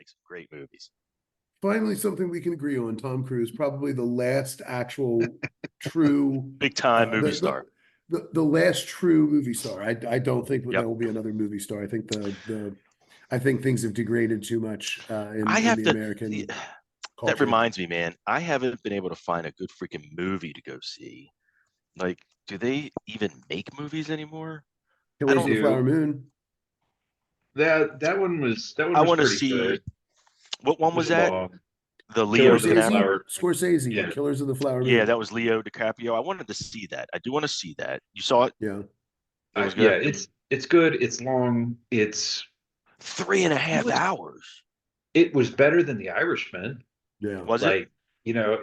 make some great movies. Finally, something we can agree on. Tom Cruise, probably the last actual true Big time movie the, star. the last true movie star. I don't think Yep. there will be another movie star. I think things have degraded too much I in have the to. American That culture. reminds me, man. I haven't been able to find a good freaking movie to go see. Like, do they even make movies anymore? I Killers don't. of the Flower do. Moon. That one I was want to pretty see. good. What It one was was that? long. The Leo Killers of the Scorsese. DiCaprio. Flower. Scorsese. Yeah. Killers of the Flower Yeah, Moon. that was Leo DiCaprio. I wanted to see that. I do want to see that. You saw it? Yeah. It was Yeah, good. it's good. It's long. It's 3.5 was hours. it was better than The Irishman. Yeah. Was it? Like,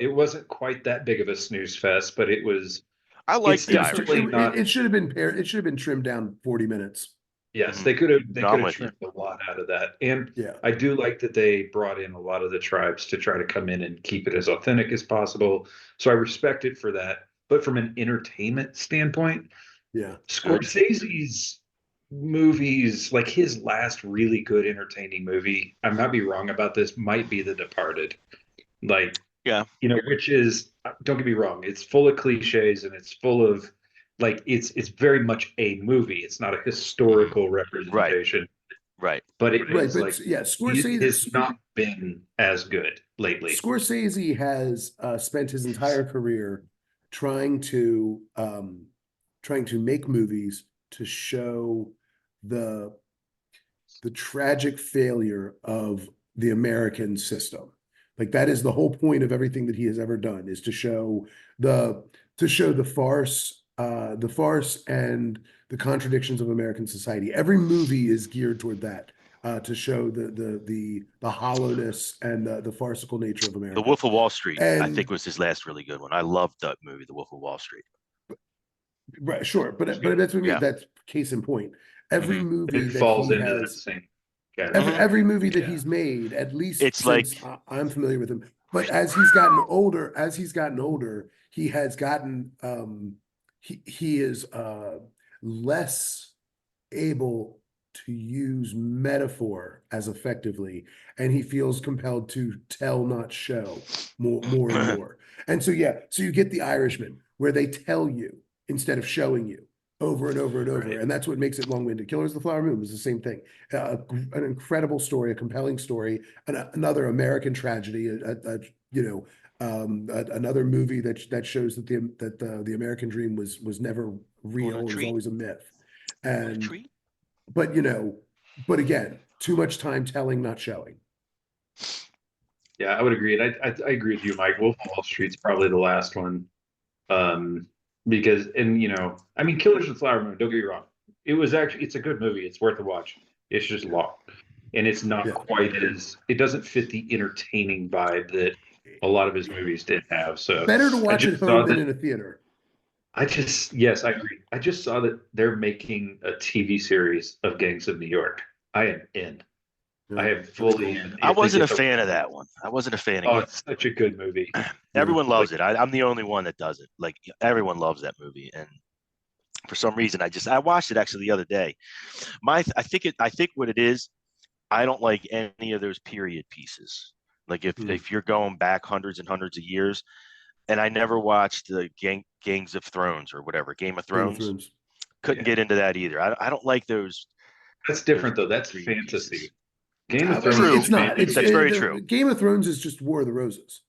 it wasn't quite that big of a snooze fest, but I like it's The definitely Irishman. not. It should have been it should have been trimmed down 40 minutes. Yes, Mhm. they No, could I'm have with you. trimmed a lot out of that. And Yeah. I do like that they brought in a lot of the tribes to try to come in and keep it as authentic as possible. So I respect it for that. But from an entertainment standpoint, Yeah. Scorsese's movies, like his last really good entertaining movie, I might be wrong about this, might be The Departed. Like, Yeah. which is, don't get me wrong, it's full of cliches and it's full of like it's very much a movie. It's not a historical representation, Right. but it Right, is but like yeah, it Scorsese has not been as good lately. Scorsese has spent his entire career trying to make movies to show the tragic failure of the American system. Like that is the whole point of everything that he has ever done is to show the the farce and the contradictions of American society. Every movie is geared toward that. To show the hollowness and the farcical nature of The America. Wolf of Wall Street, I think, And was his last really good one. I loved that movie, The Wolf of Wall Street. right, sure, but that's what I mean. Yeah. That's case in point. Every Mhm. movie It that falls he into that has, same every category. every movie that Yeah. he's made, at least It's like, since I'm familiar with him. But as he's gotten older, he has gotten he is less able to use metaphor as effectively, and he feels compelled to tell, not show, more and more. And so yeah, so you get The Irishman, where they tell you instead of showing you over and over and over, right. and that's what makes it long-winded. Killers of the Flower Moon was the same thing. An incredible story, a compelling story, another American tragedy, another movie that shows that the American dream was never Want a real, it was treat? always a myth. Want a And treat? but but again, too much time telling, not showing. Yeah, I would agree. And I agree with you, Mike. Wolf of Wall Street's probably the last one. Um, because and I mean Killers of the Flower Moon, don't get me wrong. It's a good movie. It's worth a watch. It's just long. And it's not Yeah. quite as it doesn't fit the entertaining vibe that a lot of his movies did have. So Better to I watch at just saw home than that in a theater. yes, I agree. I just saw that they're making a TV series of Gangs of New York. I am in. Yeah, I am that's fully cool. in. I I think wasn't a it's fan of that one. I wasn't a fan of oh, it. it's such a good movie. Yeah. Everyone loves Like, it. I'm the only one that doesn't. Like, everyone loves that movie, and for some reason, I watched it actually the other day. I think what it is, I don't like any of those period pieces. Like if you're going back hundreds and hundreds of years, and I never watched the Gangs of Thrones or whatever, Game of Game of Thrones. Thrones. Couldn't yeah, get into that either. I don't like those that's those different though. That's period fantasy. pieces. Game of I mean, Thrones True. is it's not. It's That's fantasy. very true. Game of Thrones is just War of the Roses.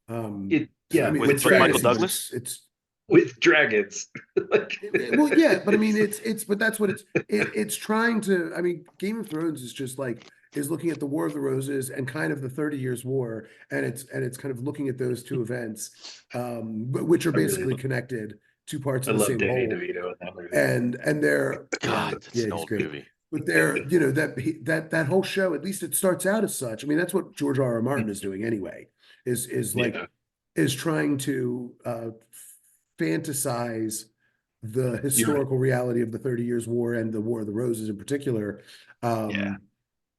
It I yeah, mean, with it's Michael fantasy, dragons. but Douglas. it's With dragons. Like well, yeah, but I mean, it's but that's what it's trying to. I mean, Game of Thrones is just like is looking at the War of the Roses and kind of the 30 Years War, and it's kind of looking at those two events, which are I really basically connected, two parts I of the love same Danny whole, DeVito in that movie. and they're yeah, God, it's yeah, an he's old great. movie. But they're that whole show, at least it starts out as such. I mean, that's what George R. R. Martin is doing anyway. Is like Yeah. is trying to fantasize the You're right. historical reality of the 30 Years War and the War of the Roses in particular. Yeah. Um, The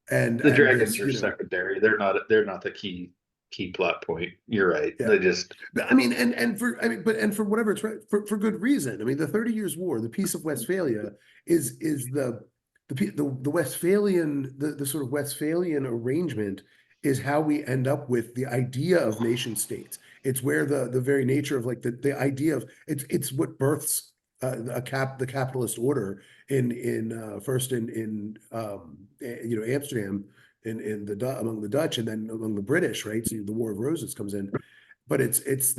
and dragons this, are secondary. They're not the key plot point. You're right. yeah. They just But I mean, and for whatever it's for good reason. I mean, the 30 Years War, the Peace of Westphalia, is the Westphalian, the sort of Westphalian arrangement is how we end up with the idea of nation states. It's where the very nature of like the idea of it's what births the capitalist order in first in Amsterdam in the among the Dutch and then among the British, right? So the War of Roses comes in, but it is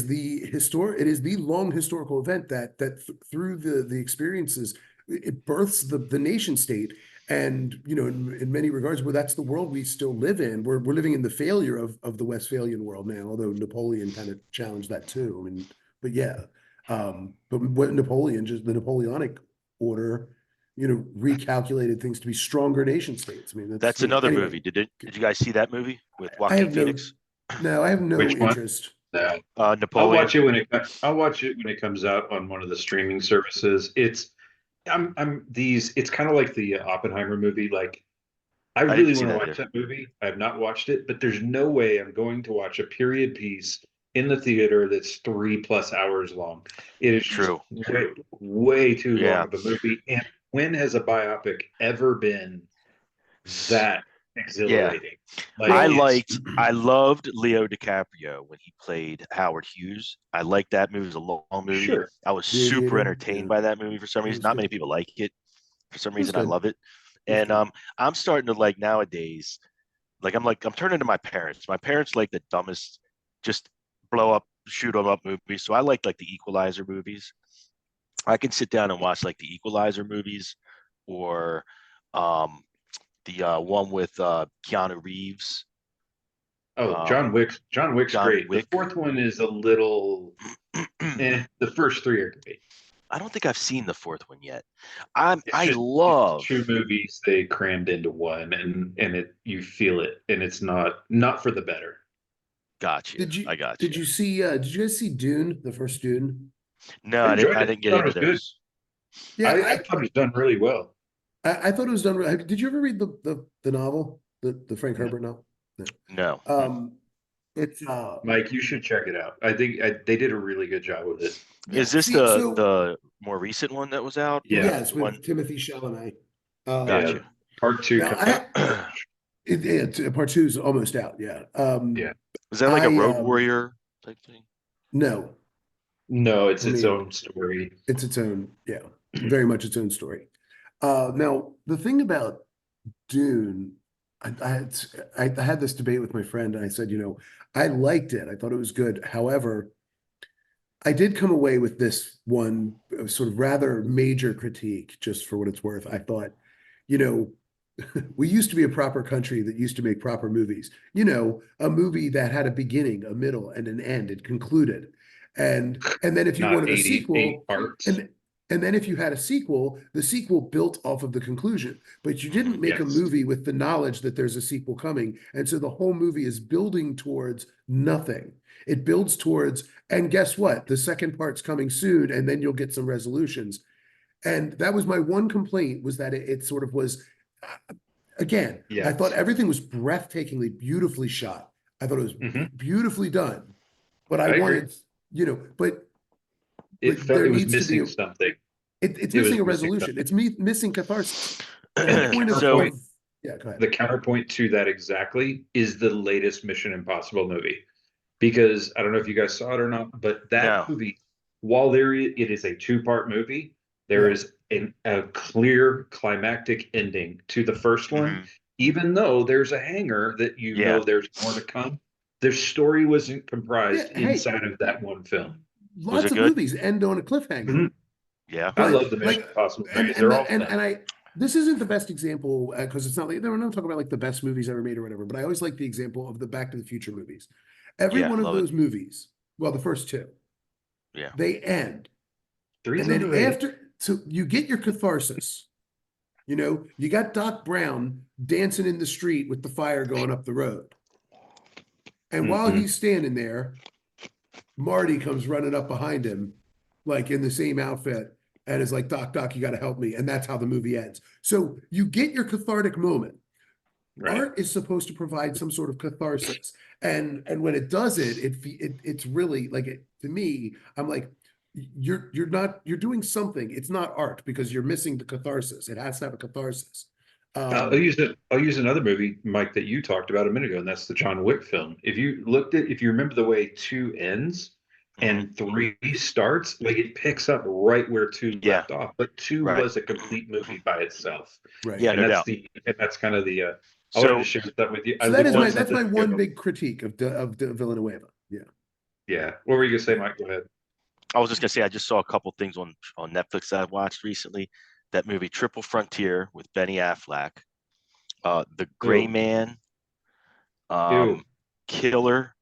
the long historical event that through the experiences it births the nation state. And in many regards, well, that's the world we still live in. We're living in the failure of the Westphalian world now, although Napoleon kind of challenged that too. I mean, but yeah, but what Napoleon, just the Napoleonic order, recalculated things to be stronger nation states. I mean, That's another anyway. movie. Did you guys see that movie with I Joaquin have Phoenix? no, I have no Which one? interest. No. I'll Napoleon. watch it when it comes out on one of the streaming services. It's kind of like the Oppenheimer movie. Like I didn't really see want to that watch either. that movie. I have not watched it, but there's no way I'm going to watch a period piece in the theater that's 3+ hours long. It is just True. way too long Yeah. of a movie. And when has a biopic ever been that exhilarating? I loved Leo DiCaprio when he played Howard Hughes. I liked that movie. It was a long movie. Sure. I was The super Aviator, entertained yeah. by that movie for some It reason. was Not good. many people like it. For some It was reason, I good. love it. It was And good. I'm starting to like nowadays, like I'm turning to my parents. My parents like the dumbest, just blow up, shoot 'em up movies. So I like the Equalizer movies. I can sit down and watch like the Equalizer movies or um the one with Keanu Reeves. Oh, Um, John Wick's John great. The Wick. fourth one is a little The first three are great. I don't think I've seen the fourth one yet. It's I just love. two movies they crammed into one, and you feel it, and it's not for the better. Got you. Did you I got did you. you see did you guys see Dune, the first Dune? No, I enjoyed I it. didn't get I thought it into was good. those. Yeah, I thought it was done really well. I thought it was done. Did you ever read the novel, the Frank No. Herbert novel? No. No. It's Mike, you should check it out. I think they did a really good job with it. yeah, Is this see, so the more recent one that was out, or Yeah, yes, the with one? Timothy Chalamet. Got yeah. you. Part two Now comes out. part two is almost out, yeah. Yeah. Is that like a I Road Warrior type thing? no, No, it's I its mean own story. it's its own, yeah, very much its own story. Now the thing about Dune, I had this debate with my friend, and I said, I liked it. I thought it was good. However, I did come away with this one sort of rather major critique, just for what it's worth. I thought, you know, we used to be a proper country that used to make proper movies. A movie that had a beginning, a middle, and an end. It concluded, and then if you Not wanted a 88 sequel, parts. and then if you had a sequel, the sequel built off of the conclusion. But you didn't make a Yes. movie with the knowledge that there's a sequel coming, and so the whole movie is building towards nothing. It builds towards, and guess what? The second part's coming soon, and then you'll get some resolutions. And that was my one complaint, was that it sort of was. Again, I thought Yes. everything was breathtakingly beautifully shot. I thought it was Hmm. beautifully done. But I I agree. wanted, but It felt there it was needs to be missing something. it's It was missing a missing resolution. something. It's missing catharsis. And the And the point counterpoint, yeah, go ahead. the counterpoint to that exactly is the latest Mission Impossible movie. Because I don't know if you guys saw it or not, but that No. movie, while it is a two-part movie, there Yeah. is a clear climactic ending to the first one, Mhm. even though there's a hanger that Yeah. there's more to come. Their story wasn't comprised Yeah, hey, inside of that one film. Was lots it of good? movies end on a cliffhanger. Mhm. Yeah. I But love the Mission like, Impossible and movies. and They're all fun. and I this isn't the best example because it's not like we're not talking about like the best movies ever made or whatever. But I always like the example of the Back to the Future movies. Every Yeah. one of Love it. those movies, well, the first two, Yeah. they end, Three's and then underrated. so you get your catharsis. You got Doc Brown dancing in the street with the fire going up the road, and while Mhm. he's standing there, Marty comes running up behind him, like in the same outfit, and is like, Doc, you got to help me. And that's how the movie ends. So you get your cathartic moment. Right. Art is supposed to provide some sort of catharsis. And when it does it's really like, to me, I'm like, you're doing something. It's not art because you're missing the catharsis. It has to have a catharsis. I'll use another movie, Mike, that you talked about a minute ago, and that's the John Wick film. If you remember the way two ends Mhm. and three starts, like it picks up right where two Yeah, left off. But two right. was a complete movie by itself, Right. Yeah, no doubt. and that's kind of the. I wanted to So share that with you. I So that is wanted that's my to one go. big critique of Villanueva. Yeah. Yeah, what were you gonna say, Mike? Go ahead. I was just gonna say I just saw a couple things on Netflix that I've watched recently. That movie Triple Frontier with Benny Affleck, The Gray Ew, Man, ew. um, Killer.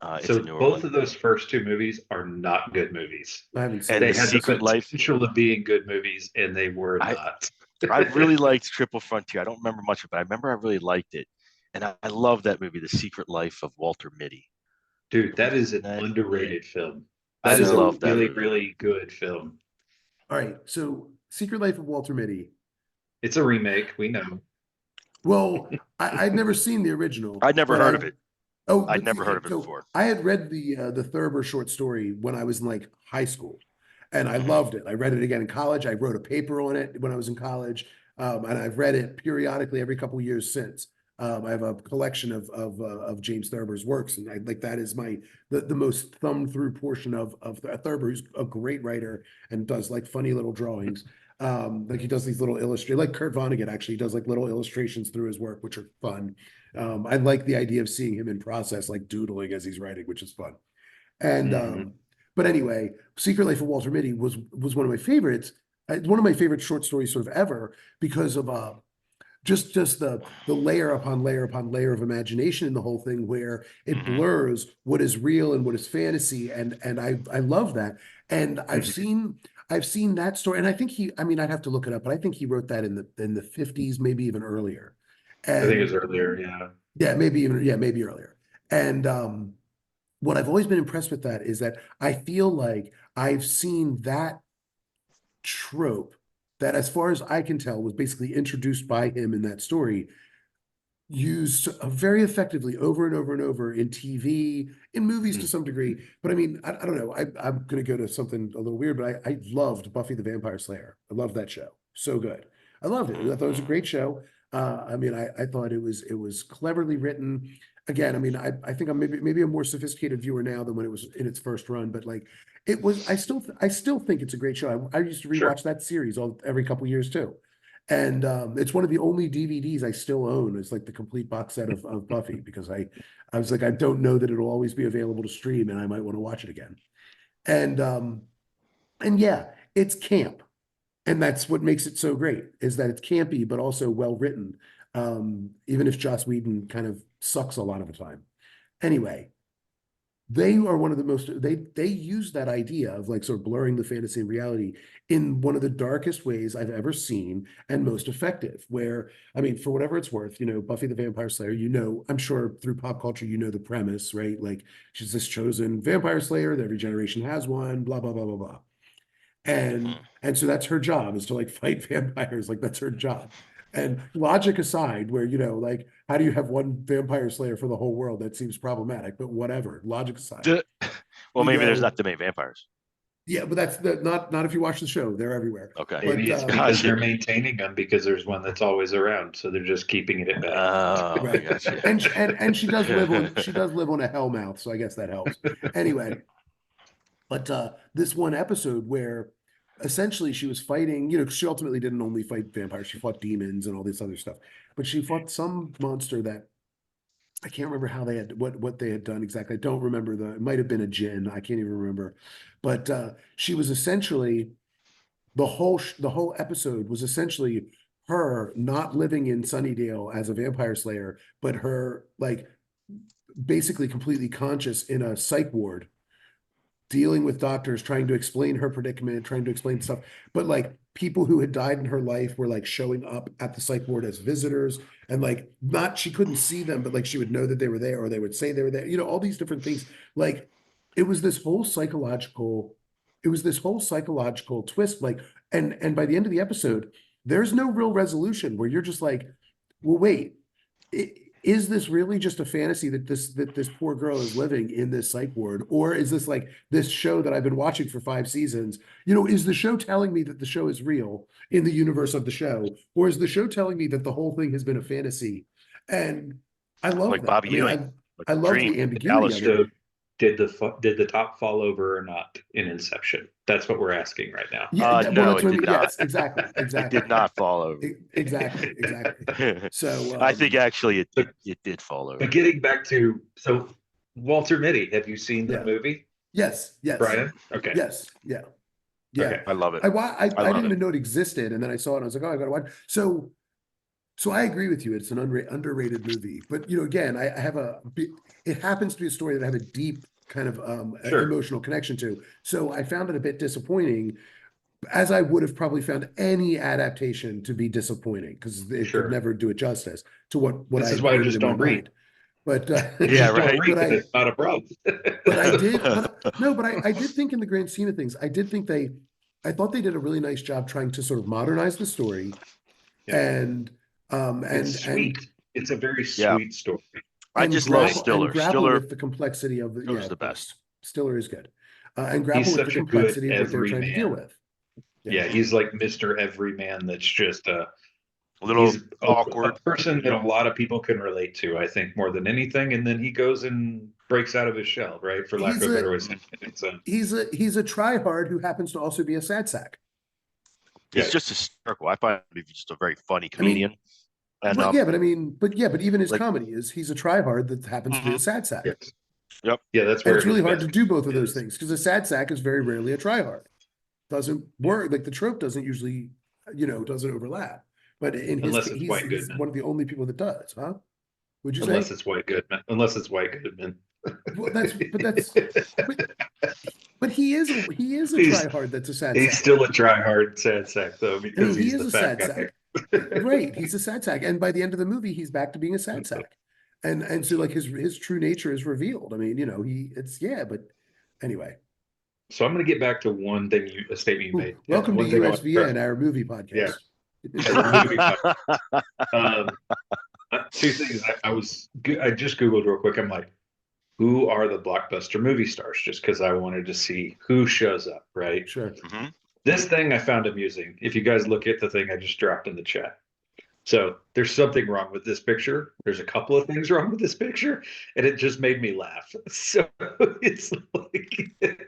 It's a So newer both one, of those first two movies are not good movies. I haven't seen and They The it. had the Secret Life. potential of being good movies, and they were I not. I really liked Triple Frontier. I don't remember much of it, but I remember I really liked it, and I love that movie, The Secret Life of Walter Mitty. Dude, Have you that is seen an that? underrated film. I That is a love So that really, movie. really good film. all right. So Secret Life of Walter Mitty. It's a remake, we know. Well, I'd never seen the original, I'd never but heard of it. I'd but never heard see, of it so before. I had read the Thurber short story when I was in like high school, and I Hmm. loved it. I read it again in college. I wrote a paper on it when I was in college, and I've read it periodically every couple of years since. I have a collection of James Thurber's works, and I like that is the most thumbed through portion of Thurber, who's a great writer and does like funny little drawings. Like he does these little illustrations, like Kurt Vonnegut actually does like little illustrations through his work, which are fun. I like the idea of seeing him in process, like doodling as he's writing, which is fun. And Mhm. but anyway, Secret Life of Walter Mitty was one of my favorites. It's one of my favorite short stories sort of ever because of just the layer upon layer upon layer of imagination in the whole thing, where it Hmm. blurs what is real and what is fantasy, and I love that. And Mhm. I've seen that story, and I think I mean I'd have to look it up, but I think he wrote that in the 50s, maybe even earlier. I think it was And earlier, yeah. yeah, maybe earlier. And what I've always been impressed with that is that I feel like I've seen that trope that, as far as I can tell, was basically introduced by him in that story, used very effectively over and over and over in TV, in movies to Mhm. some degree. But I mean, I don't know. I'm going to go to something a little weird, but I loved Buffy the Vampire Slayer. I loved that show. So good. I loved it. I thought it was a Hmm. great show. I mean, I thought it was cleverly written. Again, I mean, I think I'm maybe a more sophisticated viewer now than when it was in its first run, but like it was, I still think it's a great show. I used to Sure. rewatch that series every couple years too. And it's one of the only DVDs I still own. It's like the complete box set of Buffy because I was like, I don't know that it'll always be available to stream and I might want to watch it again. And yeah, it's camp. And that's what makes it so great, is that it's campy, but also well written. Even if Joss Whedon kind of sucks a lot of the time. Anyway, they are one of the most they use that idea of like sort of blurring the fantasy and reality in one of the darkest ways I've ever seen and most effective. Where, I mean, for whatever it's worth, Buffy the Vampire Slayer, I'm sure through pop culture the premise, right? Like she's this chosen vampire slayer that every generation has one, blah blah blah blah blah. And so that's her job, is to like fight vampires. Like that's her job. And logic aside, where like how do you have one vampire slayer for the whole world? That seems problematic, but whatever. Logic aside, Well, you maybe there's go, not that many vampires. yeah, but not if you watch the show. They're everywhere. Okay, But Maybe it's because gotcha. they're maintaining them because there's one that's always around, so they're just keeping it at bay. Oh, I right. got you. And she does live on a hellmouth, so I guess that helps. Anyway, but this one episode where essentially she was fighting, 'cause she ultimately didn't only fight vampires, she fought demons and all this other stuff. But she fought some monster that I can't remember how they had what they had done exactly. I don't remember it might have been a djinn. I can't even remember. But she was essentially the whole episode was essentially her not living in Sunnydale as a vampire slayer, but her like basically completely conscious in a psych ward, dealing with doctors, trying to explain her predicament, trying to explain stuff. But like people who had died in her life were like showing up at the psych ward as visitors, and like not, she couldn't see them, but like she would know that they were there, or they would say they were there, all these different things. Like it was this whole psychological, twist. Like, and by the end of the episode, there's no real resolution where you're just like, well, wait. is this really just a fantasy that this poor girl is living in this psych ward, or is this like this show that I've been watching for 5 seasons? Is the show telling me that the show is real in the universe of the show, or is the show telling me that the whole thing has been a fantasy? And I love Like that. Bobby I mean, Ewing, like I love Dream, the ambiguity Alice. of So it. did the top fall over or not in Inception? That's what we're asking right now. Yeah, well, No, that's it what did not. yes, exactly, It exactly, did not fall over. exactly. So, I think actually it did fall over. But getting back to Walter Mitty, have you seen the yeah, movie, yes, Brian? Okay. yes, yeah. Okay. I love it. I I didn't love it. even know it existed, and then I saw it. And I was like, oh, I gotta watch. So I agree with you. It's an underrated movie, but again, I have it happens to be a story that I have a deep kind of Sure. emotional connection to. So I found it a bit disappointing, as I would have probably found any adaptation to be disappointing, because it could Sure. never do it justice to what This I is why I created just in my don't read. mind. But You Yeah, just don't right. read, but and it's not a problem. I did, I did think in the grand scheme of things, I thought they did a really nice job trying to sort of modernize the story Yeah. and It's sweet. It's a very Yeah. sweet story. I just love grapple Stiller. with the complexity of Stiller's the of course. best. Stiller is good. And grapple He's with the such a good complexity of what they're trying to deal everyman. with. Yeah, he's like Mr. Everyman. That's just A little he's a awkward. person that a lot of people can relate to, I think, more than anything. And then he goes and breaks out of his shell, right? For lack He's of a a better way. So he's a tryhard who happens to also be a sad sack. He's yeah. just hysterical. I find him just a very funny I mean, comedian. And but yeah, but even his like, comedy he's a tryhard that happens to be a mhm. sad sack. Yes. Yep. Yeah, that's And where it's really his hard to best do both of those is. things, because a sad sack is very rarely a tryhard. Doesn't work, like the trope doesn't usually, doesn't overlap. But in his Unless it's White he's Goodman. one of the only people that does, huh? Would you Unless say? it's White Goodman. Unless it's White Goodman. Well, but he is a He's tryhard that's a sad he's sack. still a try-hard sad sack though, I mean, because he he's is the a fat sad guy. sack. Right, he's a sad sack, and by the end of the movie, he's back to being a sad sack, and so like his true nature is revealed. I mean, but anyway. So I'm going to get back to one thing a statement you made. Welcome to One thing I want USVN, our movie podcast. um, two things. I just Googled real quick. I'm like, who are the blockbuster movie stars? Just because I wanted to see who shows up, right? Sure. Mm-hmm. This thing I found amusing. If you guys look at the thing I just dropped in the chat. So there's something wrong with this picture. There's a couple of things wrong with this picture, and it just made me laugh. So it's like,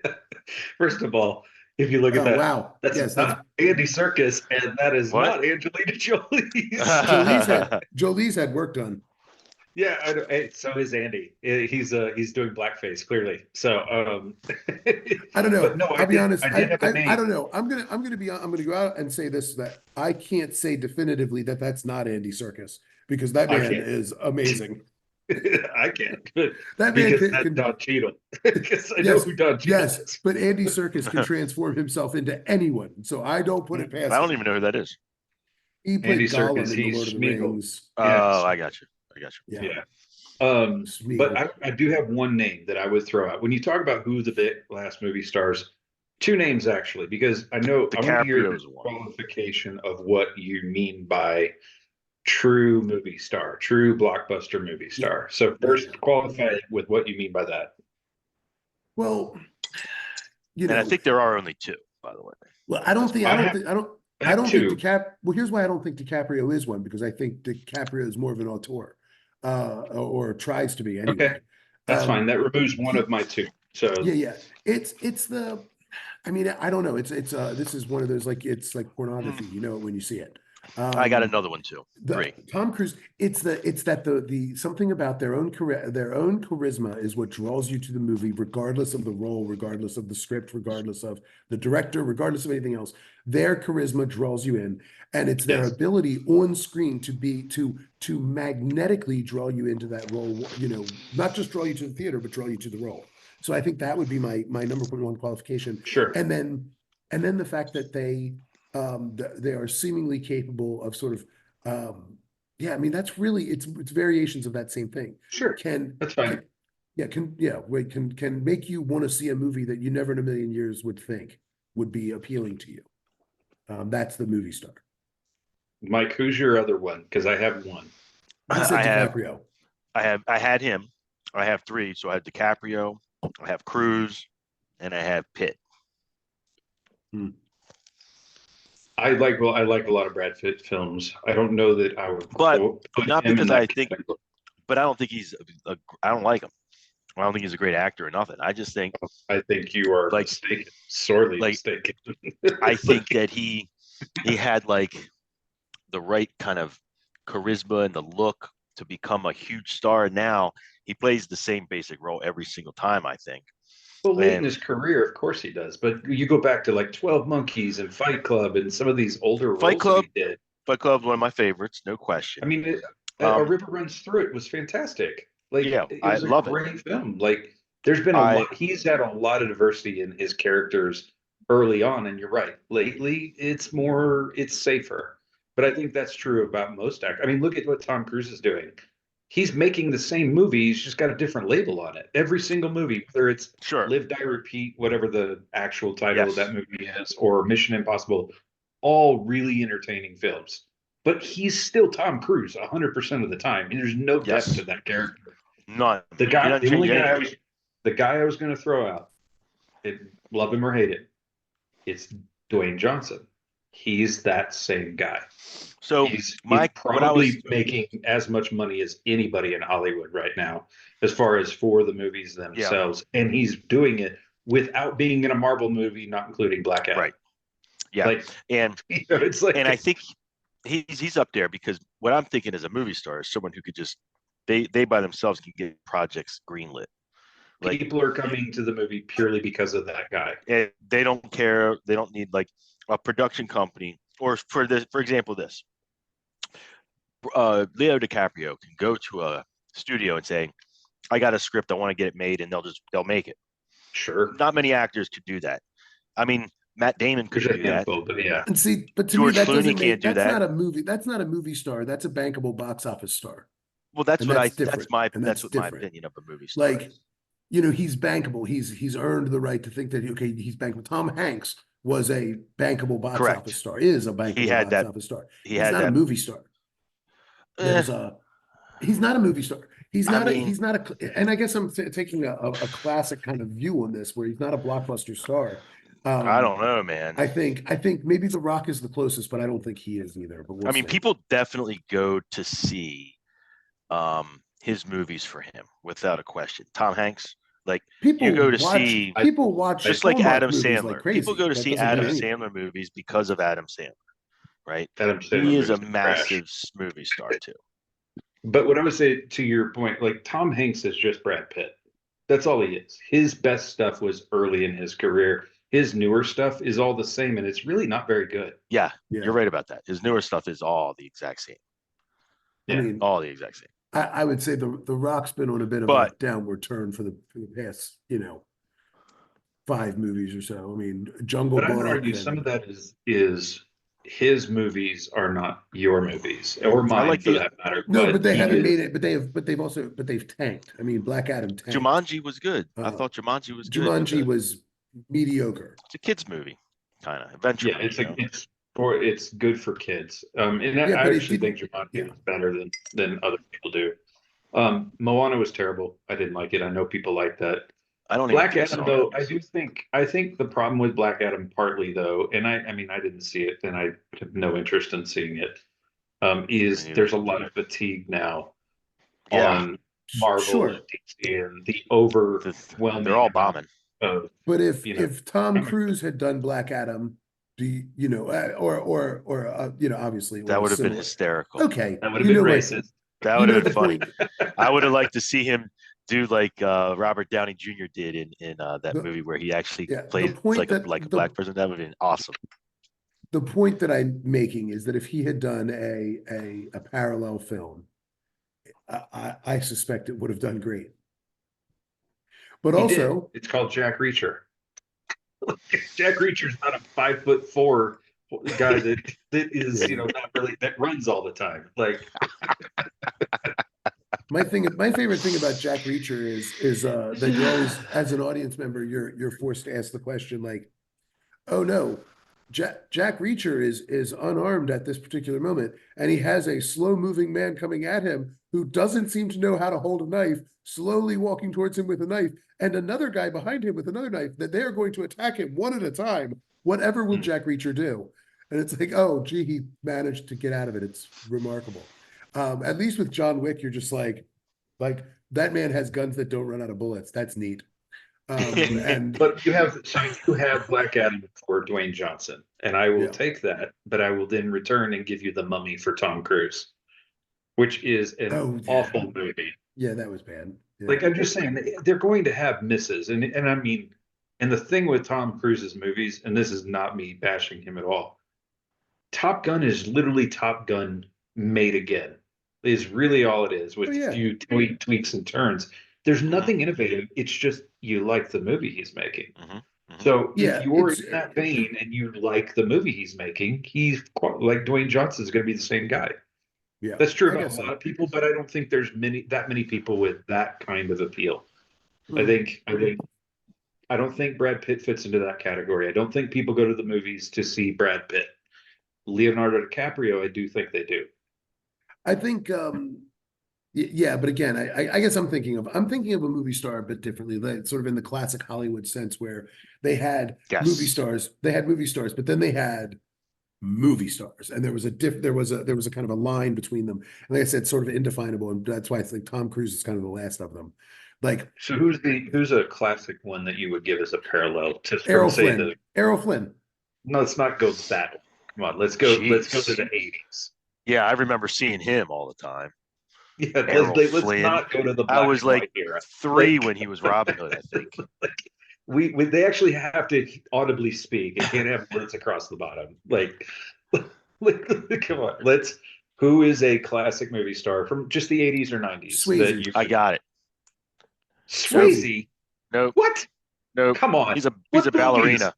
first of all, if you look at that, Wow. that's Yes, not Andy Serkis, and that is What? not Angelina Jolie. Jolie's had work done. Yeah, so is Andy. He's doing blackface clearly. So I don't know. But no, I'll be honest. I did have a name. I don't know. I'm gonna go out and say this, that I can't say definitively that that's not Andy Serkis, because that man is amazing. I can't. That man because that's Don Cheadle. Because I know who Don Cheadle is. But Andy Serkis can transform himself into anyone, so I don't put it past I don't him. even know who that is. He played Andy Gollum Serkis, in the he's Lord of the Smeagol. Rings. Oh, Yes. I got you. Yeah. Smeagol. But I do have one name that I would throw out. When you talk about who the last movie stars, two names actually, because I want to hear the qualification of what you mean by true movie star, true blockbuster movie star. So first, qualify it with what you mean by that. Well, and I think there are only two, by the way. Well, I don't think well, here's why I don't think DiCaprio is one, because I think DiCaprio is more of an auteur, or tries to be anyway. Okay, that's fine. That removes one of my two. So yeah. It's I mean, I don't know. This is one of those, like, it's like pornography, when you see it. I got another one too. Three. Tom Cruise. It's that the something about their own charisma is what draws you to the movie, regardless of the role, regardless of the script, regardless of the director, regardless of anything else. Their charisma draws you in, and it's their ability on screen to magnetically draw you into that role. Not just draw you to the theater, but draw you to the role. So I think that would be my number one qualification. Sure. And then the fact that they are seemingly capable of sort of, I mean, that's really, it's variations of that same thing. Sure. That's fine. Can make you want to see a movie that you never in a million years would think would be appealing to you. That's the movie star. Mike, who's your other one? Because I have one. I said DiCaprio. I had him. I have three. So I have DiCaprio, I have Cruz, and I have Pitt. I like a lot of Brad Pitt films. I don't know that I would But put not him in because that I think, category. but I don't think I don't like him. I don't think he's a great actor or nothing. I just think I think you are like mistaken, sorely like mistaken. I think that he had like the right kind of charisma and the look to become a huge star. Now he plays the same basic role every single time, I think. Well, late in And his career, of course he does. But you go back to like 12 Monkeys and Fight Club and some of these older Fight roles that Club, he did. Fight Club's one of my favorites, no I question. mean, A Um, River Runs Through It was fantastic. Like, yeah, it I was a love it. great film. Like, there's been a I lot, he's had a lot of diversity in his characters early on. And you're right. Lately, it's safer. But I think that's true about most actors. I mean, look at what Tom Cruise is doing. He's making the same movie, he's just got a different label on it. Every single movie, whether it's sure, Live, Die, Repeat, whatever the actual title of that yes, movie is, or Mission Impossible, all really entertaining films. But he's still Tom Cruise 100% of the time, and there's no depth to yes, that character. none. The He guy, doesn't the only change guy anything. I was going to throw out, it, love him or hate it, it's Dwayne Johnson. He's that same guy. So He's my what I was probably making as much money as anybody in Hollywood right now, as far as for the movies yeah, themselves, and he's doing it without being in a Marvel movie, not including Black Adam. right, yeah, Like, and it's I like think he's up there because what I'm thinking as a movie star is someone who could just they by themselves can get projects greenlit. Like people are coming to the movie purely because of that guy. they don't care. They don't need like a production company or for example, this Leo DiCaprio can go to a studio and say, "I got a script. I want to get it made," and they'll make it. Sure, Not many actors could do that. I mean, Matt Damon there's couldn't a do that. handful, but yeah, And see, but to me, George that Clooney doesn't can't make do that. that's not a movie star. That's a bankable box office star. Well, And that's that's different. And that's that's what my different. opinion of a movie star Like, is. he's bankable. He's earned the right to think that okay, he's bankable. Tom Hanks was a bankable box office Correct. star, is a He bankable had box that. office star. He He's had not a that. movie star. Eh, He's not a movie star. I mean, He's not a, and I guess I'm taking a classic kind of view on this where he's not a blockbuster star. I Um, don't know, man. I think maybe The Rock is the closest, but I don't think he is either. But we'll I mean, see. people definitely go to see his movies for him without a question. Tom Hanks, like you go to see People watch just like Hallmark Adam movies like Sandler. People crazy. go to That see doesn't mean Adam anything. Sandler movies because of Adam Sandler, right? Adam He Sandler is a movies are trash. massive movie star too. But what I would say to your point, like Tom Hanks is just Brad Pitt. That's all he is. His best stuff was early in his career. His newer stuff is all the same, and it's really not very good. Yeah, Yeah. you're right about that. His newer stuff is all the exact same. I Yeah. mean, All the exact same. I would say the Rock's been on a bit of a But downward turn for the past, 5 movies or so. I mean, Jungle But I would Book argue some of and that is his movies are not your movies or I mine like for the that matter. no, But but they he haven't made is. it. But they've tanked. I mean, Black Adam tanked. Jumanji was good. I Uh, thought Jumanji was good. Jumanji was mediocre. It's a kids movie, kind of Yeah, eventually. it's good for kids. And Yeah, I but it actually think didn't. Jumanji Yeah, was better than other people do. Moana was terrible. I didn't like it. I know people like that. I don't even Black think I Adam, saw it. though, I think the problem with Black Adam partly though, and I mean I didn't see it and I have no interest in seeing it, is Me there's either. a lot of fatigue now Yeah, on Marvel and sure. DC and the they're overwhelming all amount bombing. of, But you know, if Tom Cruise had done Black Adam, obviously, That or would have been similar. hysterical. Okay, that would have been racist. That you would know have been the funny. point. I would have liked to see him do like Robert Downey Jr. did in that The movie where he actually yeah, plays like a black person. That would have been awesome. the point that I'm making is that if he had done a parallel film, I suspect it would have done great. But He did. also, It's called Jack Reacher. Jack Reacher's not a 5'4" guy that is Yeah. not really that runs all the time. Like my favorite thing about Jack Reacher is that you're always, as an audience member, you're forced to ask the question like, oh no, Jack Reacher is unarmed at this particular moment, and he has a slow moving man coming at him who doesn't seem to know how to hold a knife, slowly walking towards him with a knife, and another guy behind him with another knife that they are going to attack him one at a time. Whatever will Jack Reacher do? And it's like, oh, gee, he managed to get out of it. It's remarkable. At least with John Wick, you're just like that man has guns that don't run out of bullets. That's neat. And But you have Black Adam for Dwayne Johnson, and I will Yeah. take that, but I will then return and give you The Mummy for Tom Cruise, which is an awful movie. Yeah, that was bad. Yeah. Like I'm just saying, they're going to have misses, and I mean, and the thing with Tom Cruise's movies, and this is not me bashing him at all. Top Gun is literally Top Gun made again. Is really all it is with a few tweaks and turns. There's nothing innovative. It's just you like the movie he's making. So if you're in that vein and you like the movie he's making, he's like Dwayne Johnson is going to be the same guy. Yeah, that's true about a lot of people, but I don't think there's that many people with that kind of appeal. I don't think Brad Pitt fits into that category. I don't think people go to the movies to see Brad Pitt. Leonardo DiCaprio, I do think they do. I think yeah, but again, I guess I'm thinking of a movie star a bit differently, like sort of in the classic Hollywood sense where they had movie stars, but then they had movie stars, and there was a kind of a line between them. And like I said, sort of indefinable, and that's why I think Tom Cruise is kind of the last of them. Like, so who's a classic one that you would give as a parallel to Errol Flynn? Errol Flynn. No, let's not go that. Come on, let's go. Let's go to the 80s. Yeah, I remember seeing him all the time. Yeah, let's not go to the. I was like era. 3 when he was Robin Hood, I think. They actually have to audibly speak. It can't have words across the bottom. Like, come on. Who is a classic movie star from just the 80s or 90s? Swayze. I got it. Swayze. No. What? No. Come on. He's a ballerina.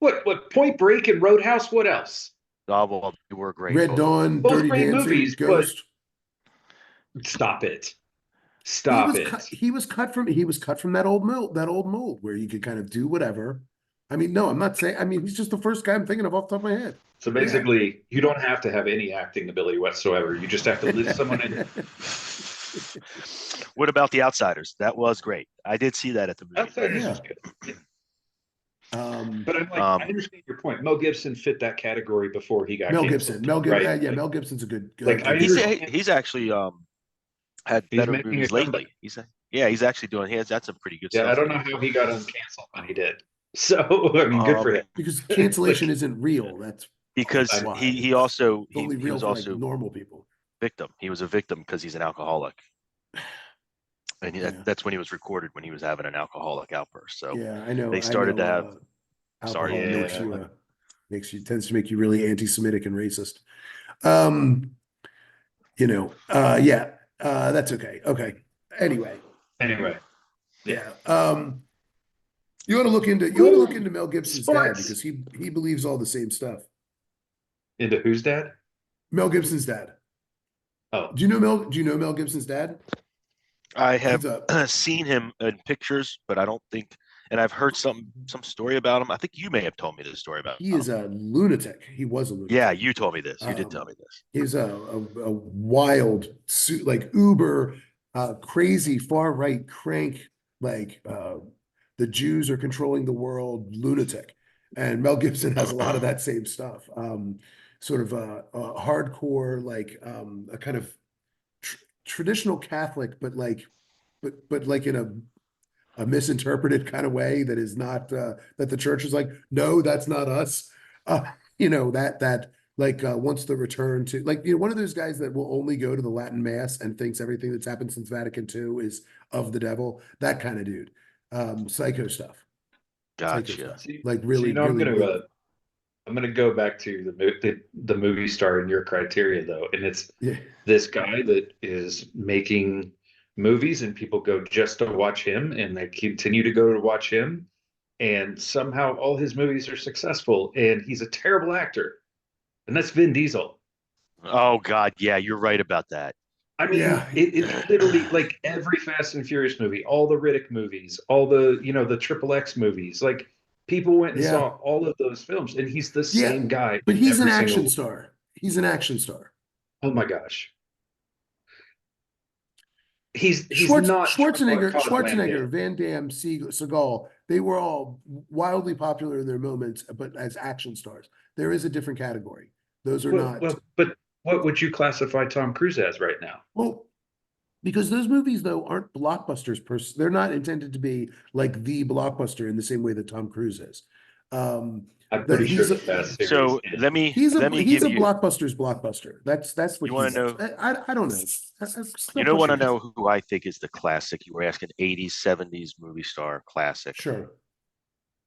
What? Point Break and Roadhouse. What else? Oh, well, they were great. Red Dawn, Both Dirty great Dancing, movies, Ghost. Stop it. He was cut from that old mold where you could kind of do whatever. I mean, no, I'm not saying. I mean, he's just the first guy I'm thinking of off the top of my head. So basically, you don't have to have any acting ability whatsoever. You just have to lift someone in. What about The Outsiders? That was great. I did see that at the movie. Outsiders was good. But I'm like, I understand your point. Mel Gibson fit that category before he got canceled. Mel Gibson. Right? Yeah, Mel Gibson's a good. He's actually had better movies lately. He's actually doing. That's some pretty good stuff. Yeah, I don't know how he got uncanceled when he did. So I mean, good for him. Because cancellation isn't real. That's because he was also normal people. Victim. He was a victim because he's an alcoholic. And that's when he was recorded, when he was having an alcoholic outburst. So yeah, I know they started to have. Tends to make you really anti-Semitic and racist. That's okay. Okay. Anyway. Yeah. You want to look into Mel Gibson's dad, because he believes all the same stuff. Into whose dad? Mel Gibson's dad. Oh. Do you know Mel Gibson's dad? I have seen him in pictures, but I don't think, and I've heard some story about him. I think you may have told me this story about him. He is a lunatic. He was a lunatic. Yeah, you told me this. You did tell me this. He's a wild, like uber, crazy, far right crank, like the Jews are controlling the world lunatic. And Mel Gibson has a lot of that same stuff. Sort of a hardcore, like a kind of traditional Catholic, but like in a misinterpreted kind of way that is not that the church is like, no, that's not us. That wants the return to, like, one of those guys that will only go to the Latin Mass and thinks everything that's happened since Vatican II is of the devil. That kind of dude. Psycho stuff. Gotcha. Like really, I'm gonna go back to the movie star in your criteria though, and it's this guy that is making movies and people go just to watch him, and they continue to go to watch him, and somehow all his movies are successful, and he's a terrible actor, and that's Vin Diesel. Oh God, yeah, you're right about that. I mean, it's literally like every Fast and Furious movie, all the Riddick movies, all the the Triple X movies, like People went and Yeah. saw all of those films, and he's the Yeah. same guy But in he's an every action single. star. He's an action star. Oh my gosh, he's not Jean-Claude Van Schwarzenegger, Damme. Van Damme, Seagal, they were all wildly popular in their moments, but as action stars. There is a different category. Those are not But what would you classify Tom Cruise as right now? well, because those movies though aren't blockbusters they're not intended to be like the blockbuster in the same way that Tom Cruise is. I'm That pretty sure the Fast series So is. let me he's give a you. blockbuster's blockbuster. That's what You he want to is. know? I don't know. You don't want to know who I think is the classic. You were asking 80s, 70s movie star classic. Sure.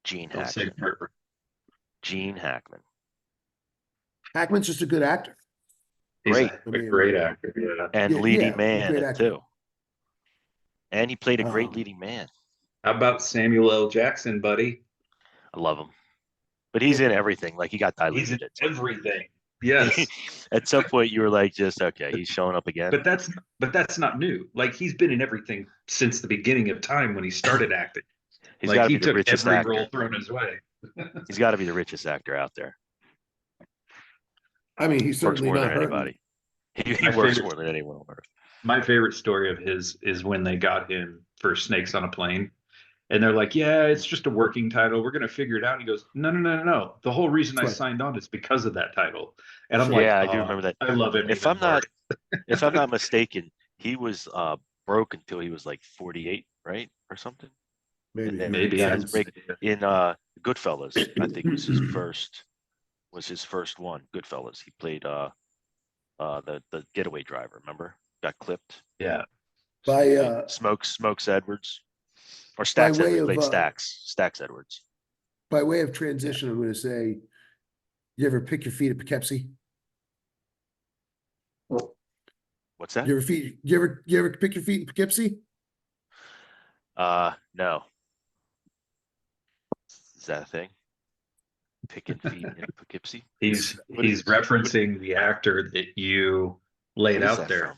Gene Don't say Hackman. murder. Gene Hackman. Hackman's just a good actor. He's Great. a great actor. Yeah. And Yeah, leading he's a man great actor. too. And he played a great Um, leading man. How about Samuel L. Jackson, buddy? I love him. But he's in everything. Like he got He's in diluted. everything. Yes. At some point you were like, just okay, he's showing up again. But that's not new. Like he's been in everything since the beginning of time when he started acting. He's Like got to he be the took richest every actor. role thrown his way. He's got to be the richest actor out there. I mean, he's Works certainly more not than hurting. anybody. He My works favorite- more than anyone on earth. My favorite story of his is when they got him for Snakes on a Plane. And they're like, yeah, it's just a working title. We're going to figure it out. And he goes, no. The whole reason I Right. signed on is because of that title. And I'm Sure. like, Yeah, I do remember that. I love him. If even I'm not more. if I'm not mistaken, he was broke until he was like 48, right? Or something. Maybe. And then Maybe he got his sounds- break in Goodfellas, I think was his first one. Goodfellas. He played the getaway driver, remember? Got clipped. Yeah. by Smokes Edwards. Or by Stax way Edwards, of played Stax Edwards. by way of transition, I'm going to say, you ever pick your feet at Poughkeepsie? What's that? You ever pick your feet in Poughkeepsie? No. Is that a thing? Picking feet in Poughkeepsie? He's What is- referencing the actor that you laid What is out that there. from?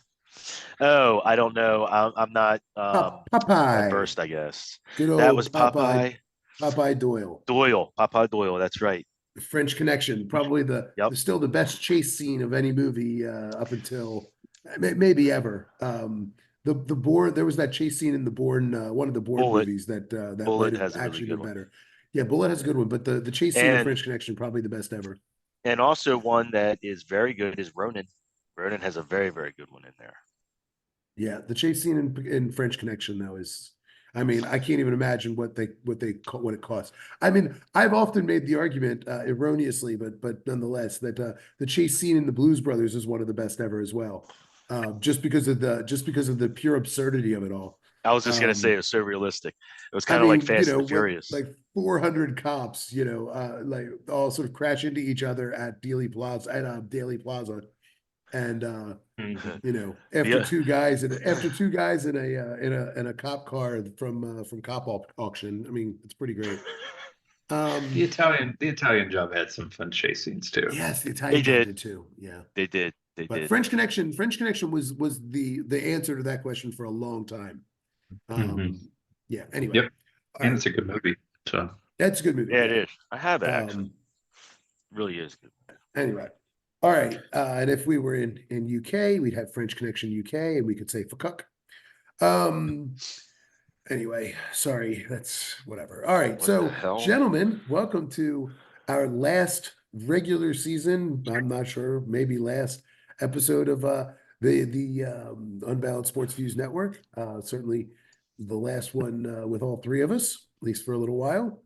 Oh, I don't know. I'm not Popeye. versed, I guess. Good old That was Popeye. Popeye Popeye Doyle. Popeye Doyle. That's right. The French Connection, probably Yep. still the best chase scene of any movie up until maybe ever. The Bourne, there was that chase scene in the Bourne, one of the Bourne Bullet. movies that Bullet might have has a really actually good been one. better. Yeah, Bullet has a good one, but the chase scene in And- French Connection probably the best ever. And also one that is very good is Ronin. Ronin has a very, very good one in there. Yeah, the chase scene in French Connection though is, I mean, I can't even imagine what it costs. I mean, I've often made the argument erroneously, but nonetheless, that the chase scene in the Blues Brothers is one of the best ever as well, just because of the pure absurdity of it all. I was just gonna say it was so realistic. It was kind of like Fast and Furious. like 400 cops, like all sort of crash into each other at Dealey Plaza and after Yeah. two guys in a cop car from cop auction. I mean, it's pretty great. The Italian Job had some fun chase scenes too. Yes, the Italian They did. did too. Yeah. They did. But French Connection was the answer to that question for a long time. Yeah. Anyway. Yep. All And right. it's a good movie. So That's a good movie. Yeah, it is. I have it actually. Um, Really is good. Anyway. All right. And if we were in UK, we'd have French Connection UK and we could say fuck. Anyway, sorry, that's whatever. All right. What So the hell? gentlemen, welcome to our last regular season. I'm not sure, maybe last episode of the Unbalanced Sports Views Network. Certainly the last one with all three of us, at least for a little while.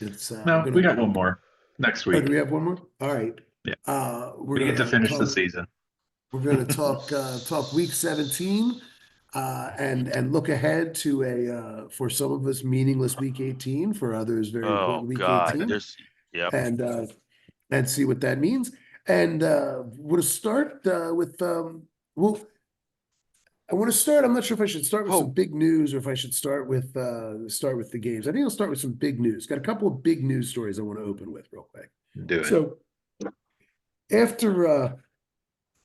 It's no, we got one more next Oh, week. do we have one more? All right. Yeah. We're We get to gonna finish the talk- season. We're going to talk week 17 and look ahead to for some of us meaningless week 18, for others very Oh important week God. 18, Yep. and see what that means. And we'll start with well, I want to start. I'm not sure if I should start with some big news or if I should start with the games. I think I'll start with some big news. Got a couple of big news stories I want to open with real quick. Do it. So after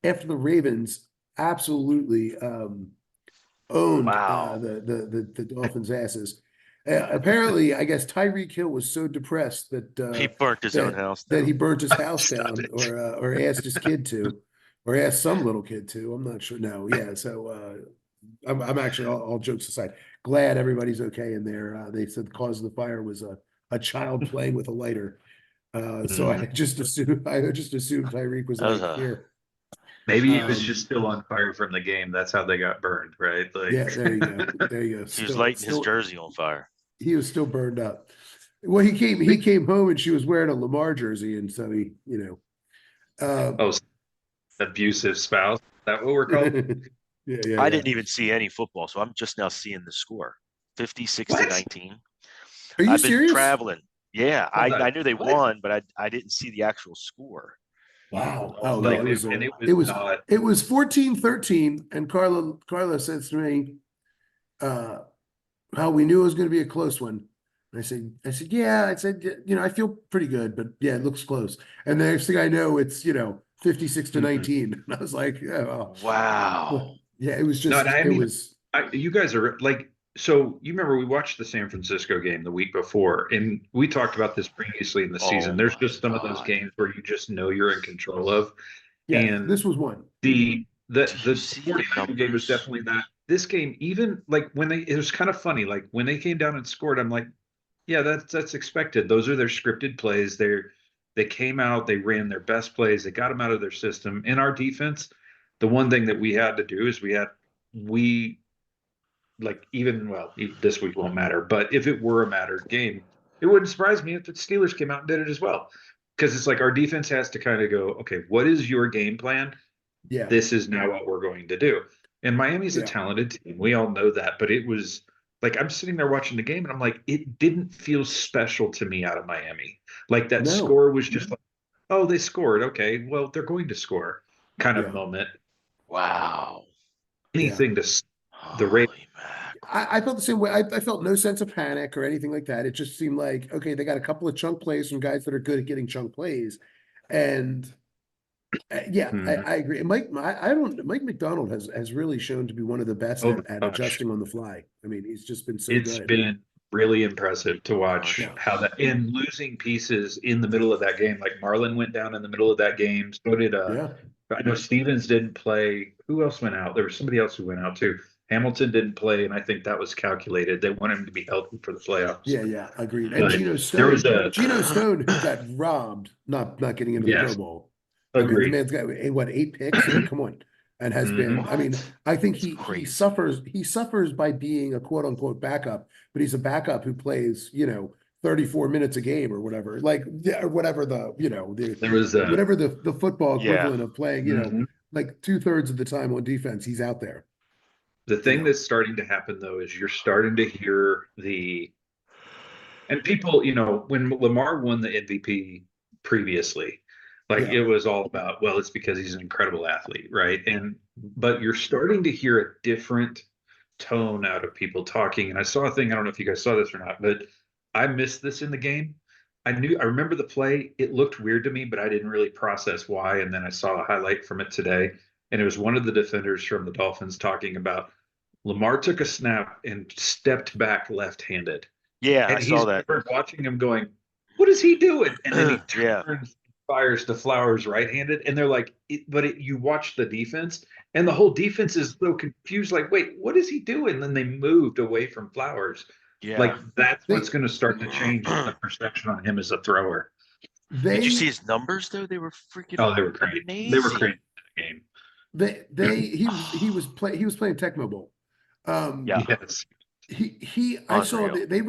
the Ravens absolutely owned Wow. the Dolphins' asses, Apparently, I guess Tyreek Hill was so depressed He that burnt his own house that down. he burnt his house Stop down, it. or asked his kid to, or asked some little kid to. I'm not sure. No, yeah. So I'm actually all jokes aside, glad everybody's okay in there. They said the cause of the fire was a child playing with a lighter. So I just assumed Tyreek was That was like, a here. Maybe he was Um, just still on fire from the game. That's how they got burned, right? Like, yeah, there you go. There you go. he was lighting his Still, jersey on fire. he was still burned up. Well, he came home and she was wearing a Lamar jersey, and so uh, oh, abusive spouse. Is that what we're called? I yeah. didn't even see any football, so I'm just now seeing the score. 56 to What? 19. Are you I've been serious? traveling. Yeah, Hold I on. knew they What? won, but I didn't see the actual score. Wow. Oh, Oh no, like, it was and it was not. it was 14-13, and Carla says to me, uh, how we knew it was going to be a close one. I said, yeah. I said, I feel pretty good, but yeah, it looks close. And the next thing I know, it's 56 to Mhm. 19. And I was like, yeah, Wow. yeah, it was No, and just, I it mean, was, you guys are like, so you remember we watched the San Francisco game the week before, and we talked about this previously in the season. Oh There's my just some of those God. games where you just know you're in control of. yeah, And this was one. the Did you the see the 49 game was numbers? definitely that. This game, even like when it was kind of funny, like when they came down and scored, I'm like, yeah, that's expected. Those are their scripted plays. They came out, they ran their best plays, they got them out of their system. In our defense, the one thing that we had to do is we like even well this week won't matter, but if it were a mattered game, it wouldn't surprise me if the Steelers came out and did it as well. Because it's like our defense has to kind of go, okay, what is your game plan? Yeah, This is now what we're going to do. And Miami's a yeah, talented team. We all know that, but it was like I'm sitting there watching the game and I'm like, it didn't feel special to me out of Miami. Like that no, score was just like, oh, they scored. Okay, well, they're going to score kind of yeah, moment. Wow. yeah. Anything to the rate. Holy mackerel. I felt the same way. I felt no sense of panic or anything like that. It just seemed like, okay, they got a couple of chunk plays from guys that are good at getting chunk plays. And yeah, Mhm. I agree. And Mike McDonald has really shown to be one of the best Oh my at gosh. adjusting on the fly. I mean, he's just been so It's good. been really impressive to watch Gosh. Yeah. how that in losing pieces in the middle of that game. Like Marlon went down in the middle of that game. So did Yeah. I know Stevens didn't play. Who else went out? There was somebody else who went out too. Hamilton didn't play, and I think that was calculated. They want him to be healthy for the playoffs. Yeah, agreed. And But there was a Geno Stone, who got robbed, not getting into the Pro yes, Bowl. I mean, the agreed. man's got what, 8 picks? I mean, come on. And has been, Mhm. I mean, What? I think That's he crazy. suffers by being a quote unquote backup, but he's a backup who plays, 34 minutes a game or whatever. Like, yeah, or whatever There was a whatever the football Yeah. equivalent of playing, mhm. like 2/3 of the time on defense, he's out there, The you thing know. that's starting to happen though is you're starting to hear the and people, when Lamar won the MVP previously, like Yeah. it was all about, well, it's because he's an incredible athlete, right? But you're starting to hear a different tone out of people talking. And I saw a thing, I don't know if you guys saw this or not, but I missed this in the game. I remember the play. It looked weird to me, but I didn't really process why. And then I saw a highlight from it today. And it was one of the defenders from the Dolphins talking about Lamar took a snap and stepped back left-handed. Yeah, I And saw he's that. watching him going, what is he doing? And then he Yeah. turns, fires to Flowers right-handed. And they're like, you watch the defense and the whole defense is so confused. Like, wait, what is he doing? And then they moved away from Flowers. Yeah. Like that's what's They going to start to change the perception on him as a thrower. Did you see they his numbers though? They were freaking Oh, they were great. They were amazing. great in the game. he was playing Tecmo Bowl. Yeah. Yes. I saw Unreal. they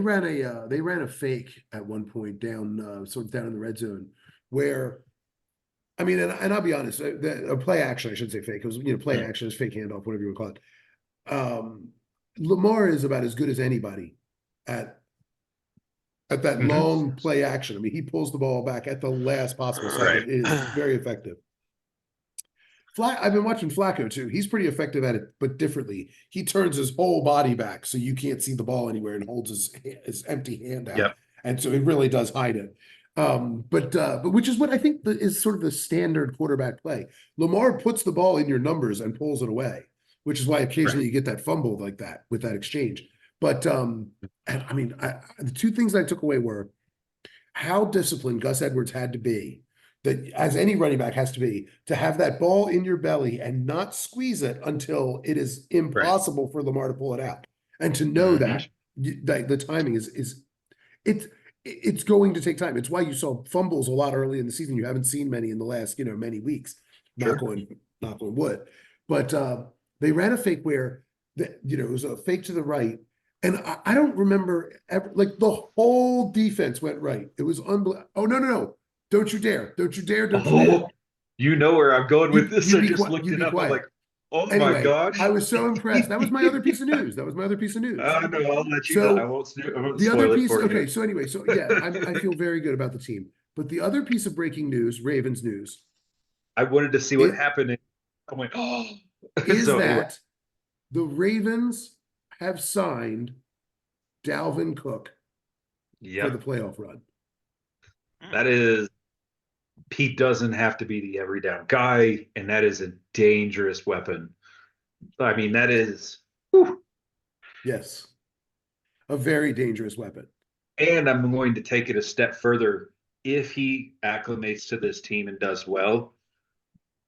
ran a fake at one point down sort of down in the red zone where, I mean, and I'll be honest, a play action, I shouldn't say fake, because play action is fake handoff, whatever you want to call it. Lamar is about as good as anybody at that Mhm. long play action. I mean, he pulls the ball back at the last possible second. Right. It is very effective. I've been watching Flacco too. He's pretty effective at it, but differently. He turns his whole body back so you can't see the ball anywhere and holds his empty hand out, Yep. and so it really does hide it. But which is what I think is sort of the standard quarterback play. Lamar puts the ball in your numbers and pulls it away, which is why Right. occasionally you get that fumble like that with that exchange. But and I mean, the two things I took away were how disciplined Gus Edwards had to be, that as any running back has to be, to have that ball in your belly and not squeeze it until it is Right. impossible for Lamar to pull it out, and to know Mhm. that the timing is it's it's going to take time. It's why you saw fumbles a lot early in the season. You haven't seen many in the last many weeks. Knock Sure. on knock on wood, but they ran a fake where it was a fake to the right. And I don't remember ever, like the whole defense went right. It was unbelievable. Oh, no, no, no. Don't you dare. Don't you dare. Don't you dare. Oh, you know where I'm going with this. You I be just quiet. looked You it be up. I'm like, quiet. oh my Anyway, I gosh. was so impressed. That was my other piece of news. That was my other piece of news. No, I'll let you go. So I won't the other spoil it piece, for okay, you. so anyway, so yeah, I feel very good about the team. But the other piece of breaking news, Ravens news, I wanted to see what it happened. And I went, oh. is So anyway, that the Ravens have signed Dalvin Cook for the yep. playoff run. That is, he doesn't have to be the every down guy, and that is a dangerous weapon. I mean, that is, whew. Yes, a very dangerous weapon. And I'm going to take it a step further. If he acclimates to this team and does well,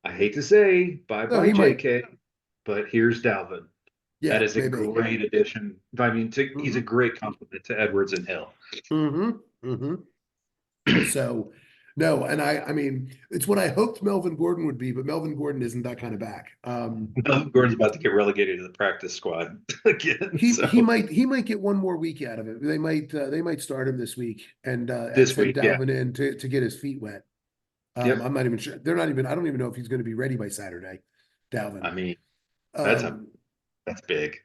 I hate to say bye No, bye he might. JK, but here's Dalvin. That Yeah, is a maybe. great addition. I mean, he's a Mm-hmm. great compliment to Edwards and Hill. Mm-hmm. Mm-hmm. So no, and I mean, it's what I hoped Melvin Gordon would be, but Melvin Gordon isn't that kind of back. Gordon's about to get relegated to the practice squad again. So He might get one more week out of it. They might start him this week and this send week, yeah. Dalvin in to get his feet wet. Yep. I'm not even sure. They're not even. I don't even know if he's going to be ready by Saturday. Dalvin. I mean, that's a Um, that's big.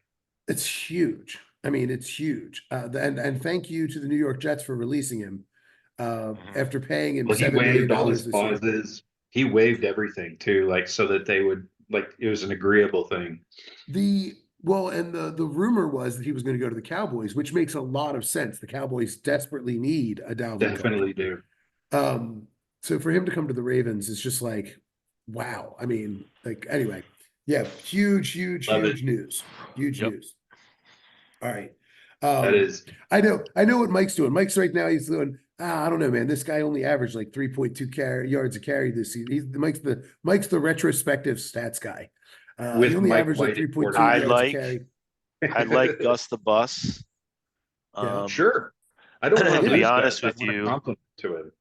it's huge. I mean, it's huge. And thank you to the New York Jets for releasing him Mhm. after paying him Well, he $7 million waived all his this year. clauses. He waived everything too, like so that they would like it was an agreeable thing. The well, and the rumor was that he was going to go to the Cowboys, which makes a lot of sense. The Cowboys desperately need a Dalvin Cook. Definitely do. Um, so for him to come to the Ravens is just like, wow. I mean, like anyway, yeah, huge, huge, Love it. huge news. Huge Yep. news. All right. That is I know what Mike's doing. Mike's right now, he's doing, I don't know, man. This guy only averaged like 3.2 yards a carry this season. Mike's the retrospective stats guy. He with only Mike averaged like White at 3.2 I quarterback. yards a like carry. I like Gus the Bus. Yeah. Sure. I don't want To to be lose honest Gus. I with want to you, compliment to him.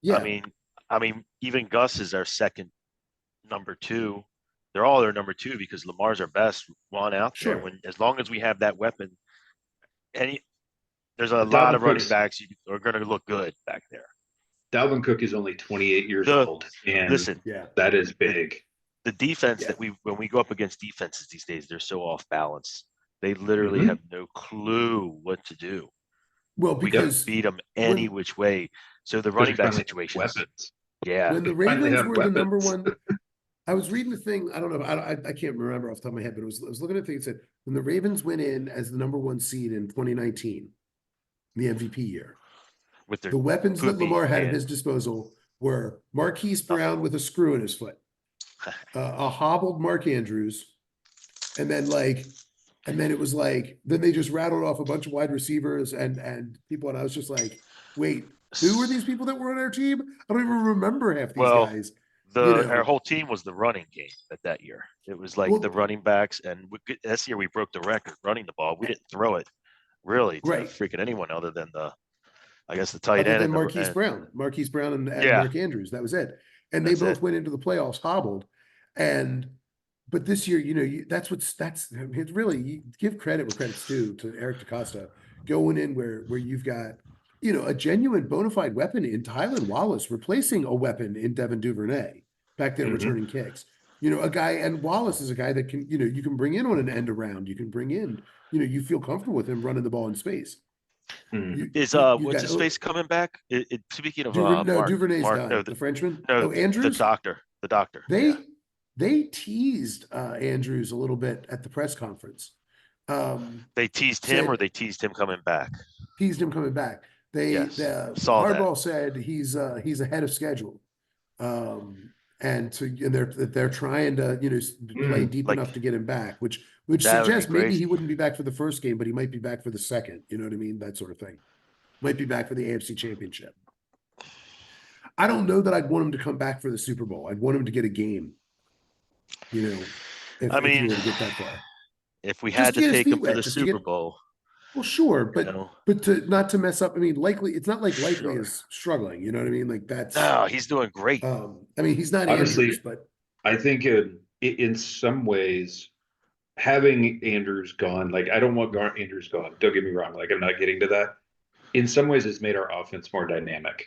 Yeah. I mean, even Gus is our second number two. They're all their number two because Lamar's our best one out there. Sure. As long as we have that weapon, any there's a lot Dalvin of running Cook's backs are going to look good back there. Dalvin Cook is only 28 years The old, and listen, Yeah. that is the, big. the defense Yeah. that when we go up against defenses these days, they're so off balance. They literally Mhm. have no clue what to do. Well, We can because beat them any when which way. So the Because running we back finally have situations, weapons. yeah, when the Finally Ravens have were the number weapons. one, I was reading the thing. I don't know. I can't remember off the top of my head, but I was looking at the thing that said when the Ravens went in as the number one seed in 2019, the MVP year, with their the weapons that poopy Lamar had at hand, his disposal were Marquise nothing. Brown with a screw in his foot, a hobbled Mark Andrews, and then it was like then they just rattled off a bunch of wide receivers and people, and I was just like, wait, who were these people that were on our team? I don't even remember half these Well, guys. our whole team was the running game that year. It was like the Well, running backs, and this year we broke the record running the ball. We didn't throw it really to right. freaking anyone other than I guess the tight Other end than and the Marquise Brown and yeah, Mark Andrews, that was it. And they that's it. both went into the playoffs hobbled. And but this year, it's really, you give credit where credit's due to Eric DaCosta going in where you've got a genuine bona fide weapon in Tylan Wallace replacing a weapon in Devin Duvernay back there Mhm. returning kicks. A guy, and Wallace is a guy that can you can bring in on an end around. You can bring in you feel comfortable with him running the ball in space. Mhm. Is You what's got his face coming back? Speaking of Duvernay's Mark, done. The Frenchman. no, Oh, the Andrews. doctor. Yeah, They they teased Andrews a little bit at the press conference. they teased him or Said they teased him coming back. teased him coming back. Yes, The saw that. Hardball said he's ahead of schedule. Um, and they're trying to play deep like enough to get him back, which that would be suggests maybe he crazy. wouldn't be back for the first game, but he might be back for the second. You know what I mean? That sort of thing. Might be back for the AFC Championship. I don't know that I'd want him to come back for the Super Bowl. I'd want him to get a game. If I you mean, were to get that far, if we just had to to get his take him feet to wet, the just to Super get. Bowl, Well, sure, you know, but to not to mess up. I mean, likely it's not like likely sure. is struggling. You know what I mean? Like that's. No, he's doing great. I mean, he's not Honestly, Andrews, but I think in some ways, having Andrews gone, like I don't want Andrews gone. Don't get me wrong. Like I'm not getting to that. In some ways, it's made our offense more dynamic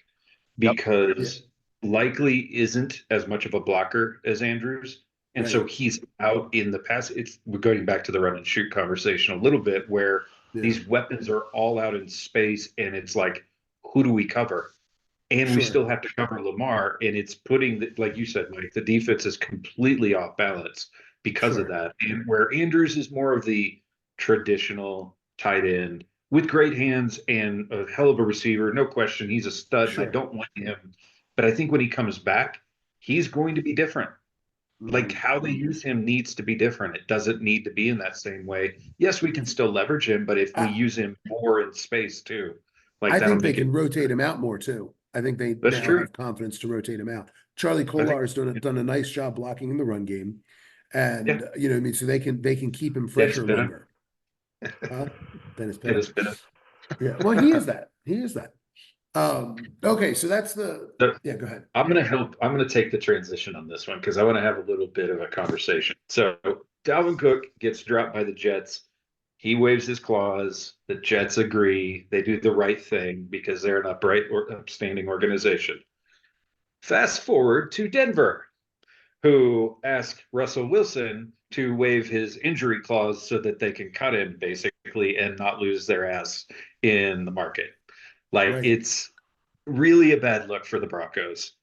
Yep. yeah, because likely isn't as much of a blocker as Andrews. And so right. he's out in the pass. We're going back to the run and shoot conversation a little bit where Yeah, these weapons are all out in space and it's like, who do we cover? And we sure, still have to cover Lamar. And it's putting, like you said, Mike, the defense is completely off balance because of sure, that. And where Andrews is more of the traditional tight end with great hands and a hell of a receiver, no question. He's a stud, and I sure. don't want him. But I think when he comes back, he's going to be different. Like Mhm. how they use him needs to be different. It doesn't need to be in that same way. Yes, we can still leverage him, but if we I, use him more in space too, like I that'll think they make it. can rotate him out more too. I think they That's now true. have confidence to rotate him out. Charlie I think, Kolar has done a nice job blocking in the run game, yeah, and what I mean, so they can keep him Dennis fresher Pitta, longer. Huh? Dennis Pitta. Dennis Pitta. Yeah, well, he is that. He is that. Okay, so that's the. So Yeah, go ahead. I'm going to help. I'm going to take the transition on this one because I want to have a little bit of a conversation. So Dalvin Cook gets dropped by the Jets. He waves his claws. The Jets agree. They do the right thing because they're an upright or upstanding organization. Fast forward to Denver, who asked Russell Wilson to waive his injury clause so that they can cut him basically and not lose their ass in the market. Like Right, it's really a bad look for the Broncos.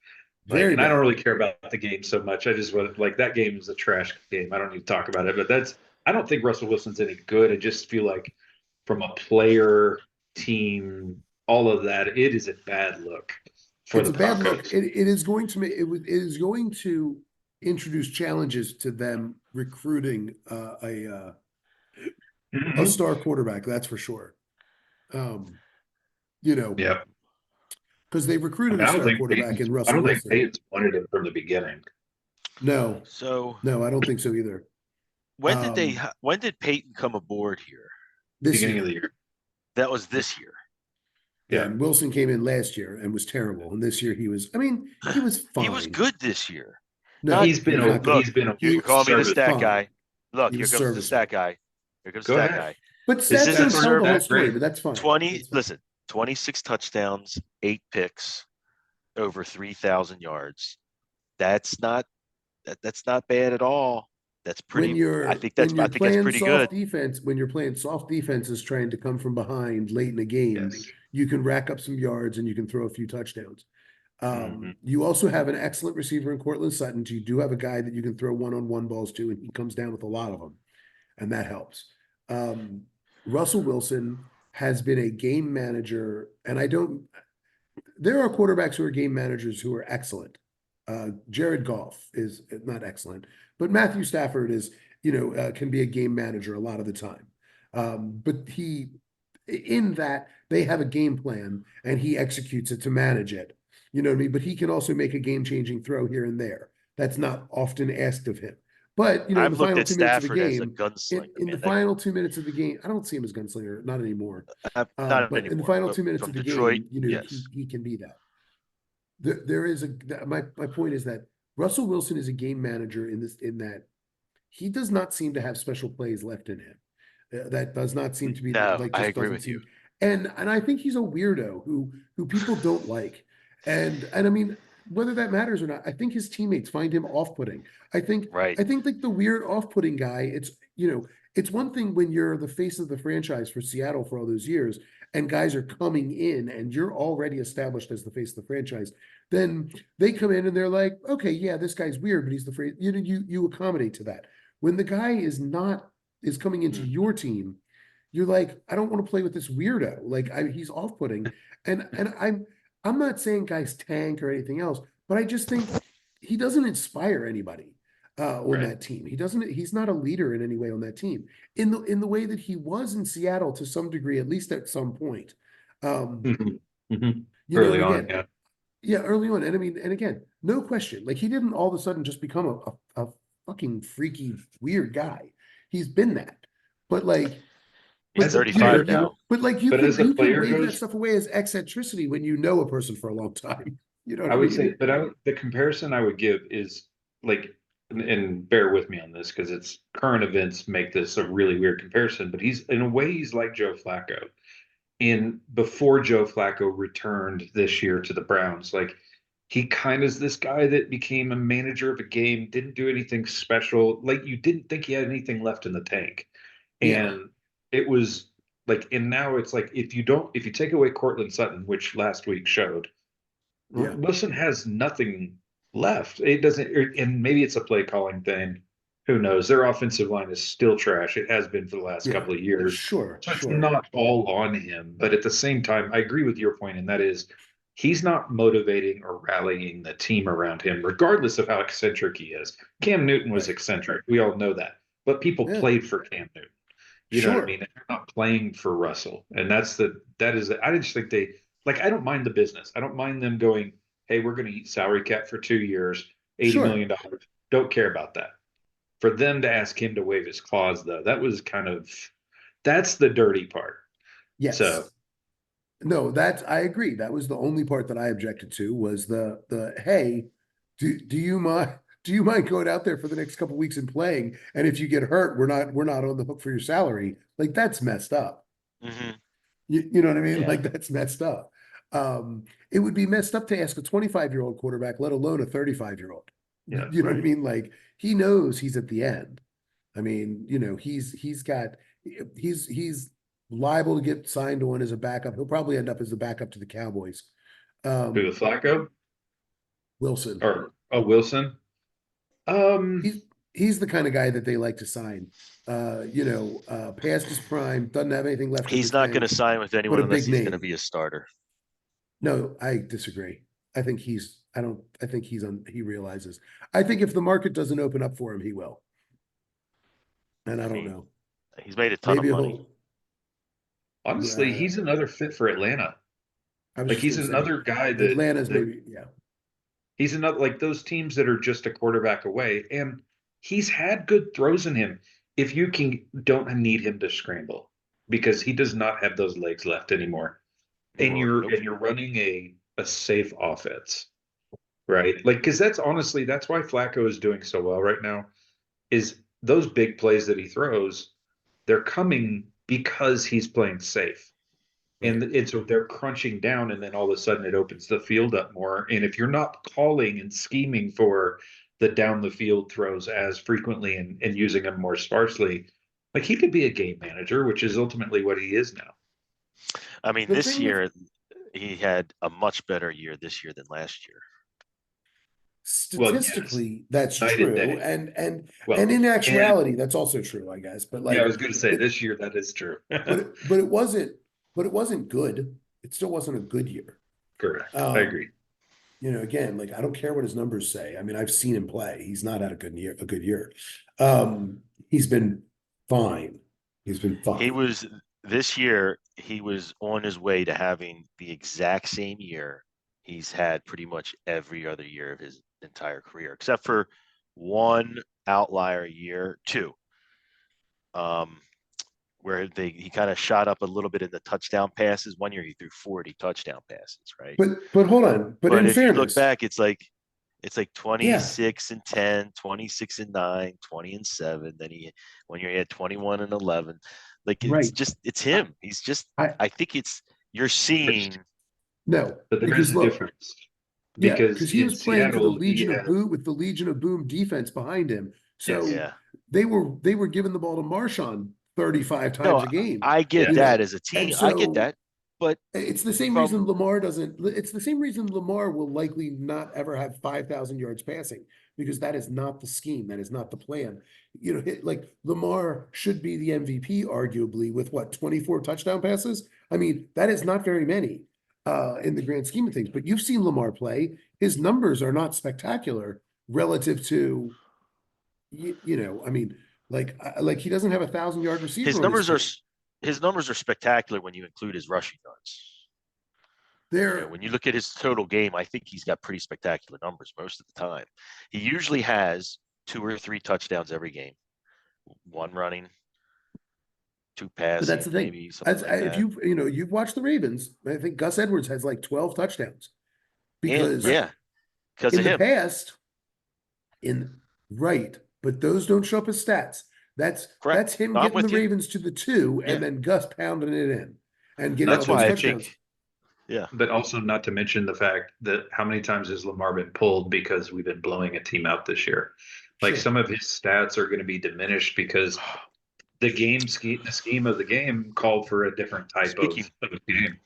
Like, very and I don't bad. really care about the game so much. I just want like that game is a trash game. I don't need to talk about it, but I don't think Russell Wilson's any good. I just feel like from a player, team, all of that, it is a bad look for It's the a bad look. Broncos. It is going to make it is going to introduce challenges to them recruiting a Mm-hmm. star quarterback. That's for sure. Um, you know, Yeah. because they I recruited mean, a star quarterback in I Russell don't think Wilson. Peyton's wanted him from the beginning. No, So no, I don't think so either. Um, when did Peyton come aboard here? this Beginning of year, the year. That was this year. yeah, Yeah. and Wilson came in last year and was terrible, and this year he was. I mean, he was He was fine. good this year. No, Not He's he been was not good. look, he's been you He can a call me the was service. stat fine. guy. Look, He here was comes the stat serviceable. guy. Here comes the Go stat ahead. guy. But Is stats this a don't Stats tell aren't the whole that story. great. But that's fine. 20? That's fine. Listen, 26 touchdowns, 8 picks, over 3,000 yards. That's not that's not bad at all. That's when pretty. you're when I you're think that's playing pretty good. soft defense, when you're playing soft defenses trying to come from behind late in the game, Yes. you can rack up some yards and you can throw a few touchdowns. Mm-hmm. You also have an excellent receiver in Cortland Sutton. You do have a guy that you can throw one-on-one balls to, and he comes down with a lot of them, and that helps. Um, Russell Wilson has been a game manager, and I don't. There are quarterbacks who are game managers who are excellent. Jared Goff is not excellent, but Matthew Stafford is, can be a game manager a lot of the time. But in that, they have a game plan and he executes it to manage it. You know what I mean? But he can also make a game-changing throw here and there. That's not often asked of him. But, in I've the looked final at 2 minutes of the Stafford as a game, gunslinger, in the man. final 2 minutes of the game, I don't see him as gunslinger, not anymore. Not But in the anymore. final But 2 minutes from of the Detroit, game, yes. he can be that. There is my point is that Russell Wilson is a game manager in that he does not seem to have special plays left in him. That does not seem to be No, like I just agree doesn't with you. seem. And I think he's a weirdo who people don't like. And I mean, whether that matters or not, I think his teammates find him off-putting. I think Right. I think like the weird off-putting guy, it's one thing when you're the face of the franchise for Seattle for all those years and guys are coming in and you're already established as the face of the franchise. Then they come in and they're like, okay, yeah, this guy's weird, but he's the phrase, you accommodate to that. When the guy is coming into your Mm-hmm. team, you're like, I don't want to play with this weirdo. Like he's off-putting. And I'm not saying guys tank or anything else, but I just think he doesn't inspire anybody on Right. that team. He's not a leader in any way on that team in the way that he was in Seattle to some degree, at least at some point. Mhm. Mhm. And Early on, again, yeah. yeah, early on. And I mean, and again, no question. Like he didn't all of a sudden just become a fucking freaky, weird guy. He's been that. But like, He's As a you know, player 35 you now. goes, but like but as a you can player wave that goes, stuff away as eccentricity when you know a person for a long time. You know what I I would mean? say, but the comparison I would give is like, and bear with me on this because it's current events make this a really weird comparison, but he's in a way he's like Joe Flacco. In before Joe Flacco returned this year to the Browns, like he kind of is this guy that became a manager of a game, didn't do anything special, like you didn't think he had anything left in the tank. Yeah. And it was like, and now it's like if you take away Cortland Sutton, which last week showed, Yeah. Wilson has nothing left. It doesn't, and maybe it's a play calling thing. Who knows? Their offensive line is still trash. It has been for the last Yeah. couple of years. Sure. So it's Sure. not all on him. But at the same time, I agree with your point, and that is he's not motivating or rallying the team around him, regardless of how eccentric he is. Cam Newton was Right. eccentric. We all know that. But people Yeah. played for Cam Newton. You know what I Sure. mean? They're not playing for Russell. And that is, I just think they, like, I don't mind the business. I don't mind them going, hey, we're going to eat salary cap for 2 years, $80 Sure. million. Don't care about that. For them to ask him to waive his clause, though, that was kind of, that's the dirty part. So, Yes. No, that's I agree. That was the only part that I objected to was the hey, do you mind going out there for the next couple weeks and playing? And if you get hurt, we're not on the hook for your salary. Like that's messed up. Hmm. You know what I mean? Yeah. Like that's messed up. It would be messed up to ask a 25-year-old quarterback, let alone a 35-year-old. yeah, You know what I right. mean? Like he knows he's at the end. I mean, he's liable to get signed on as a backup. He'll probably end up as a backup to the Cowboys. Who, Um, Flacco Wilson. or Wilson? He's he's the kind of guy that they like to sign. Past his prime, doesn't have anything left in the He's not going to tank, sign with but anyone a unless big he's going to name. be a starter. No, I disagree. I think he realizes. I think if the market doesn't open up for him, he will. And I I don't mean, know. he's made a ton of Maybe money. he'll, Honestly, he's another fit for Atlanta. I was Like just he's going to say, another guy Atlanta's that maybe, yeah. he's another like those teams that are just a quarterback away, and he's had good throws in him. If you can, don't need him to scramble because he does not have those legs left anymore. And Nope. you're running a safe offense, right? Like because that's honestly that's why Flacco is doing so well right now. Is those big plays that he throws, they're coming because he's playing safe. Right. And so they're crunching down, and then all of a sudden it opens the field up more. And if you're not calling and scheming for the down the field throws as frequently and using them more sparsely, like he could be a game manager, which is ultimately what he is now. I mean, The this thing with year he had a much better year this year than last year. Well, yes, statistically, that's night and true. day. And Well, in and actuality, that's also true, I guess. But yeah, I like was going to say it, this year that is true. but it wasn't good. It still wasn't a good year. Correct. I Um, agree. Again, like I don't care what his numbers say. I mean, I've seen him play. He's not had a good year. He's been fine. He's been He fine. was this year, he was on his way to having the exact same year he's had pretty much every other year of his entire career, except for one outlier year, two, um, where he kind of shot up a little bit in the touchdown passes. One year he threw 40 touchdown passes, right? But hold on. But But in if you look fairness, back, it's like yeah, 26 and 10, 26 and 9, 20 and 7. Then one year he had 21 and 11. Like right. it's I, him. He's just, I I think you're seeing, no, But there is because a look, difference yeah, because because he in was playing for the Seattle, he Legion of had Boom with the Legion of Boom defense behind him. yes, So yeah. they were giving the ball to Marshawn 35 times No, a game, I get yeah, that as a And team. I get so that. But it's the same reason from, Lamar doesn't. It's the same reason Lamar will likely not ever have 5,000 yards passing because that is not the scheme. That is not the plan. Like Lamar should be the MVP, arguably, with what 24 touchdown passes. I mean, that is not very many in the grand scheme of things. But you've seen Lamar play. His numbers are not spectacular, relative to I mean, like he doesn't have a 1,000-yard receiver His on his numbers are team. his numbers are spectacular when you include his rushing yards. They're When you look at his total game, I think he's got pretty spectacular numbers most of the time. He usually has 2 or 3 touchdowns every game, 1 running, 2 But that's passing, the thing. maybe something like If that. you've watched the Ravens, I think Gus Edwards has like 12 touchdowns And because yeah, because in of the him. past, right, but those don't show up as stats. That's Correct. him No, I'm getting the with you. Ravens to the 2 Yeah. and then Gus pounding it in and getting all That's those why I touchdowns. think, yeah. But also not to mention the fact that how many times has Lamar been pulled because we've been blowing a team out this year? Like Sure. some of his stats are going to be diminished because the scheme of the game called for a different type of game.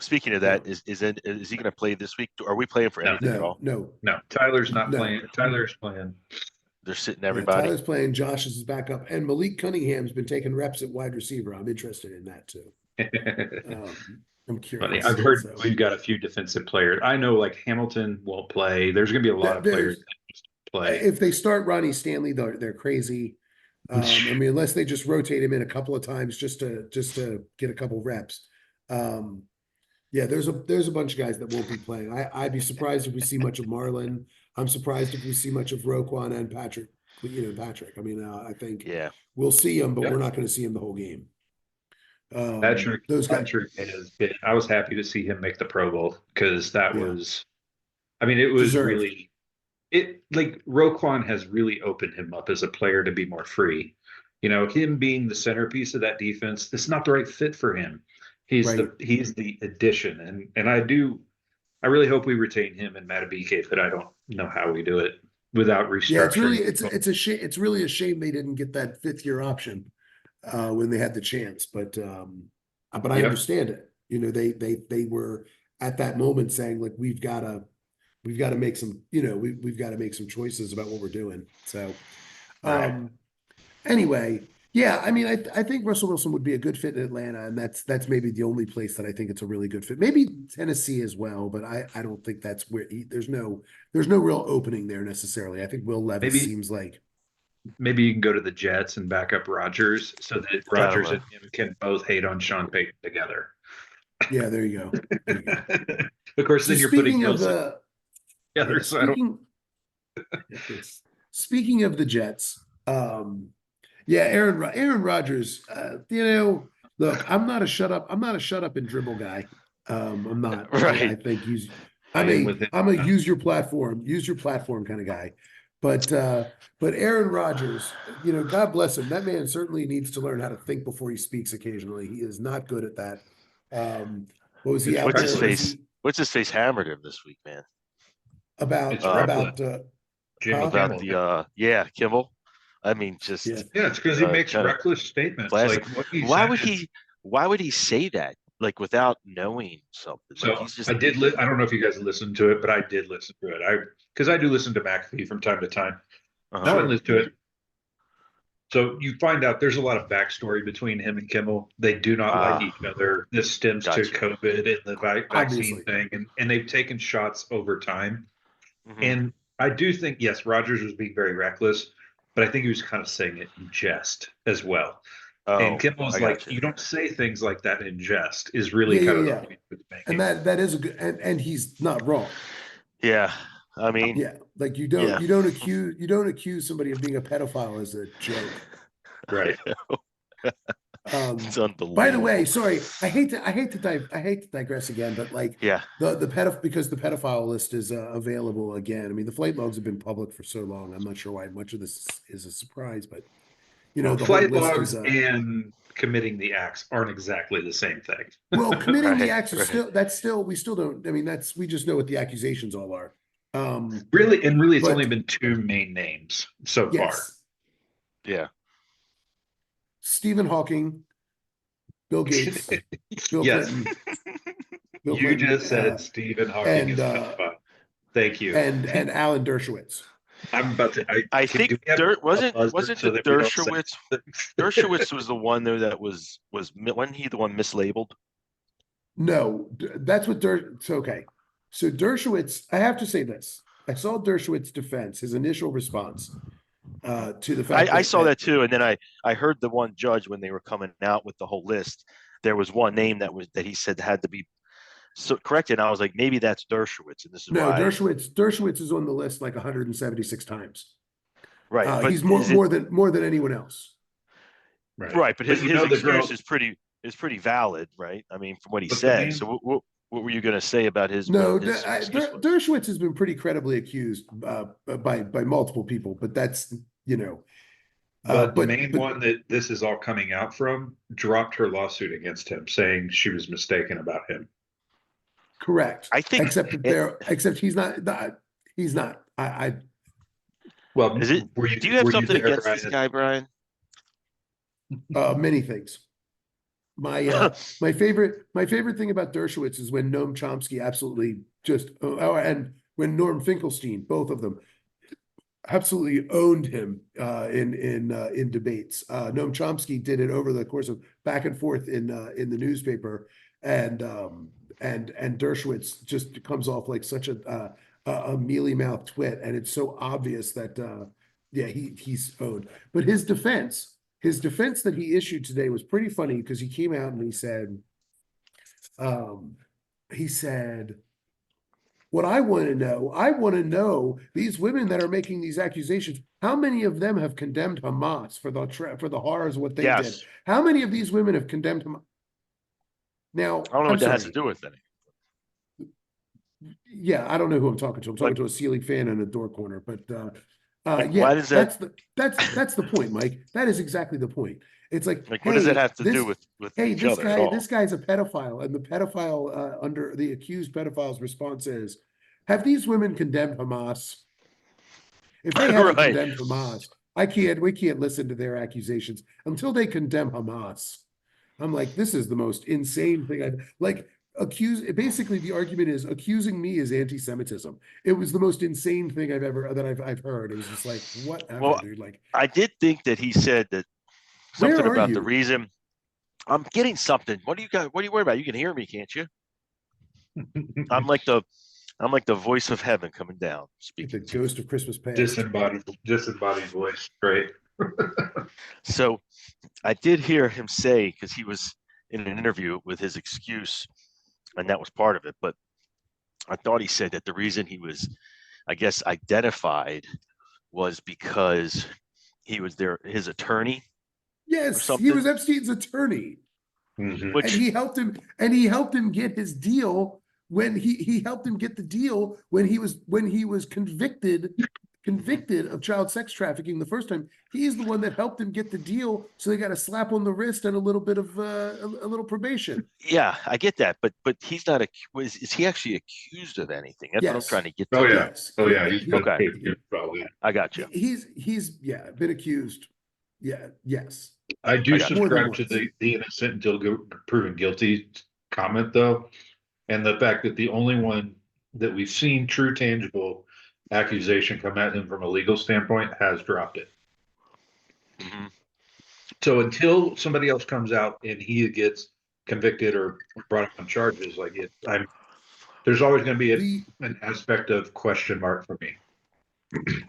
Speaking of that, is he going to play this week? Are we playing for anything at all? No. Tyler's not No. playing. Tyler's playing. They're sitting Yeah, everybody. Tyler's playing. Josh is his backup, and Malik Cunningham's been taking reps at wide receiver. I'm interested in that too. I'm Funny. curious. I've heard we've got a few defensive players. I know like Hamilton won't play. There's going to be a lot of players that play. If they start Ronnie Stanley, they're crazy. I mean, unless they just rotate him in a couple of times just to get a couple reps. Yeah, there's a bunch of guys that won't be playing. I'd be surprised if we see much of Marlon. I'm surprised if we see much of Roquan and Patrick. Patrick. I mean, I think we'll see him, but we're not going to see him the whole game. Those guys. I was happy to see him make the Pro Bowl because that was, I mean, it was deserved. like Roquan has really opened him up as a player to be more free. Him being the centerpiece of that defense, it's not the right fit for him. He's the addition, and I really hope we retain him and Matabike, but I don't know how we do it without restructuring. Yeah, it's a shame. It's really a shame they didn't get that 5th-year option when they had the chance, but I understand it. They were at that moment saying like we've got to make some we've got to make some choices about what we're doing. So anyway, yeah, I mean, I think Russell Wilson would be a good fit in Atlanta, and that's maybe the only place that I think it's a really good fit. Maybe Tennessee as well, but I don't think that's where there's no real opening there necessarily. I think Will Levis seems like maybe you can go to the Jets and back up Rodgers so that Rodgers and him can both hate on Sean Payton together. Yeah, there you go. Of course, then you're putting Wilson together. Speaking of the Jets, Aaron Rodgers, look, I'm not a shut up and dribble guy. I'm not. Right. I think I'm a use your platform kind of guy. But Aaron Rodgers, God bless him. That man certainly needs to learn how to think before he speaks occasionally. He is not good at that. What was he out What's there? his face? What's his face hammered him this week, man? About Kimmel. I mean, just it's because he makes reckless statements. Like why would he say that? Like without knowing something. So I don't know if you guys listened to it, but I did listen to it. Because I do listen to McAfee from time to time. I went listen to it. So you find out there's a lot of backstory between him and Kimmel. They do not like each other. This stems to COVID and the vaccine thing, and they've taken shots over time. Mm-hmm. And I do think, yes, Rodgers was being very reckless, but I think he was kind of saying it in jest as well. And Kimmel's like, you don't say things like that in jest is really kind of the point he was making. And that is a good, and he's not wrong. Yeah. I mean, like you don't accuse somebody of being a pedophile as a joke. Right. It's unbelievable. By the way, sorry, I hate to digress again, but like because the pedophile list is available again. I mean, the flight logs have been public for so long. I'm not sure why much of this is a surprise, but the flight logs and committing the acts aren't exactly the same thing. Well, committing the acts are we still don't. I mean, we just know what the accusations all are. Really, it's only been 2 main names so far. Yeah. Stephen Hawking, Bill Gates, Bill Clinton. You just said Stephen Hawking is pedophile. Thank you. And Alan Dershowitz. I'm about to. I think wasn't the Dershowitz? Dershowitz was the one though that wasn't he the one mislabeled? No, that's what okay. So Dershowitz, I have to say this. Dershowitz's defense, his initial response to the fact I saw that too, and then I heard the one judge when they were coming out with the whole list. There was one name that he said had to be corrected. And I was like, maybe that's Dershowitz, and this is no, why. Dershowitz is on the list like 176 times. Right, but he's more than anyone else. Right, but his excuse girl, is pretty valid, right? I mean, from what he but said. So what were you going to say about his? No, his Dershowitz has been pretty credibly accused by multiple people, but that's but the main one that this is all coming out from dropped her lawsuit against him, saying she was mistaken about him. Correct. I think, except he's not. He's not. Well, is it? Do you have something against this guy, Brian? Many things. My favorite thing about Dershowitz is when Noam Chomsky absolutely and when Norm Finkelstein, both of them, absolutely owned him in debates. Noam Chomsky did it over the course of back and forth in the newspaper, and Dershowitz just comes off like such a mealy mouthed twit, and it's so obvious that he's owned. But his defense that he issued today was pretty funny because he came out and he said, what I want to know these women that are making these accusations, how many of them have condemned Hamas for the horrors of what they did? How many of these women have condemned Hamas? Now, I don't know what that has to do with it. Yeah, I don't know who I'm talking to. I'm talking to a ceiling fan in a door corner, but why does that's the point, Mike. That is exactly the point. It's like what does that have to do with this guy's a pedophile, and the pedophile under the accused pedophile's response is, have these women condemned Hamas? If they haven't condemned Hamas, we can't listen to their accusations until they condemn Hamas. I'm like, this is the most insane thing basically the argument is accusing me is anti-Semitism. It was the most insane thing I've heard. It was just like, whatever, dude. Like, I did think that he said that something about the reason. I'm getting something. What do you worry about? You can hear me, can't you? I'm like the voice of heaven coming down, speaking. The ghost of Christmas past. Disembodied voice, right? So I did hear him say, because he was in an interview with his excuse, and that was part of it. But I thought he said that the reason he was, I guess, identified was because he was his attorney. Yes, he was Epstein's attorney, mm-hmm. And he helped him get his deal when he helped him get the deal when he was convicted of child sex trafficking the first time. He's the one that helped him get the deal, so they got a slap on the wrist and a little bit of a little probation. Yeah, I get that, but he's not is he actually accused of anything? That's what I'm trying to get to. Oh yeah, okay. I got you. He's been accused. Yeah, yes. I do subscribe to the innocent until proven guilty comment though, and the fact that the only one that we've seen true tangible accusation come at him from a legal standpoint has dropped it. Mm-hmm. So until somebody else comes out and he gets convicted or brought up on charges, there's always going to be an aspect of question mark for me.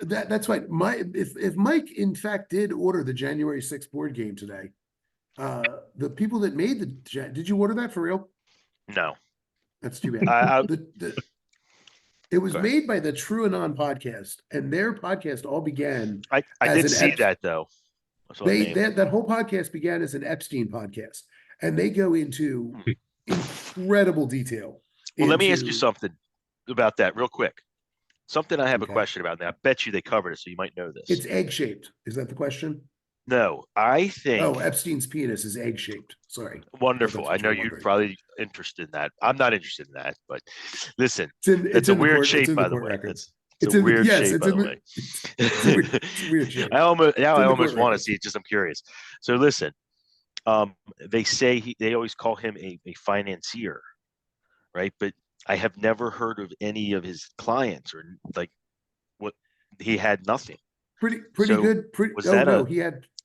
That's right. If Mike in fact did order the January 6th board game today, the people that made did you order that for real? No, that's too bad. It was made by the True Anon podcast, and their podcast all began. I did see that though. That whole podcast began as an Epstein podcast, and they go into incredible detail. Well, let me ask you something about that real quick. Something I have a question about. Now, I bet you they covered it, so you might know this. It's egg-shaped. Is that the question? No, I think. Oh, Epstein's penis is egg-shaped. Sorry. Wonderful. I know you're probably interested in that. I'm not interested in that, but listen, it's a weird shape, by the way. It's a weird shape, by the way. It's a weird shape. I almost want to see it. Just I'm curious. So listen, they say they always call him a financier, right? But I have never heard of any of his clients or what he had nothing. Pretty good.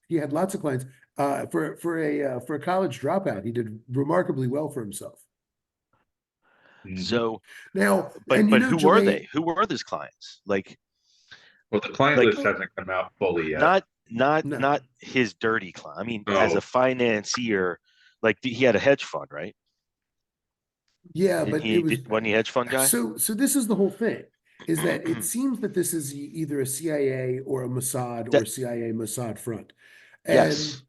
He had lots of clients. For a college dropout, he did remarkably well for himself. So, Now, but and you know, who were Jelaine, they? Who were those clients? Well, the client Like list hasn't come out fully yet. no, not his dirty client. I mean, as a Oh, financier, like he had a hedge fund, right? yeah, Didn't but it he? was Wasn't he a hedge fund guy? so this is the whole thing, is that it seems that this is either a CIA or a Mossad That or CIA Mossad front. And yes,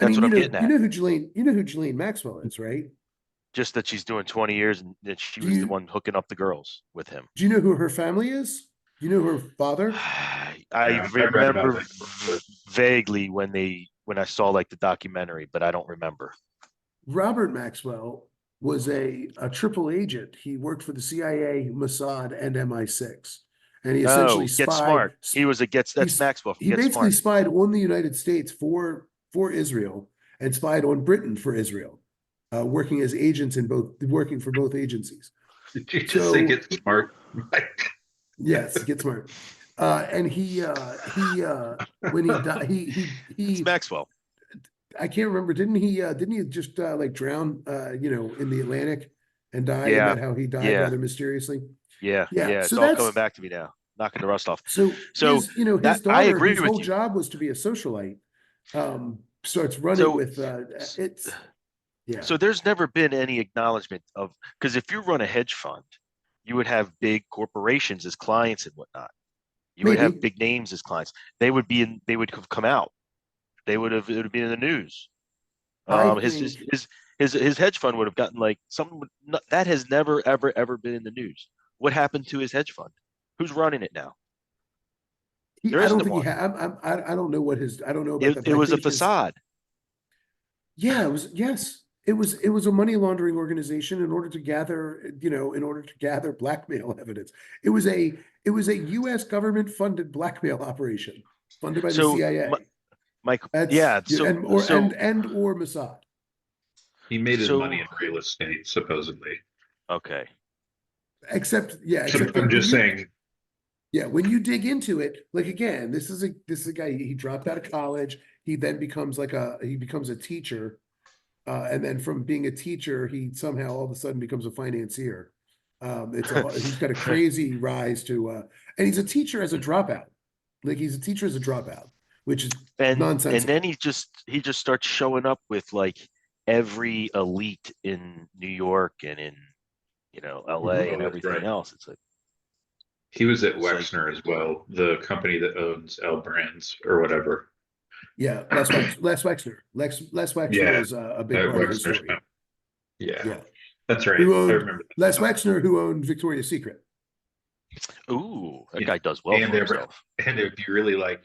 I that's mean, what I'm getting at. you know who Ghislaine Maxwell is, right? Just that she's doing 20 years and that she Do was the you one hooking up the girls with him. do you know who her family is? Do you know her father? I yeah, I read about remember it. But vaguely when I saw like the documentary, but I don't remember. Robert Maxwell was a triple agent. He worked for the CIA, Mossad, and MI6, and he essentially Oh, Get spied. Smart. He was a Get. That's He's Maxwell from he Get basically Smart. spied on the United States for Israel and spied on Britain for Israel, working as agents in working for both agencies. did you just say So get smart? yes, get smart. And he when he died, It's he Maxwell. I can't remember. Didn't he just like drown in the Atlantic and die? Isn't Yeah, that how he died yeah, rather mysteriously? yeah, Yeah. yeah. So It's all coming that's back to me now, knocking the rust off. so So his that I daughter, agree whose with whole you. job was to be a socialite, starts running So with it's yeah, so there's never been any acknowledgement of because if you run a hedge fund, you would have big corporations as clients and whatnot. You would have maybe. big names as clients. They would be in. They would have come out. It would be in the news. I His think his hedge fund would have gotten like something that has never ever been in the news. What happened to his hedge fund? Who's running it now? There I don't isn't think he one. had. I don't know what his. I don't know about that, It but I was a think his. facade. Yeah, it was. Yes, it was a money laundering organization in order to gather, in order to gather blackmail evidence. It was a U.S. government funded blackmail operation funded by the So CIA. Mike, That's yeah. So and or Mossad. He made his money so in real estate, supposedly. okay. Except I'm that just saying. when you dig into it, like again, this is a guy, he dropped out of college. He then becomes he becomes a teacher. And then from being a teacher, he somehow all of a sudden becomes a financier. He's got a crazy rise to, and he's a teacher as a dropout. Like he's a teacher as a dropout, which is And then nonsensical. he just starts showing up with like every elite in New York and in LA Oh, and that's everything right. else. He was at It's like Wexner as well, the company that owns L Brands or whatever. Yeah, Les Wexner. Les Wexner Yeah, is a big at part of his Wexner's. story. Yeah, Yeah, that's right. who I owned remember Les that now. Wexner, who owned Victoria's Secret. ooh, that Yeah. guy does well And for himself. and it would be really like,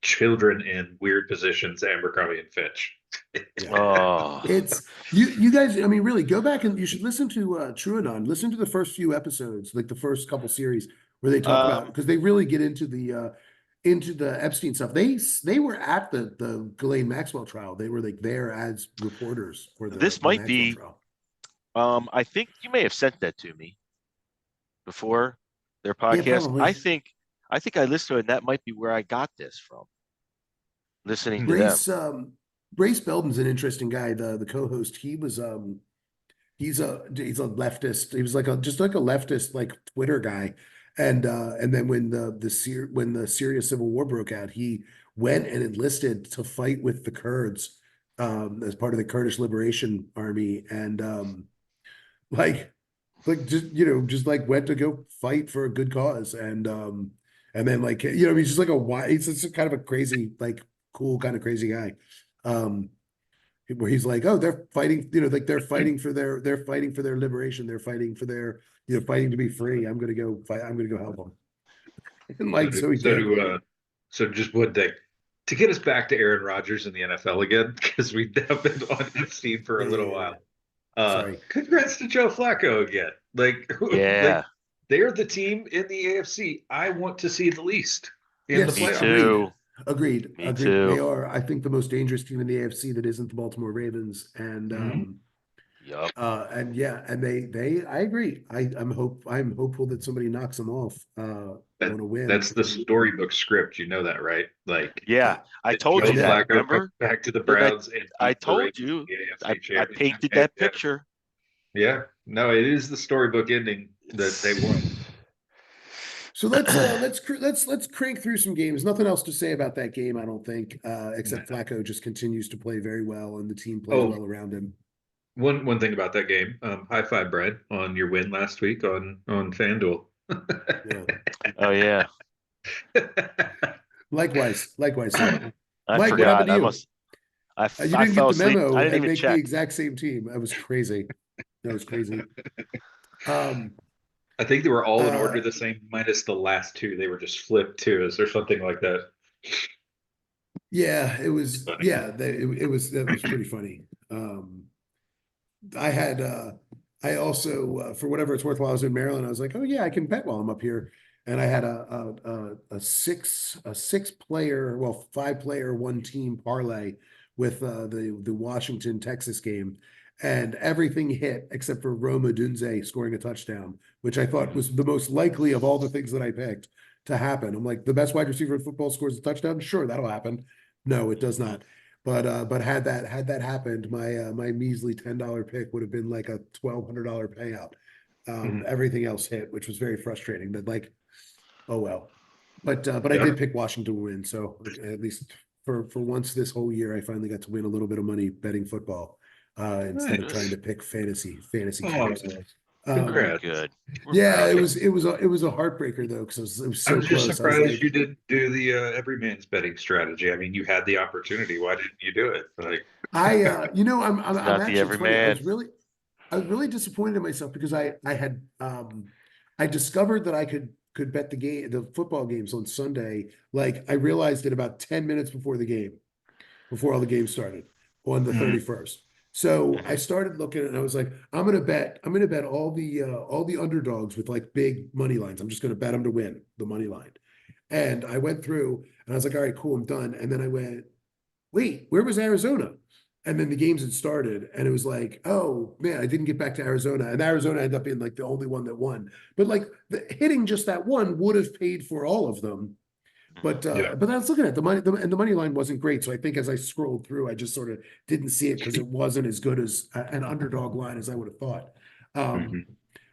children in weird positions, Abercrombie and Fitch. Yeah. Oh, It's you guys, I mean, really go back and you should listen to True Anon. Listen to the first few episodes, like the first couple series where they talk about, um, because they really get into the Epstein stuff. They were at the Ghislaine Maxwell trial. They were like there as reporters for this the might Maxwell be. trial. I think you may have sent that to me before their Yeah, podcast. probably. I think I listened to it, and that might be where I got this from. Listening to them. Brace Brace Belden's an interesting guy, the co-host. He's a leftist. He was like just like a leftist like Twitter guy. And then when when the Syria civil war broke out, he went and enlisted to fight with the Kurds as part of the Kurdish Liberation Army, and like just like went to go fight for a good cause, and then like he's just like he's just kind of a crazy, like cool kind of crazy guy. Um where he's like, oh, they're fighting, like they're fighting for their liberation. They're fighting for their, fighting to be free. I'm gonna go fight. I'm gonna go help them. And So like, do, so he so did. do, so just would they, to get us back to Aaron Rodgers in the NFL again, because we've now been on this scene for a little Yeah. while. Sorry. Congrats to Joe Flacco again. Like Yeah, they're the team in the AFC I want to see the least in the Yes. me playoffs. Agreed. too. Agreed. Me Agreed. They too. are, I think, the most dangerous team in the AFC that isn't the Baltimore Ravens. Mhm. Yup. And yeah, and I agree. I'm hopeful that somebody knocks them off That on a win. that's the storybook script. You know that, right? Like Yeah, I, I that told I Joe you that. know. Flacco comes Remember? back to the Didn't Browns and I beat the told Ravens in you. the AFC I Championship painted game. that Yeah. picture. No, it is the storybook ending that they won. So let's crank through some games. Nothing else to say about that game, I don't think, except Flacco just continues to play very well, and the team plays Oh, well around him. one thing about that game. High five, Brad, on your win last week on FanDuel. Yeah. Oh yeah, Likewise, sir. I Mike, what happened forgot. to you? You I didn't get fell the asleep. I memo didn't and even make the check. exact same team. That was crazy. That was crazy. Um, I think they were all in order uh, the same, minus the last two. They were just flipped too. Is there something like that? yeah, it was. Funny. Yeah, it was. That was pretty funny. I had. I also, for whatever it's worth, while I was in Maryland, I was like, oh yeah, I can bet while I'm up here. And I had a six player, well, 5 player, 1 team parlay with the Washington Texas game, and everything hit except for Roma Dunze scoring a touchdown, which I thought was the most likely of all the things that I picked to happen. I'm like, the best wide receiver in football scores a touchdown. Sure, that'll happen. No, it does not. But had that happened, my measly $10 pick would have been like a $1,200 payout. Mhm. Everything else hit, which was very frustrating. But like, oh well. But I Yeah. did pick Washington to win, so at least for once this whole year, I finally got to win a little bit of money betting football instead of trying Nice. to pick fantasy Oh, games. Very congrats. good. We're Yeah, proud of you. it was a heartbreaker though because it was I so was just close. I was surprised like, you didn't do the everyman's betting strategy. I mean, you had the opportunity. Why didn't you do it? Like, I'm It's not the actually, it's funny. everyman. I was really disappointed in myself because I had I discovered that I could bet the football games on Sunday. Like I realized it about 10 minutes before the game, before all the games started on the Mhm. 31st. So I Mhm. started looking and I was like, I'm gonna bet all the underdogs with like big money lines. I'm just gonna bet them to win the money line. And I went through and I was like, all right, cool, I'm done. And then I went, wait, where was Arizona? And then the games had started, and it was like, oh man, I didn't get back to Arizona, and Arizona ended up being like the only one that won. But like hitting just that one would have paid for all of them. Mhm. Yeah. But I was looking at the money, and the money line wasn't great. So I think as I scrolled through, I just sort of didn't see it because it wasn't as good as an underdog line as I would have thought. Um, Mhm.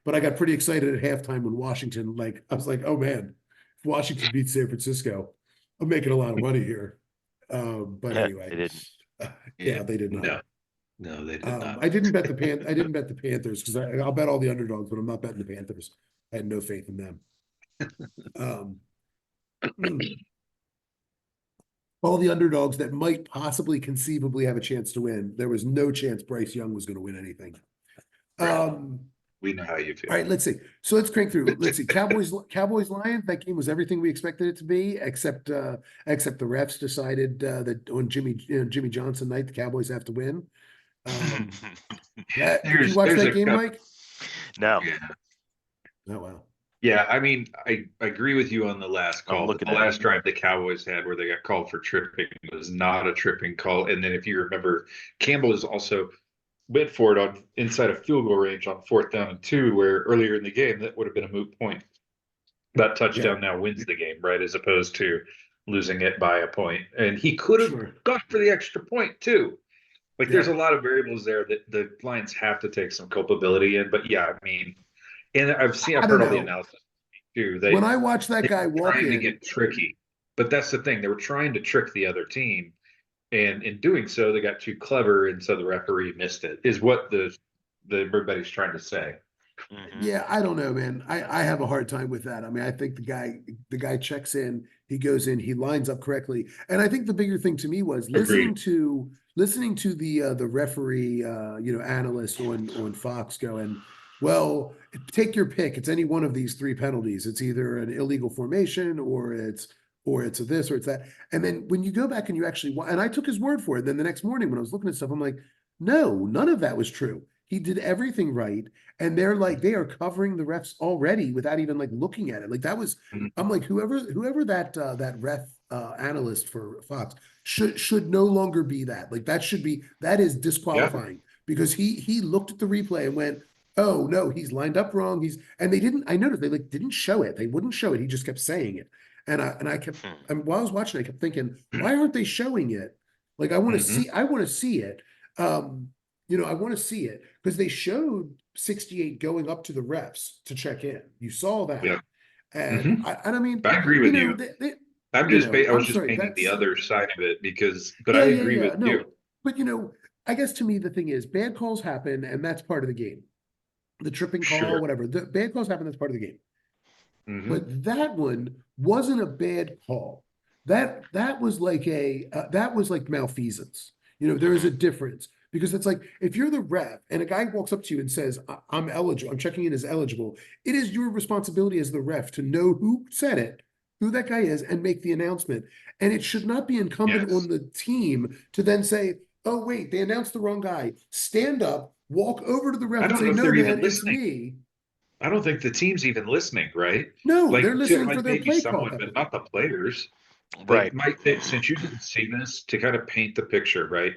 but I got pretty excited at halftime when Washington, like, I was like, oh man, if Washington beats San Francisco, I'm making a lot of money here. But They anyway, didn't. Yeah. yeah, they did not. No, no, they did not. I didn't bet the Panthers because I'll bet all the underdogs, but I'm not betting the Panthers. I had no faith in them. Um, all the underdogs that might possibly conceivably have a chance to win. There was no chance Bryce Young was going to win anything. Right. Um, We know how you all feel. right, let's see. So let's crank through. Let's see. Cowboys Lions. That game was everything we expected it to be, except the refs decided that on Jimmy Johnson night the Cowboys have to win. Did you watch There's that a game, couple. Mike? No, Yeah. Oh wow. Yeah, I mean, I agree with you on the last I'm call, but looking the at it. last drive the Cowboys had where they got called for tripping was not a tripping call. And then if you remember, Campbell is also went for it on inside of field goal range on 4th down and 2, where earlier in the game that would have been a moot point. That Yeah, touchdown now wins the game, right? As opposed to losing it by a point. And he could have sure. gone for the extra point too. Like there's Yeah. a lot of variables there that the Lions have to take some culpability in. But yeah, I mean, and I've I don't heard all the know. analysis too. When I watched that They guy were walk trying to in, get tricky. But that's the thing. They were trying to trick the other team. And in doing so, they got too clever, and so the referee missed it, is what the everybody's trying to say. Mhm. yeah, I don't know, man. I have a hard time with that. I mean, I think the guy checks in, he goes in, he lines up correctly. And I think the bigger thing to me was Agreed. listening to the referee analyst on Fox going, well, take your pick. It's any one of these 3 penalties. It's either an illegal formation or it's a this or it's that. And then when you go back and you actually and I took his word for it. Then the next morning when I was looking at stuff, I'm like, no, none of that was true. He did everything right. And they're like, they are covering the refs already without even like looking at it. Like that was, Mhm. I'm like, whoever that ref analyst for Fox should no longer be that. Like that is Yeah. disqualifying because he looked at the replay and went, oh no, he's lined up wrong. And they didn't, I noticed they like didn't show it. They wouldn't show it. He just kept saying it. And I kept, Hmm. and while I was watching, I kept thinking, why aren't they showing it? Like I want to Mhm. see, I want to see it. I want to see it because they showed 68 going up to the refs to check in. You saw that. Yeah. And I mean, I agree with you. I was just sorry, painting the other side of it but I yeah, agree with no, you. but I guess to me, the thing is bad calls happen and that's part of the game. The tripping call, Sure. whatever, the bad calls happen. That's part of the game. Mhm. But that one wasn't a bad call. That was like that was like malfeasance. There is a difference because it's like if you're the ref and a guy walks up to you and says, "I'm eligible. I'm checking in as eligible." It is your responsibility as the ref to know who said it, who that guy is, and make the announcement. And it should not be incumbent Yes. on the team to then say, "Oh wait, they announced the wrong guy." Stand up, walk over to the ref I and don't say, know if "No, they're man, even it's listening. me." I don't think the team's even listening, right? No, they're Like, listening for like their maybe play call at someone, that but point. not the players. Right. Like, Mike, since you didn't see this, to kind of paint the picture, right?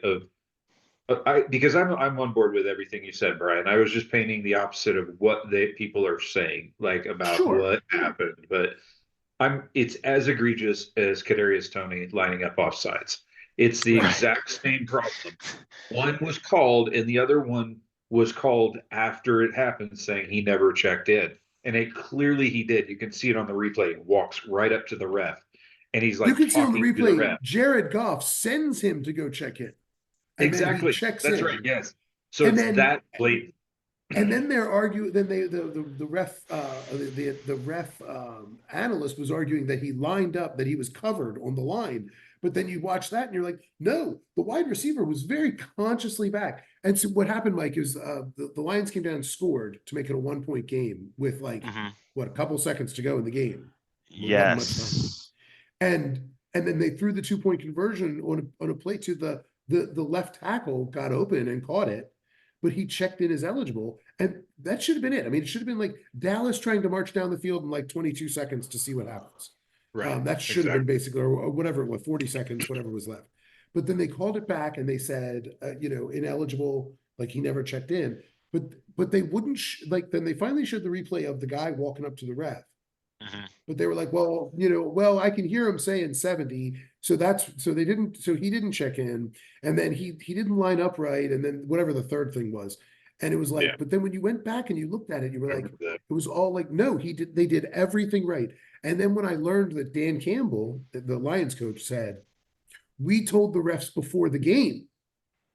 Because I'm on board with everything you said, Brian. I was just painting the opposite of what people are saying, like about Sure. what happened. But it's as egregious as Kadarius Toney lining up offsides. It's the Right. exact same problem. One was called, and the other one was called after it happened, saying he never checked in. And clearly he did. You can see it on the replay. He walks right up to the ref, and he's You like can see on the talking to the replay, ref. Jared Goff sends him to go check in. And then he Exactly. checks That's in. right. Yes. So And it's then that blatant. and then they're arguing. Then the ref analyst was arguing that he lined up, that he was covered on the line. But then you watch that and you're like, no, the wide receiver was very consciously back. And so what happened, Mike, is the Lions came down and scored to make it a 1-point game with a couple seconds to go in the game. Well, it wasn't much time. Yes. And then they threw the 2-point conversion on a play to the left tackle got open and caught it, but he checked in as eligible, and that should have been it. I mean, it should have been like Dallas trying to march down the field in like 22 seconds to see what happens. Right. That should have been basically, or whatever it was, 40 seconds, whatever was left. But then they called it back and they said, ineligible, like he never checked in. But they wouldn't then they finally showed the replay of the guy walking up to the ref. But they were like, well, I can hear him saying 70. So he didn't check in. And then he didn't line up right. And then whatever the third thing was. And it was like, but then when you went back and you looked at it, you were like, it was all like, no, they did everything right. And then when I learned that Dan Campbell, the Lions coach, said, we told the refs before the game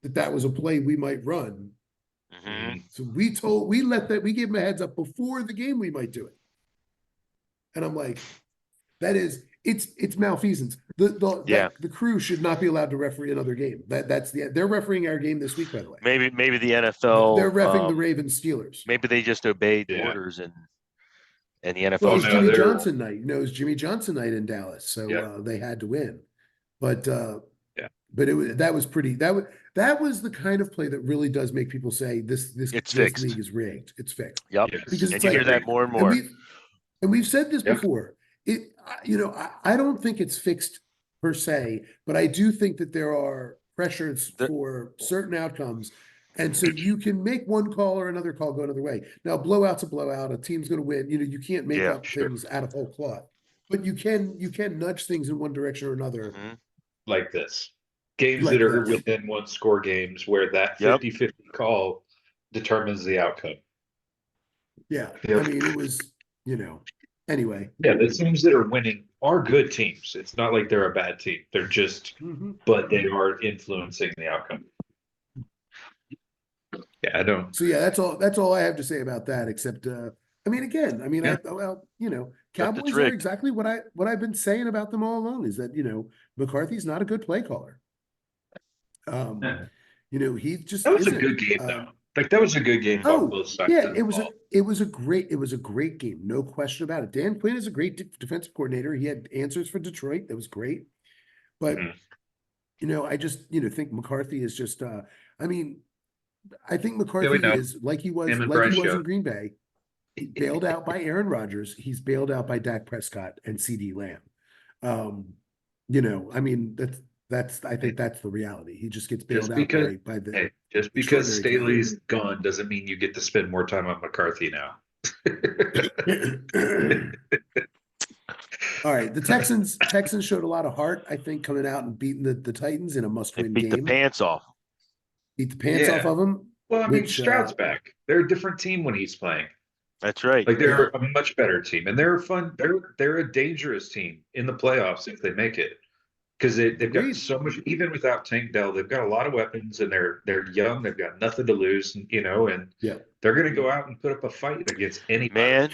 that was a play we might run. So we gave them a heads up before the game we might do it. And I'm like, it's malfeasance. The crew should not be allowed to referee another game. They're refereeing our game this week, by the way. Maybe the NFL. They're reffing the Ravens Steelers. Maybe they just obeyed orders and the NFL. Well, it was Jimmy Johnson night. It was Jimmy Johnson night in Dallas, so they had to win. But but that was the kind of play that really does make people say this league is rigged. It's fixed. Yep. Because and you hear that more and more. And we've said this before. I don't think it's fixed per se, but I do think that there are pressures for certain outcomes. And so you can make one call or another call go another way. Now, blowout's a blowout. A team's going to win. You can't make up things out of whole cloth, but you can nudge things in one direction or another. Like this. Games that are within one score games where that 50-50 call determines the outcome. Yeah. I mean, it was, anyway. Yeah, the teams that are winning are good teams. It's not like they're a bad team. They're just, but they are influencing the outcome. Yeah, I don't. So that's all I have to say about that. Except, Cowboys are exactly what I've been saying about them all along. Is that McCarthy's not a good play caller. He just that was a good game though. Like that was a good game on both sides. Yeah, it was a great game, no question about it. Dan Quinn is a great defensive coordinator. He had answers for Detroit. That was great. But I just think McCarthy is just I think McCarthy is like he was in Green Bay. He bailed out by Aaron Rodgers. He's bailed out by Dak Prescott and CD Lamb. I think that's the reality. He just gets bailed out by the. Hey, just because Staley's gone doesn't mean you get to spend more time on McCarthy now. All right, the Texans showed a lot of heart, I think, coming out and beating the Titans in a must-win game. Beat the pants off. Beat the pants off of them. Well, I mean, which Stroud's back. They're a different team when he's playing. That's right. Like they're a much better team, and they're fun. They're a dangerous team in the playoffs if they make it, because they've got agreed. so much. Even without Tank Dell, they've got a lot of weapons, and they're young. They've got nothing to lose, and Yeah. they're going to go out and put up a fight against anybody. Man,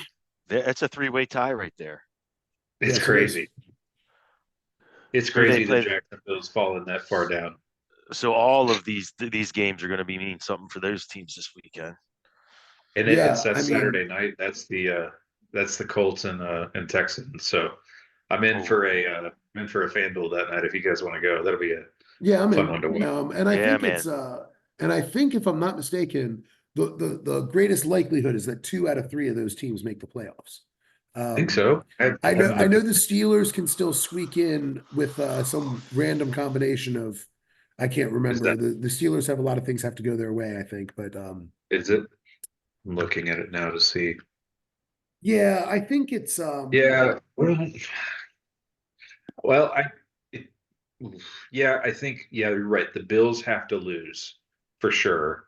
that's a three-way tie right there. It's Yes, it crazy. It's Who they crazy play- that Jacksonville's fallen that far down. So all of these games are going to be mean something for those teams this weekend. And Yeah, it's that I mean- Saturday night. That's the Colts and Texans. So I'm in for a FanDuel that night if you guys want to go. That'll be a Yeah, I'm fun one to in. watch. And I Yeah, think man. it's and I think if I'm not mistaken, the greatest likelihood is that 2 out of 3 of those teams make the playoffs. I think so. I know the Steelers can still squeak in with some random combination of, I can't remember. The Steelers have a lot of things have to go their way, I think, but Is it? I'm looking at it now to see. yeah, I think it's Yeah. Well, I think you're right. The Bills have to lose for sure.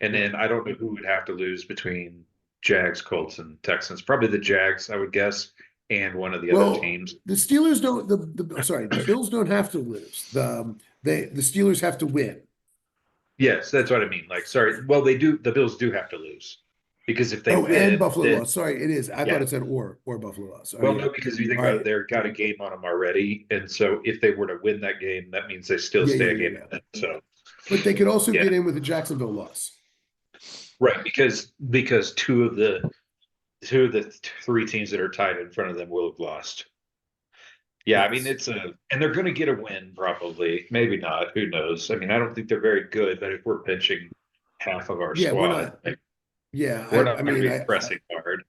And then I don't know who would have to lose between Jags, Colts, and Texans. Probably the Jags, I would guess, and one of the other teams. The Steelers don't. The Bills don't have to lose. The Steelers have to win. Yes, that's what I mean. Like, sorry. Well, they do. The Bills do have to lose because if they win, and Buffalo then, lost. Sorry, it is. I Yeah. thought it said or Buffalo lost. Well, no, because if you think All about right. it, they've got a game on them already, and so if they were to win that game, that means they still Yeah, stay yeah, a game yeah. ahead. So, But they could also Yeah. get in with a Jacksonville loss. right, because two of the 3 teams that are tied in front of them will have lost. Yeah, I mean Yes. and they're going to get a win probably, maybe not. Who knows? I mean, I don't think they're very good, but if we're pinching half of our Yeah, we're squad, not- like, Yeah, we're not I going mean, to be pressing hard.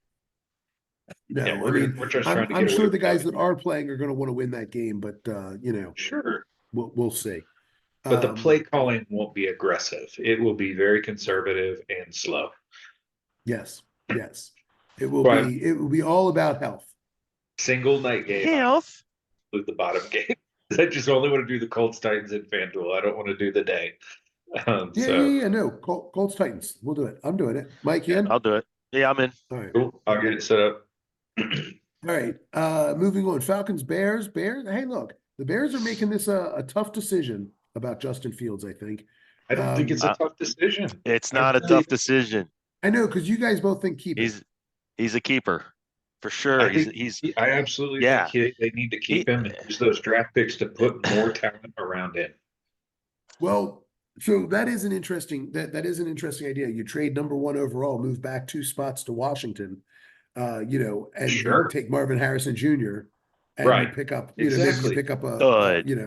no, Yeah, I mean, we're just trying to I'm get sure away the with guys that having- are playing are going to want to win that game, but Sure. we'll see. But the Um, play calling won't be aggressive. It will be very conservative and slow. Yes, it will Right. be. It will be all about health. Single night game. Health. With the bottom game. I just only want to do the Colts Titans and FanDuel. I don't want to do the day. Yeah. No, Colts Titans. We'll do it. I'm doing it. Mike, you in? I'll do it. Yeah, I'm in. All right. Cool. I'll get it set up. All right. Moving on. Falcons, Bears. Hey, look, the Bears are making this a tough decision about Justin Fields, I think. I don't think it's a tough decision. It's not a tough decision. I know, because you guys both think keep it. He's a keeper for sure. I absolutely think they need to keep him and use those draft picks to put more talent around him. Well, so that is an interesting idea. You trade number 1 overall, move back 2 spots to Washington, and you take Marvin Harrison Jr. and Right. you pick up, Exactly. maybe you pick up a Stud. pick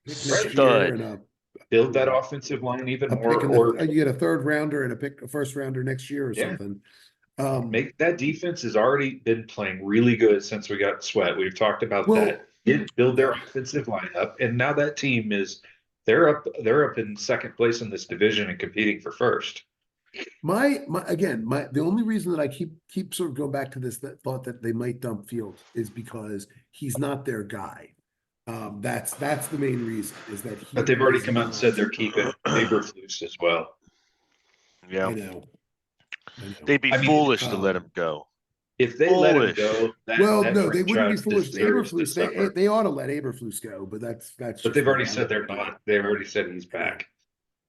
next Stud. year and Build that offensive line even a more, pick or you get a 3rd rounder and a first rounder next year or Yeah. something. make that defense has already been playing really good since we got Sweat. We've talked about that. Did build their offensive line up, and now that team they're up in second place in this division and competing for first. The only reason that I keep sort of going back to this thought that they might dump Fields is because he's not their guy. That's the main reason, is that But they've already come out and said they're keeping Eberflus as well. Yeah. I know. They'd be foolish to let him go. If they let him Foolish. go, No, they wouldn't be franchise foolish. deserves to Eberflus, suffer. they ought to let Eberflus go, but that's. But they've already said they're not. They've already said he's back.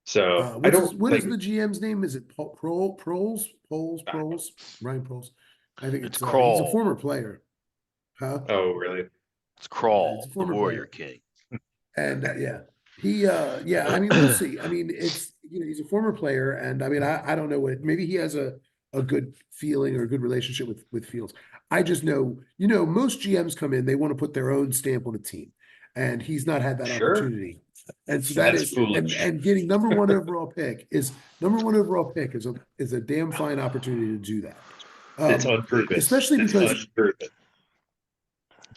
So What is the GM's name? Is it Proles? Ryan Proles? I think it's Kroll. he's a former player. Huh? Oh, really? It's Crawl, It's a the former Warrior player. King. And I mean, we'll see. I mean, it's, he's a former player, and I mean, I don't know maybe he has a good feeling or a good relationship with Fields. I just know, most GMs come in, they want to put their own stamp on a team, and he's not had that opportunity. And so That's foolish. and getting number 1 overall pick is a damn fine opportunity to do that. It's unproven. Especially because unproven.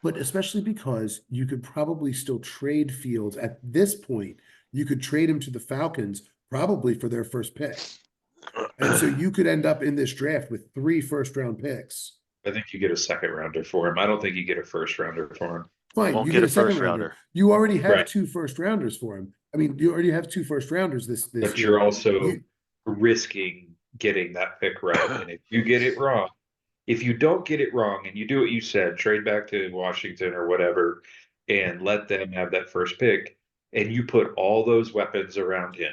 But especially because you could probably still trade Fields at this point. You could trade him to the Falcons probably for their first pick. And so you could end up in this draft with 3 first-round picks. I think you get a second rounder for him. I don't think you get a first rounder for him. Fine, Won't you get get a a second first rounder. rounder. You already have Right. 2 first-rounders for him. I mean, you already have 2 first-rounders this But year. you're also risking getting that pick right. And if you get it wrong, if you don't get it wrong and you do what you said, trade back to Washington or whatever, and let them have that first pick, and you put all those weapons around him.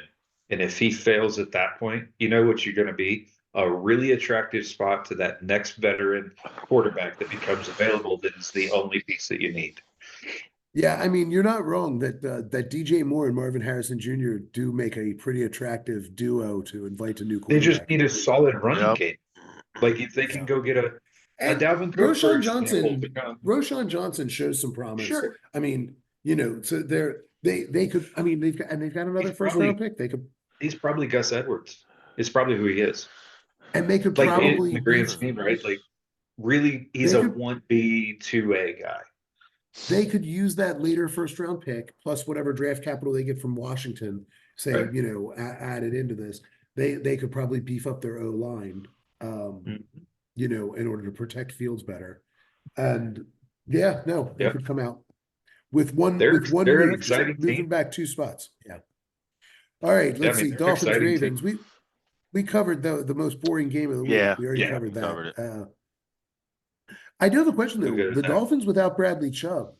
And if he fails at that point, you know what you're going to be? A really attractive spot to that next veteran quarterback that becomes available that is the only piece that you need. Yeah, I mean, you're not wrong that DJ Moore and Marvin Harrison Jr. do make a pretty attractive duo to invite a new They just quarterback. need a solid running Yep. game. Like if they can Yeah. go get a And Dalvin Cook, for Roshan example. Johnson shows some promise. Sure. I mean, so they could. I mean, they've got another He's first round pick. They could, He's probably Gus Edwards. It's probably who he is. and they could Like in probably the grand use. scheme, right? Like really, he's They a could 1B, 2A guy. they could use that later first round pick plus whatever draft capital they get from Washington. Say, Right. add it into this. They could probably beef up their O line. Mhm. In order to protect Fields better. And yeah, no, they Yep. could come out with one They're an move, exciting moving team. back 2 spots. Yeah. All right, let's see. they're an Dolphins, exciting team. Ravens. We covered the most boring game of the week. Yeah, We already yeah, covered that. covered it. I do have a question We'll though. go to The that. Dolphins without Bradley Chubb.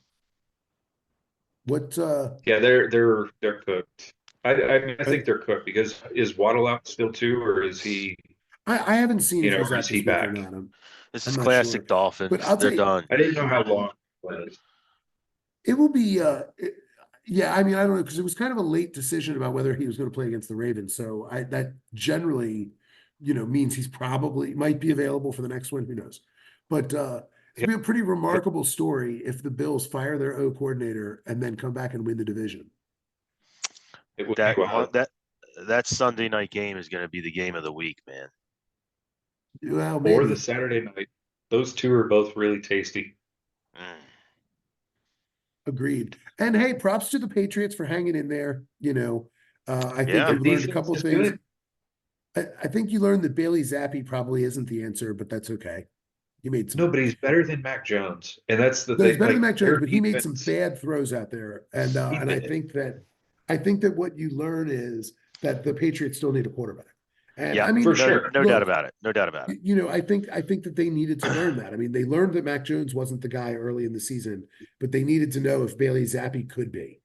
What Yeah, they're cooked. I I, think they're cooked because is Waddle out still too, or is he, I haven't seen if he's or out is he this week or back? not. This I'm is not classic sure. But Dolphins. I'll They're tell you, done. I didn't know how long it was. it will be yeah, I mean, I don't know, because it was kind of a late decision about whether he was going to play against the Ravens. So that generally, means he's probably might be available for the next one. Who knows? But it's Yeah, gonna be a pretty remarkable story if the Bills fire their O coordinator and then come back and win the division. it would be That wild. that Sunday night game is going to be the game of the week, man. Well, Or the maybe. Saturday night. Those two are both really tasty. Mm. Agreed. And hey, props to the Patriots for hanging in there. I think Yeah. you The learned a defense couple is things. good. I think you learned that Bailey Zappi probably isn't the answer, but that's okay. He made some. No, but he's better than Mac Jones, and that's the No, he's thing. better than Like Mac Jones, their but he made some defense, bad throws out there. And he and I did. think that what you learn is that the Patriots still need a quarterback. And Yeah, I mean, For sure. no doubt look, about it. No doubt about it. I think that they needed to learn that. I mean, they learned that Mac Jones wasn't the guy early in the season, but they needed to know if Bailey Zappi could be.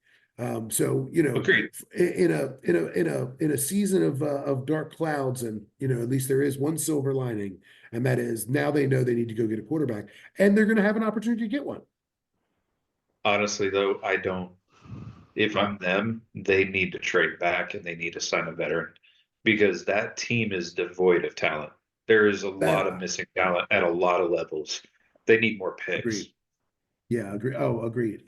So Agreed. in a season of dark clouds, and at least there is one silver lining, and that is now they know they need to go get a quarterback, and they're going to have an opportunity to get one. Honestly, though, I don't. If I'm them, they need to trade back and they need to sign a veteran because that team is devoid of talent. There is a lot of missing talent at a lot of levels. They need more picks. Agreed. Yeah, agree. Oh, agreed.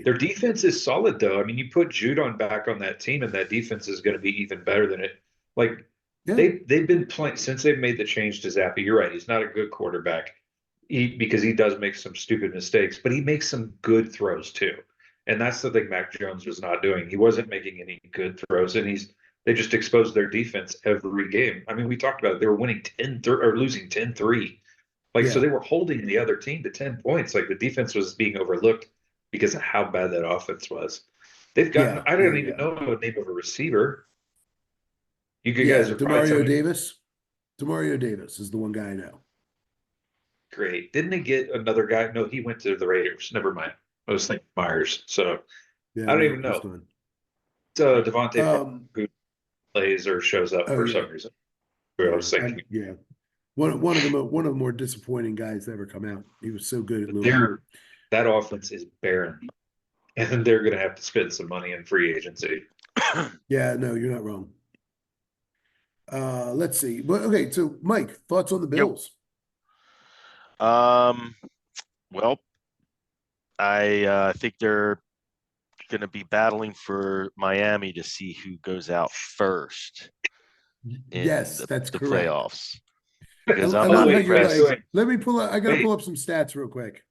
Their defense is solid, though. I mean, you put Judon back on that team, and that defense is going to be even better than it. Like Yeah. they've been playing since they've made the change to Zappi. You're right; he's not a good quarterback, because he does make some stupid mistakes, but he makes some good throws too. And that's the thing Mac Jones was not doing. He wasn't making any good throws, and they just exposed their defense every game. I mean, we talked about it. They were winning 10-3 or losing 10-3. Like, so Yeah. they were holding the other team to 10 points. Like the defense was being overlooked because of how bad that offense was. They've gotten, Yeah. I don't Yeah. even Yeah. know the name of a receiver. You Yeah. guys are probably Demario telling me, Davis. Demario Davis is the one guy I know. great. Didn't they get another guy? No, he went to the Raiders. Never mind. I was thinking Myers. So Yeah. I don't No, even he's know. gone. Devontae Parker, Um. who plays or shows up Oh for yeah. some reason. Who I was thinking. Yeah. One of the more disappointing guys to ever come out. He was so good at Louisville. That offense is barren, and they're going to have to spend some money in free agency. Yeah, no, you're not wrong. Let's see. Well, okay, so Mike, thoughts on the Yep. Bills? Well, I think they're going to be battling for Miami to see who goes out first in Yes, that's the correct. playoffs. I Because I'm love not how you're impressed. like, let me pull up. I gotta Wait. pull up some stats real quick.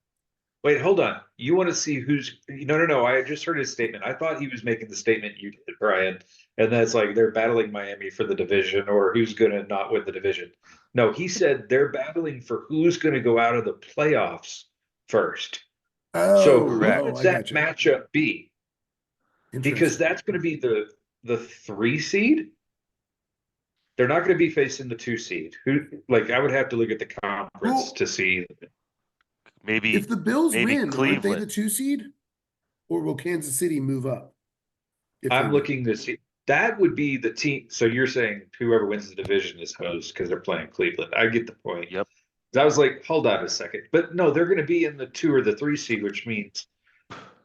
Wait, hold on. You want to see who's no. I just heard his statement. I thought he was making the statement you did, Brian. And that's like they're battling Miami for the division or who's going to not win the division. No, he said they're battling for who's going to go out of the playoffs first. So who Correct. would I that got you. matchup be? Because Interesting. that's going to be the 3 seed. They're not going to be facing the 2 seed. Who, like, I would have to look at the conference Well, to see. Maybe if the Bills maybe win, aren't they the Cleveland. 2 seed? Or will Kansas City move up if they I'm win? looking to see that would be the team. So you're saying whoever wins the division is host because they're playing Cleveland. I get the point. Yep. I was like, hold on a second. But no, they're going to be in the 2 or the 3 seed, which means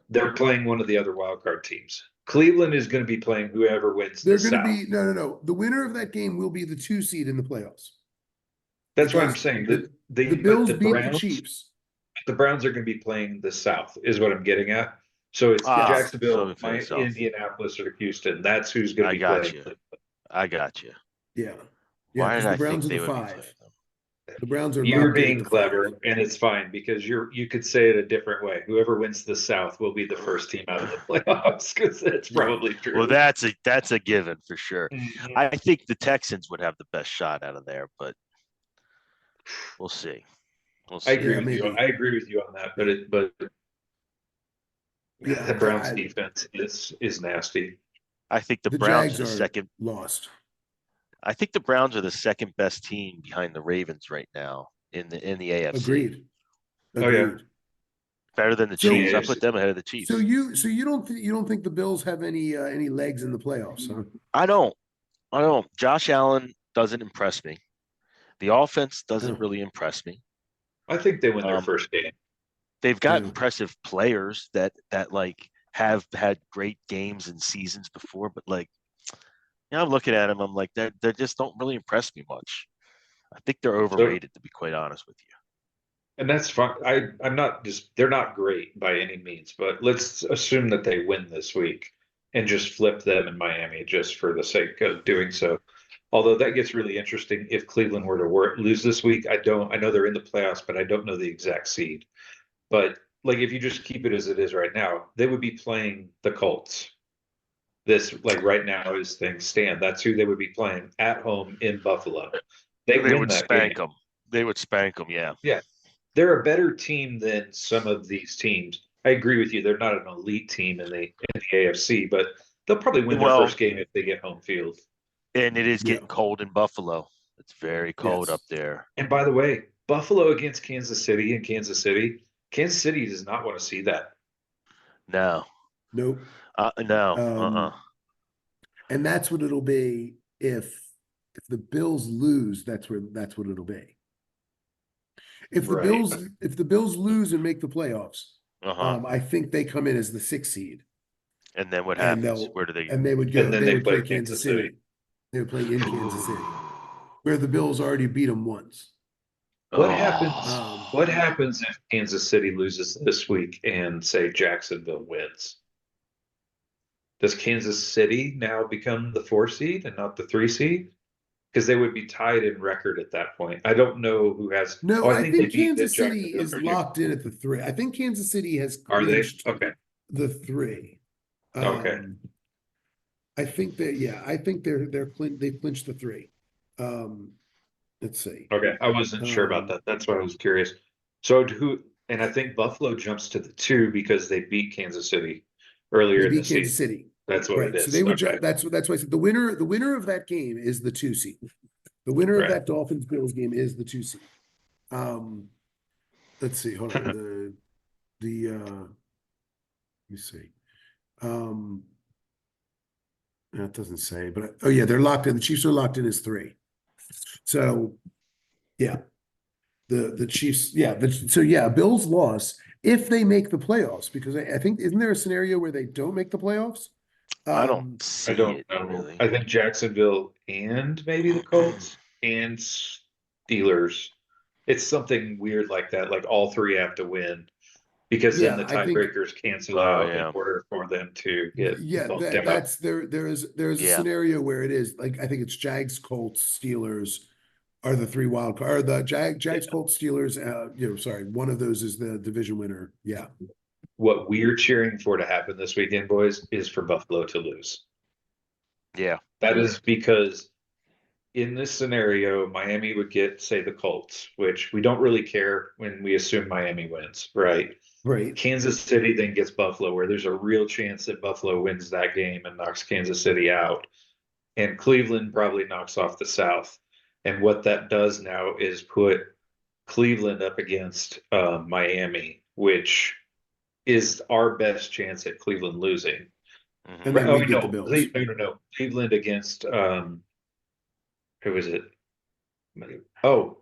they're playing one of the other wildcard teams. Cleveland is going to be playing whoever wins They're the going to South. be no. The winner of that game will be the 2 seed in the playoffs That's what I'm because saying. the But Bills beat the Chiefs. the Browns are going to be playing the South, is what I'm getting at. So it's Yes. So Jacksonville, for the South. Indianapolis, or Houston. That's who's going to I be got playing. you. I got you. Yeah. Yeah, Why because did the I think Browns are the they would be playing 5. them? The Browns are You're locked in at being the 5. clever, and it's fine because you could say it a different way. Whoever wins the South will be the first team out of the playoffs because that's Yeah. probably true. Well, that's a given for sure. Mhm. I think the Texans would have the best shot out of there, but we'll see. We'll I see. agree Yeah, with you. maybe. I agree with you on that, but Yeah, the Browns defense is nasty. I think the the Browns are Jags the are second. lost. I think the Browns are the second best team behind the Ravens right now in the AFC. Agreed. Oh yeah, Agreed. Better than the So Chiefs. I AFC. put them ahead of the Chiefs. you don't think the Bills have any legs in the playoffs, huh? I don't. I don't. Josh Allen doesn't impress me. The offense doesn't No. really impress me. I think they win their Um, first game. they've got Yeah. impressive players that like have had great games and seasons before, but like, I'm looking at them. I'm like, they just don't really impress me much. I think they're So, overrated, to be quite honest with you. and that's fine. I'm not just they're not great by any means, but let's assume that they win this week and just flip them in Miami just for the sake of doing so. Although that gets really interesting if Cleveland were to lose this week. I know they're in the playoffs, but I don't know the exact seed. But like if you just keep it as it is right now, they would be playing the Colts. This like right now as things stand, that's who they would be playing at home in Buffalo. They They win would that game. spank them. They would spank them. Yeah. Yeah, they're a better team than some of these teams. I agree with you. They're not an elite team in the AFC, but they'll probably win their Well, first game if they get home field. and it is Yeah. getting cold in Buffalo. It's very cold Yes. up there. And by the way, Buffalo against Kansas City and Kansas City does not want to see that. No. Nope. No. And that's what it'll be if the Bills lose, that's what it'll be. If the Right. Bills lose and make the playoffs, Uh-huh. I think they come in as the 6th seed. And then what And happens? Where do they? they would And then they they would play play Kansas Kansas City. They would play in Kansas City, where the Bills already beat them once. What Oh. happens? What happens if Kansas City loses this week and say Jacksonville wins? Does Kansas City now become the 4 seed and not the 3 seed? Because they would be tied in record at that point. I don't know who has. No, Oh, I I think they think beat the Kansas City Jacksonville. is locked in at the 3. I think Kansas City has Are they? clinched Okay. the 3. Okay. I think I think they clinched the 3. Let's see. Okay. I wasn't sure about that. That's why I was curious. So and I think Buffalo jumps to the 2 because they beat Kansas City earlier They in the beat Kansas season. City. That's what Right. it So is. they would Okay. that's why I said the winner of that game is the 2 seed. The winner of Right. that Dolphins Bills game is the 2 seed. Let's see. Hold on. Let me see. That doesn't say, but oh yeah, they're locked in. The Chiefs are locked in as 3. So yeah. The Chiefs, yeah. Bills loss if they make the playoffs, because I think isn't there a scenario where they don't make the playoffs? I don't I see don't it know. really. I think Jacksonville and maybe the Colts and Steelers. It's something weird like that. Like all 3 have to win because then the I think tiebreakers cancel Oh out in yeah. order for them to get bumped out. that's there's a Yeah. scenario where it is like I think it's Jags, Colts, Steelers are the 3 wild card. Or the Jags, Colts, Steelers. Sorry, one of those is the division winner. Yeah. What we're cheering for to happen this weekend, boys, is for Buffalo to lose. Yeah. That is because in this scenario, Miami would get, say, the Colts, which we don't really care when we assume Miami wins, right? Right. Kansas City then gets Buffalo, where there's a real chance that Buffalo wins that game and knocks Kansas City out. and Cleveland probably knocks off the South. And what that does now is put Cleveland up against Miami, which is our best chance at Cleveland losing. And Mhm. then Oh we get the no, Bills. no. Cleveland against who is it? Oh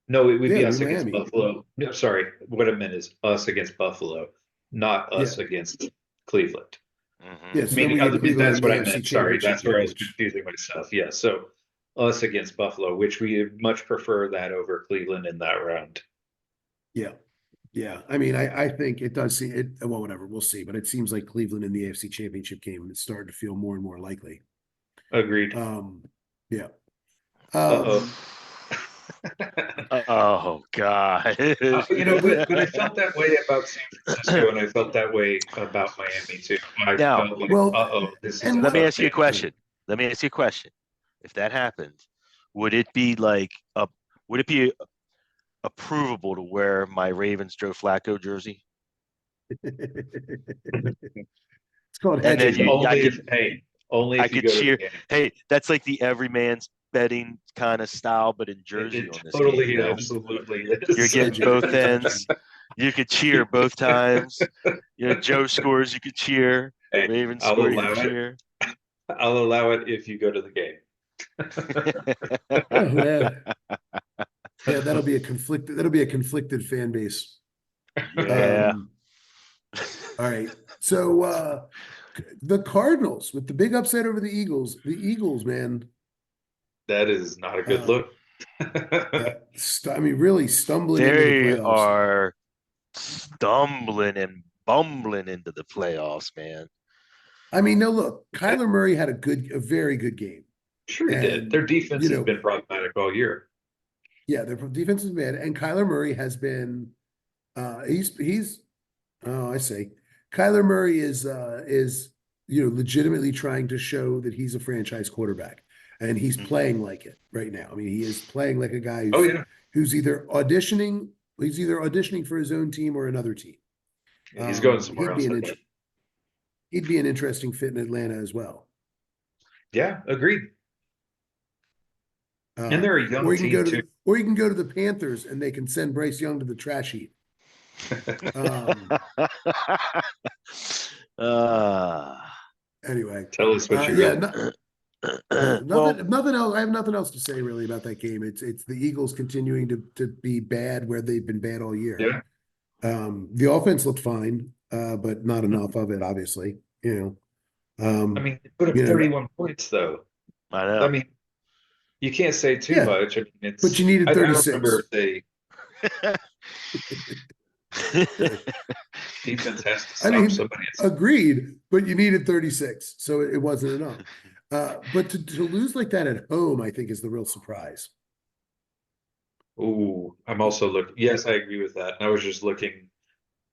no, it would Yeah, be it'll be us against Miami. Buffalo. No, sorry, what I meant is us against Buffalo, not Yeah. us against Cleveland. Mhm. Yeah, so then we get Cleveland in That's the what I AFC meant. Sorry, Championship that's where I game, was which confusing myself. Yeah, so us against Buffalo, which we much prefer that over Cleveland in that round. yeah. Yeah. I mean, I think it does see it. Well, whatever, we'll see. But it seems like Cleveland in the AFC Championship game is starting to feel more and more likely. Agreed. Yeah. Uh-oh. Oh God. But I felt that way about San Francisco, and I felt that way about Miami too. I Now, felt like, Well, this is and a let me tough ask you a game. question. Let me ask you a question. If that happened, would it be like a would it be approvable to wear my Ravens Joe Flacco jersey? it's called And then hedging. Only I if you could go to the cheer. game. Hey, that's like the everyman's betting kind of style, but in Jersey It on this game. totally, absolutely You're is. getting Hedging. both ends. You could cheer both times. Joe scores, you could cheer. Hey, Ravens I'll score, you allow could it. cheer. I'll allow it if you go to the game. Oh, yeah. Yeah, that'll be a conflicted fan base. Yeah. All right. So the Cardinals with the big upset over the Eagles, man. That is not a good Uh, look. I mean, really stumbling into the They playoffs. are stumbling and bumbling into the playoffs, man. I mean, no, look, Kyler Murray had a very good game. Sure he did. And, Their defense has been problematic all year. yeah, their defense is bad. And Kyler Murray has been, oh, I see. Kyler Murray is, legitimately trying to show that he's a franchise quarterback. And he's playing like it right now. I mean, he is playing like a guy Oh yeah, who's he's either auditioning for his own team or another team. he's going somewhere else. He'd be an interesting fit in Atlanta as well. Yeah, agreed. And they're a young team too. Or you can go to the Panthers and they can send Bryce Young to the trash heap. Anyway, Tell us what you yeah, Well, nothing else. I have nothing else to say really about that game. It's the Eagles continuing to be bad where they've been bad all year. Yeah. The offense looked fine, but not enough of it, obviously. I mean, they put up 31 points though. I know. I mean, you can't say too Yeah, much. I mean, but you needed I 36. remember if they defense has to stop somebody. Agreed, but you needed 36, so it wasn't enough. But to lose like that at home, I think is the real surprise. Ooh, I'm also looking. Yes, I agree with that. I was just looking.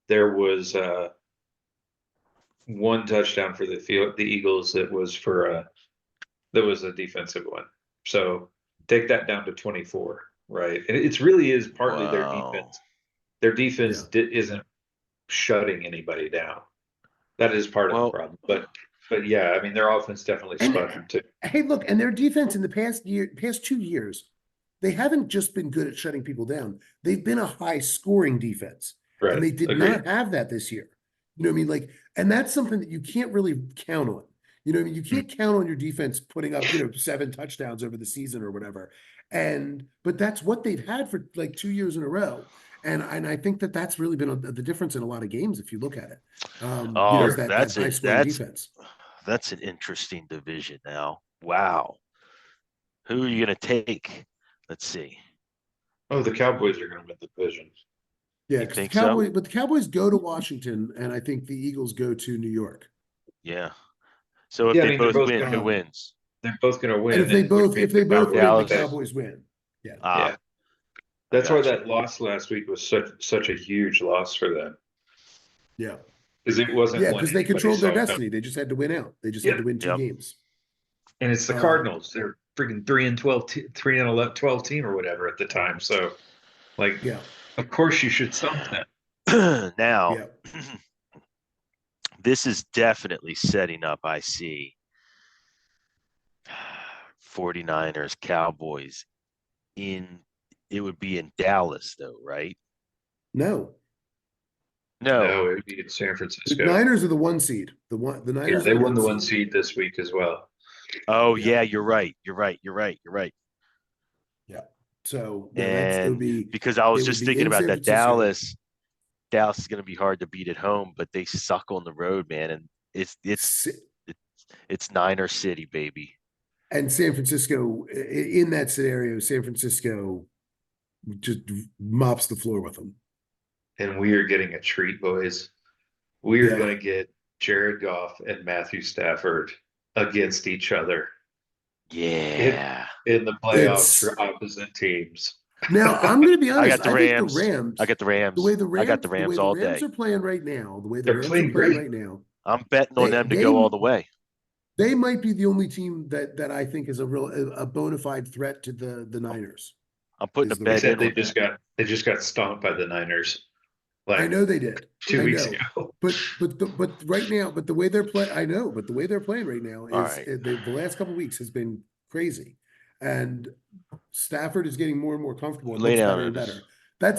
There was one touchdown for the Eagles that was that was a defensive one. So take that down to 24, right? And it really is partly their defense. Their defense isn't shutting anybody down. That is part of the problem. But yeah, I mean their offense definitely sputtered too. Hey, look, and their defense in the past 2 years, they haven't just been good at shutting people down. They've been a high scoring defense. Right. And they did not have that this year. You know what I mean? Like, and that's something that you can't really count on. You know what I mean? You can't count on your defense putting up, 7 touchdowns over the season or whatever. But that's what they've had for like 2 years in a row. And I think that's really been the difference in a lot of games if you look at it. That high scoring defense. That's an interesting division now. Wow. Who are you going to take? Let's see. Oh, the Cowboys are going to win the division. Yeah, because the Cowboys go to Washington, and I think the Eagles go to New York. Yeah. So if they both win, who wins? They're both going to win. And if they both win, the Cowboys win. Yeah. Yeah. That's why that loss last week was such a huge loss for them. Yeah. Because it wasn't. Yeah, because they controlled their destiny. They just had to win out. They just had to win 2 games. And it's the Cardinals. They're freaking 3-12 team or whatever at the time. So, of course you should stump them. Now, this is definitely setting up, I see, 49ers, Cowboys it would be in Dallas though, right? No, No. No, it would be in San the Francisco. Niners are the 1 seed. The Yeah, Niners are they the won one the one seed. seed this week as well. Oh Yeah, yeah, you're right. You're right. You're right. You're right. yeah. So no, it would And be because I was it would just be thinking in about San that Francisco. Dallas is going to be hard to beat at home, but they suck on the road, man. And Si- it's Niner City, baby. And San Francisco, in that scenario, San Francisco just mops the floor with them. And we are getting a treat, boys. We are Yeah. going to get Jared Goff and Matthew Stafford against each other Yeah. in the playoffs It's for opposite teams. now I'm going to be I honest. got the I think the Rams. I Rams, got the Rams. I got the the way Rams the all Rams day. are playing right now, the way the They're Rams are playing playing great. right now, I'm betting on them to they go all the way. they might be the only team that I think is a bona fide threat to the Niners. I'm putting a Is the bet Except in Rams. on them. they just got stomped by the Niners I like know they did. two I weeks know. ago. But right now, but the way they're playing, I know, but the way they're playing right now All is right. the last couple of weeks has been crazy, and Stafford is getting more and more comfortable and Lay looks down, better and Otis.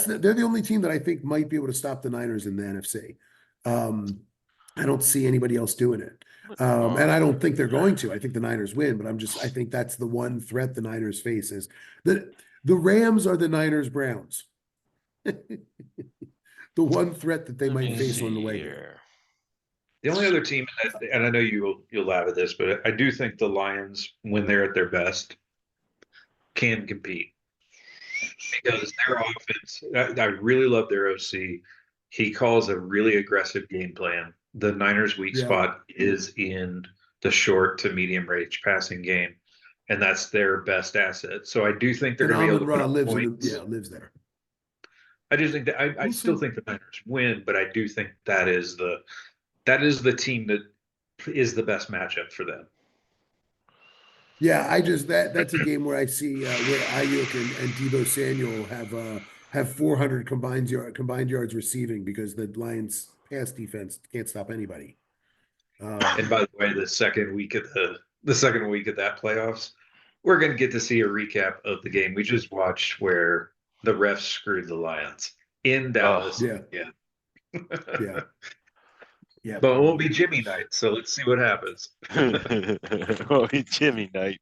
better. They're the only team that I think might be able to stop the Niners in the NFC. Um, I don't see anybody else doing it, and I don't think they're going to. I think the Niners win, but I think that's the one threat the Niners face is the Rams are the Niners Browns. The one threat that they Let might me face on the see way here. here. The only other team, and I know you'll laugh at this, but I do think the Lions, when they're at their best, can compete because their offense. I really love their OC. He calls a really aggressive game plan. The Niners' weak Yeah. spot is in the short to medium range passing game, and that's their best asset. So I do think they're And going to be able Amon to put Ra up lives points. lives there. I just think that I We'll still see. think the Niners win, but I do think that is the team that is the best matchup for them. Yeah, I just that's a game where I see where Ayuk and Debo Samuel have 400 combined yards receiving because the Lions pass defense can't stop anybody. And by the way, the second week of that playoffs, we're going to get to see a recap of the game we just watched where the refs screwed the Lions in Dallas. Yeah, Yeah. yeah, yeah. But it won't be Jimmy night, so let's see what happens. Oh, Jimmy night.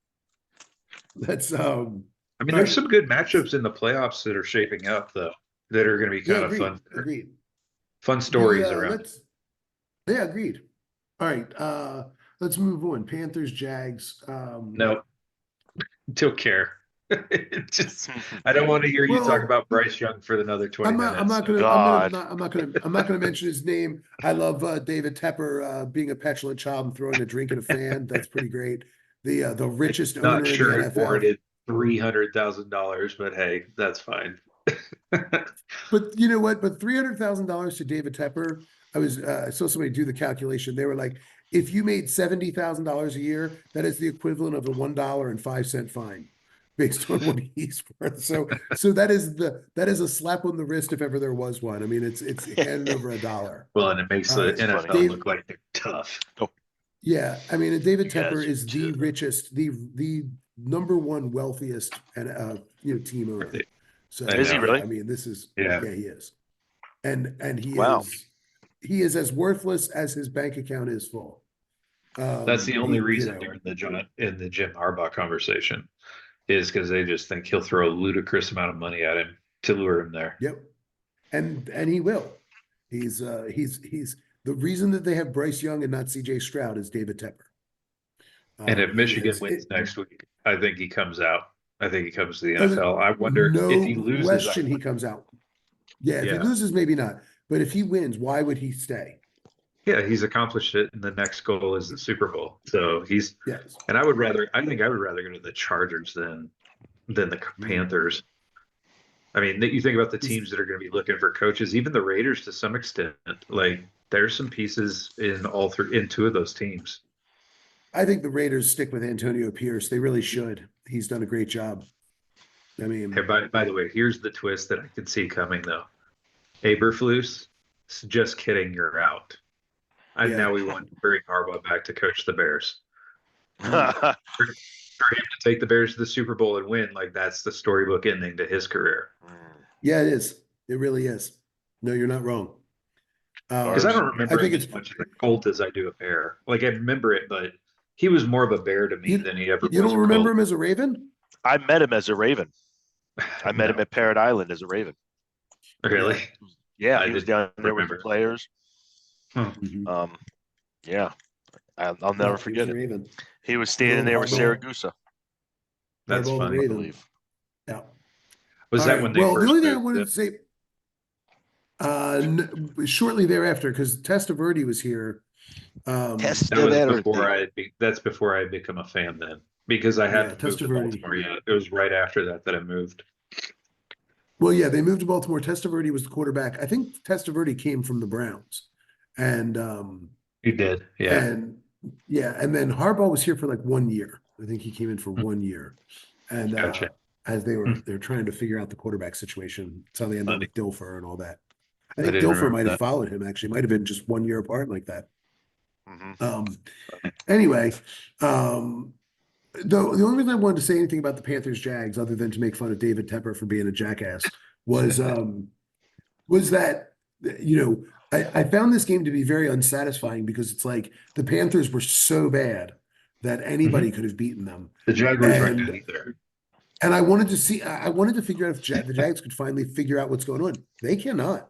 That's I mean, all there's right. some good matchups in the playoffs that are shaping up, though, that are going to be Yeah, kind of agreed. Agreed. fun stories around. Yeah, agreed. All right. Let's move on. Panthers, Jags. No, don't care. Just, I don't want to hear you talk Well, about Bryce Young for another 20 I'm minutes. not gonna, God. I'm not gonna mention his name. I love David Tepper being a petulant child and throwing a drink at a fan. That's pretty great. The richest Not owner in the sure it NFL. warranted $300,000, but hey, that's fine. But you know what? But $300,000 to David Tepper. I saw somebody do the calculation. They were like, if you made $70,000 a year, that is the equivalent of a $1.05 fine, based on what he's worth. So that is a slap on the wrist if ever there was one. I mean, it's handed over a dollar. Well, and it makes the That's funny. NFL look like they're tough. Yeah, I mean, and David You guys Tepper are is the too. richest, the number one wealthiest and team owner. Right. So Is he yeah, really? I mean, this is Yeah. he is, and Wow. he is as worthless as his bank account is full. That's the only He, reason they're in the Jim Harbaugh conversation is because they just think he'll throw a ludicrous amount of money at him to lure him there. Yep, and he will. He's the reason that they have Bryce Young and not C.J. Stroud is David Tepper. And if He Michigan is wins next week, I think he comes out. I think he comes to the uh, NFL. I wonder if no he loses. question he comes out. Yeah, if he Yeah. loses, maybe not. But if he wins, why would he stay? Yeah, he's accomplished it, and the next goal is the Super Bowl. So he's, Yes. and I think I would rather go to the Chargers than the Panthers. I mean, you think about the teams that are going to be looking for coaches, even the Raiders to some extent. Like, there's some pieces in two of those teams. I think the Raiders stick with Antonio Pierce. They really should. He's done a great job. I mean, Hey, by the way, here's the twist that I could see coming, though. Eberflus, just kidding, you're out. And Yeah. now we want to bring Harbaugh back to coach the Bears. for him to take the Bears to the Super Bowl and win, like that's the storybook ending to his career. Yeah, it is. It really is. No, you're not wrong. Because I don't I remember think him it's as much as a Colt as I do a Bear. Like I remember it, but he was more of a Bear to me you, than he ever you was don't a remember Colt. him as a Raven? I met him as a Raven. I met him No, at Parrot Island as a Raven. really. Yeah, I he was didn't down there with the remember. players. Huh. Mm-hmm. Yeah, I'll never No, he was forget a it. Raven. He was Good standing old there with Harbaugh. Saragusa, That's Harbaugh the funny. I Raven. believe. Yeah. Was All that right. when they Well, the first only thing I moved? wanted to say, shortly thereafter, because Testaverde was here. Test That was Testaverde. before that's before I had become a fan then, because I Yeah, hadn't moved to Testaverde. Baltimore yet. It was right after that I moved. Well, yeah, they moved to Baltimore. Testaverde was the quarterback. I think Testaverde came from the Browns, and You did, yeah. and yeah, and then Harbaugh was here for like 1 year. I think he came in for Hmm, 1 year, and gotcha. as Hmm, they're trying to figure out the quarterback situation, that's how they ended up funny. with Dilfer and all that. I I think didn't Dilfer remember might have that. followed him actually. Might have been just 1 year apart like that. Hmm. Um, anyway, the only reason I wanted to say anything about the Panthers Jags, other than to make fun of David Tepper for being a jackass, was that I found this game to be very unsatisfying because it's like the Panthers were so bad that Hmm. anybody could have beaten them, The Jaguars weren't good and either. I wanted to see I wanted to figure out if the Jags could finally figure out what's going on. They cannot.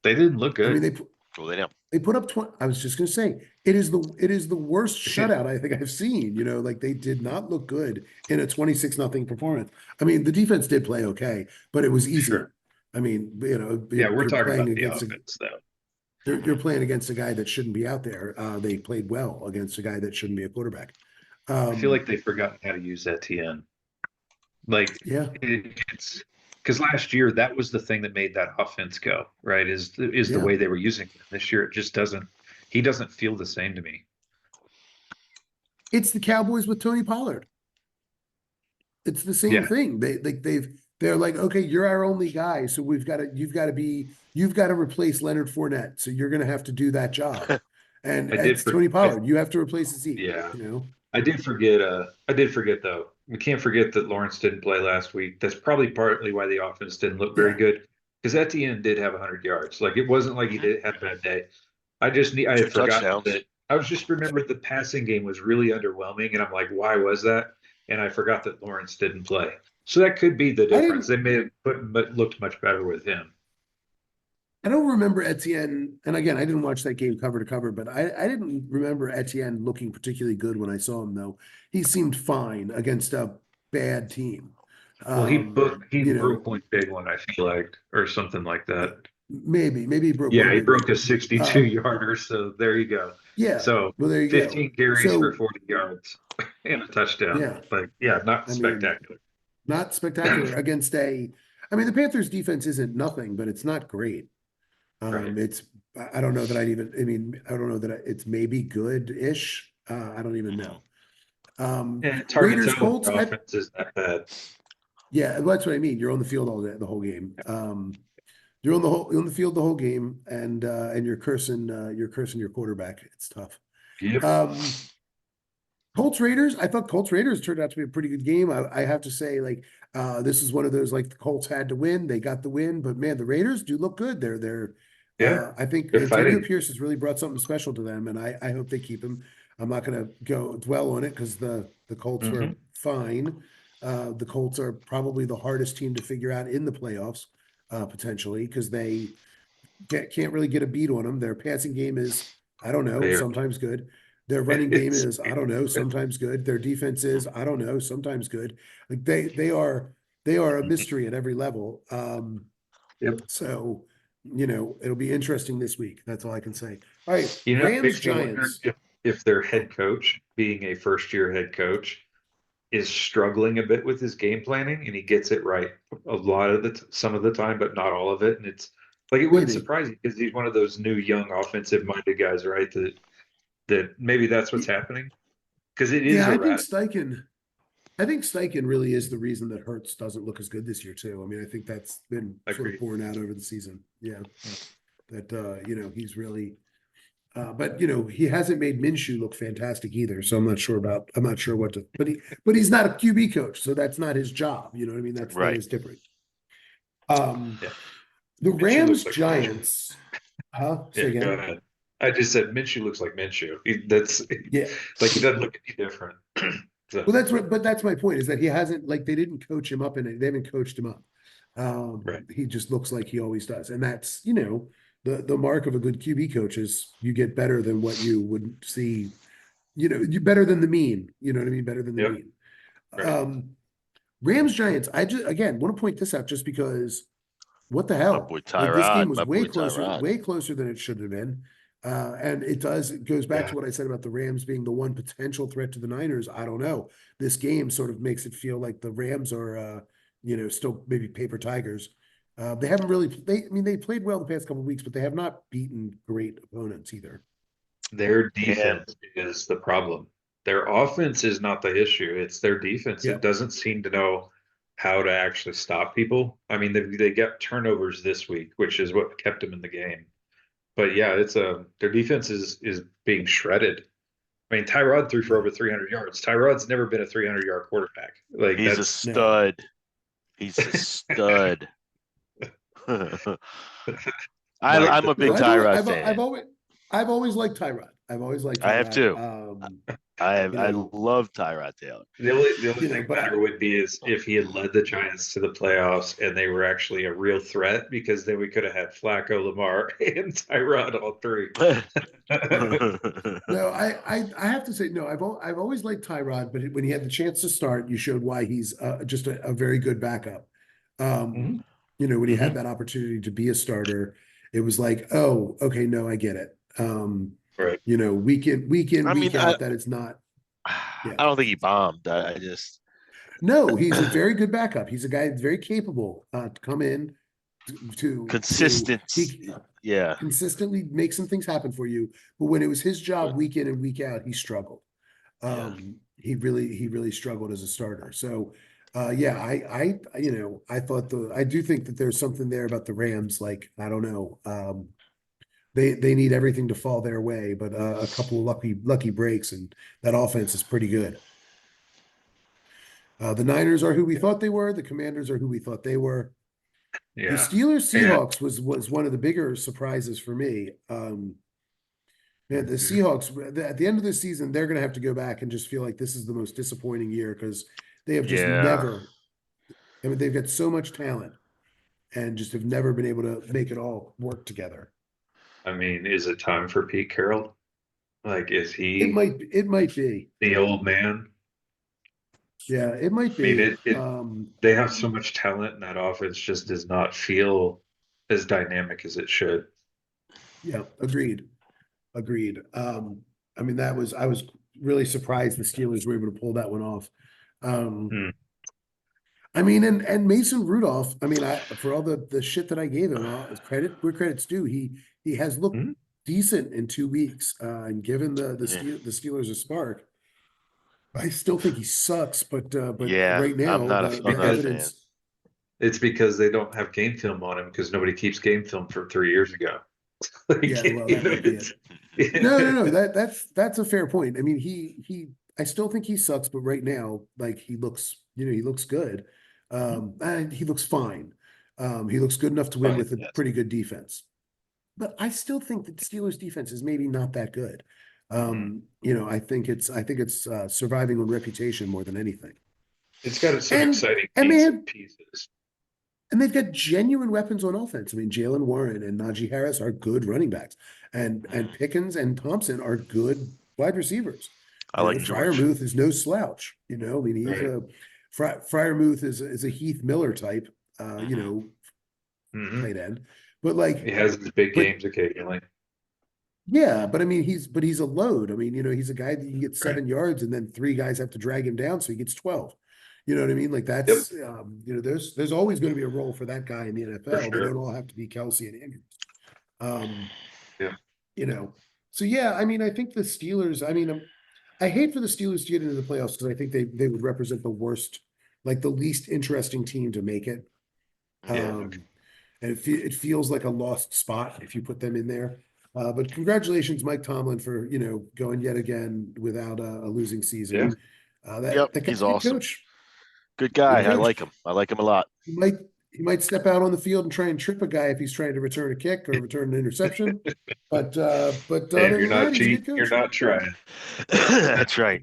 They didn't look I mean, good. Well, they know. they put up 20. I was just going to say it is the worst shutout I think I've seen. Like they did not look good in a 26-0 performance. I mean, the defense did play okay, but it was easy. Sure. I mean, Yeah, we're you're talking playing about the against offense though. you're playing against a guy that shouldn't be out there. They played well against a guy that shouldn't be a quarterback. I feel Um, like they've forgotten how to use Etienne. Like yeah, it's because last year that was the thing that made that offense go, right? Is the yeah. way they were using him. This year it just doesn't he doesn't feel the same to me. It's the Cowboys with Tony Pollard. It's the same Yeah, thing. They're like, okay, you're our only guy, so you've got to replace Leonard Fournette, so you're going to have to do that job. And I did it's for Tony Pollard. You have to replace Zeke. yeah. I did forget though. We can't forget that Lawrence didn't play last week. That's probably partly why the offense didn't look very Yeah, good. Because Etienne did have 100 yards. Like it wasn't like he Hmm. did had a bad day. I Two had forgotten touchdowns. that I was just remembered the passing game was really underwhelming, and I'm like, why was that? And I forgot that Lawrence didn't play. So that could be the I difference. didn't. They may have but looked much better with him. I don't remember Etienne, and again, I didn't watch that game cover to cover, but I didn't remember Etienne looking particularly good when I saw him, though. He seemed fine against a bad team. Well, he You know, broke one big one, I feel like, or something like that. maybe he broke Yeah, one he big one. broke a 62 Um, yarder, so there you go. yeah, So well, there you go. 15 carries for So, 40 yards and a touchdown. yeah, But yeah, not I mean, spectacular. not spectacular against I mean, the Panthers defense isn't nothing, but it's not great. Right. It's, I don't know that I mean, I don't know that it's maybe good-ish. I don't even know. And it's hard to Raiders, tell when Colts, the offense is that bad. yeah, that's what I mean. You're on the field all day, the whole game. You're on the field the whole game, and you're cursing your quarterback. It's tough. Yep. Colts Raiders. I thought Colts Raiders turned out to be a pretty good game. I have to say, like, this is one of those like the Colts had to win. They got the win, but man, the Raiders do look good. Yeah. I think They're Antonio fighting. Pierce has really brought something special to them, and I hope they keep him. I'm not going to go dwell on it because the Colts Hmm. were fine. The Colts are probably the hardest team to figure out in the playoffs, potentially, because they can't really get a beat on them. Their passing game is, I don't know, They are. sometimes good. Their running game It's, is, I don't know, sometimes good. Their defense is, I don't know, sometimes good. Like they are a mystery at every level. yep. So it'll be interesting this week. That's all I can say. All right, It Rams makes me wonder Giants. if their head coach, being a first year head coach, is struggling a bit with his game planning, and he gets it right a lot of some of the time, but not all of it. And it's like it wouldn't Maybe. surprise you because he's one of those new young offensive minded guys, right? That maybe that's what's happening because it is Yeah, erratic. I think Steichen really is the reason that Hertz doesn't look as good this year too. I mean, I think that's been sort of Agreed. borne out over the season. Yeah. That he's really But he hasn't made Minshew look fantastic either. So I'm not sure what to, but he's not a QB coach, so that's not his job. You know what I mean? That Right. is different. The Minshew Rams looks like Giants, huh? Yeah, Say go again. ahead. I just said Minshew looks like Minshew. That's Yeah. like he doesn't look any different. So, Well, that's my point is that he hasn't they didn't coach him up and they haven't coached him up. right. He just looks like he always does, and that's the mark of a good QB coach is you get better than what you would see. You better than the mean. You know what I mean? Better than the Yep. mean. Right. Rams Giants. I just again want to point this out just because what the My hell? boy Like this game Tyrod. was My boy Tyrod. way closer than it should have been. And it goes back Yeah. to what I said about the Rams being the one potential threat to the Niners. I don't know. This game sort of makes it feel like the Rams are, still maybe paper tigers. They haven't really. They played well the past couple of weeks, but they have not beaten great opponents either. Their And defense is the problem. Their offense is not the issue. It's their defense. Yeah. It doesn't seem to know how to actually stop people. I mean, they got turnovers this week, which is what kept them in the game. But yeah, it's their defense is being shredded. I mean, Tyrod threw for Yeah. over 300 yards. Tyrod's never been a 300-yard quarterback. Like he's a that's stud. He's a stud. I'm a big Tyrod fan. I've always liked Tyrod. I've always liked Tyrod. I have too. I know, love Tyrod Taylor. the only thing better would be is if he had led the Giants to the playoffs and they were actually a real threat, because then we could have had Flacco, Lamar, and Tyrod all three. No, I have to say no. I've always liked Tyrod, but when he had the chance to start, you showed why he's just a very good backup. Mhm. When he had that opportunity to be a starter, it was like, oh, okay, no, I get it. Right. Week in, week mean, out, that it's not. Yeah. I don't think he bombed. I just No, he's a very good backup. He's a guy that's very capable to come in consistent. Yeah. consistently make some things happen for you. But when it was his job week in and week out, he struggled. He really struggled as a starter. So I do think that there's something there about the Rams. Like, I don't know. They need everything to fall their way, but a couple of lucky breaks, and that offense is pretty good. The Niners are who we thought they were. The Commanders are who we thought they were. Yeah. The Steelers Seahawks was one of the bigger surprises for me. The Seahawks at the end of the season, they're going to have to go back and just feel like this is the most disappointing year because they have just never. I mean, they've got so much talent and just have never been able to make it all work together. I mean, is it time for Pete Carroll? Like, is he It might be the old man? Yeah, it might I mean, be. they have so much talent, and that offense just does not feel as dynamic as it should. Yeah, agreed. I mean, I was really surprised the Steelers were able to pull that one off. I mean, and Mason Rudolph, I mean, for all the shit that I gave him, where credit's due, he has looked decent in 2 weeks, and given the Steelers a spark. I still think he sucks, but right now I'm not the a evidence. fan. It's because they don't have game film on him because nobody keeps game film from 3 years ago. Yeah, well, that might be it. No. That's a fair point. I mean, I still think he sucks, but right now, like he looks good. And he looks fine. He looks good enough to win with a pretty good defense. But I still think that the Steelers defense is maybe not that good. I think it's surviving on reputation more than anything. It's got some exciting pieces. And they've got genuine weapons on offense. I mean, Jalen Warren and Najee Harris are good running backs, and Pickens and Thompson are good wide receivers. I like George. Freiermuth is no slouch. I mean, he's Freiermuth is a Heath Miller type. Tight end, but like he has his big games occasionally. Yeah, but I mean, he's a load. I mean, he's a guy that you can get 7 yards, and then 3 guys have to drag him down, so he gets 12. You know what I mean? Like that's there's always going to be a role for that guy in the NFL. Sure. They don't all have to be Kelsey and Andrews. So yeah, I mean, I think the Steelers. I mean, I hate for the Steelers to get into the playoffs because I think they would represent the worst, like the least interesting team to make it. And it feels like a lost spot if you put them in there. But congratulations, Mike Tomlin, for going yet again without a losing season. Yep, That guy's he's a good awesome. coach. Good guy. Good I coach. like him. I like him a lot. He might step out on the field and try and trip a guy if he's trying to return a kick or return an interception. But Hey, other if you're than not that, he's a good cheating, you're coach. not trying. That's right.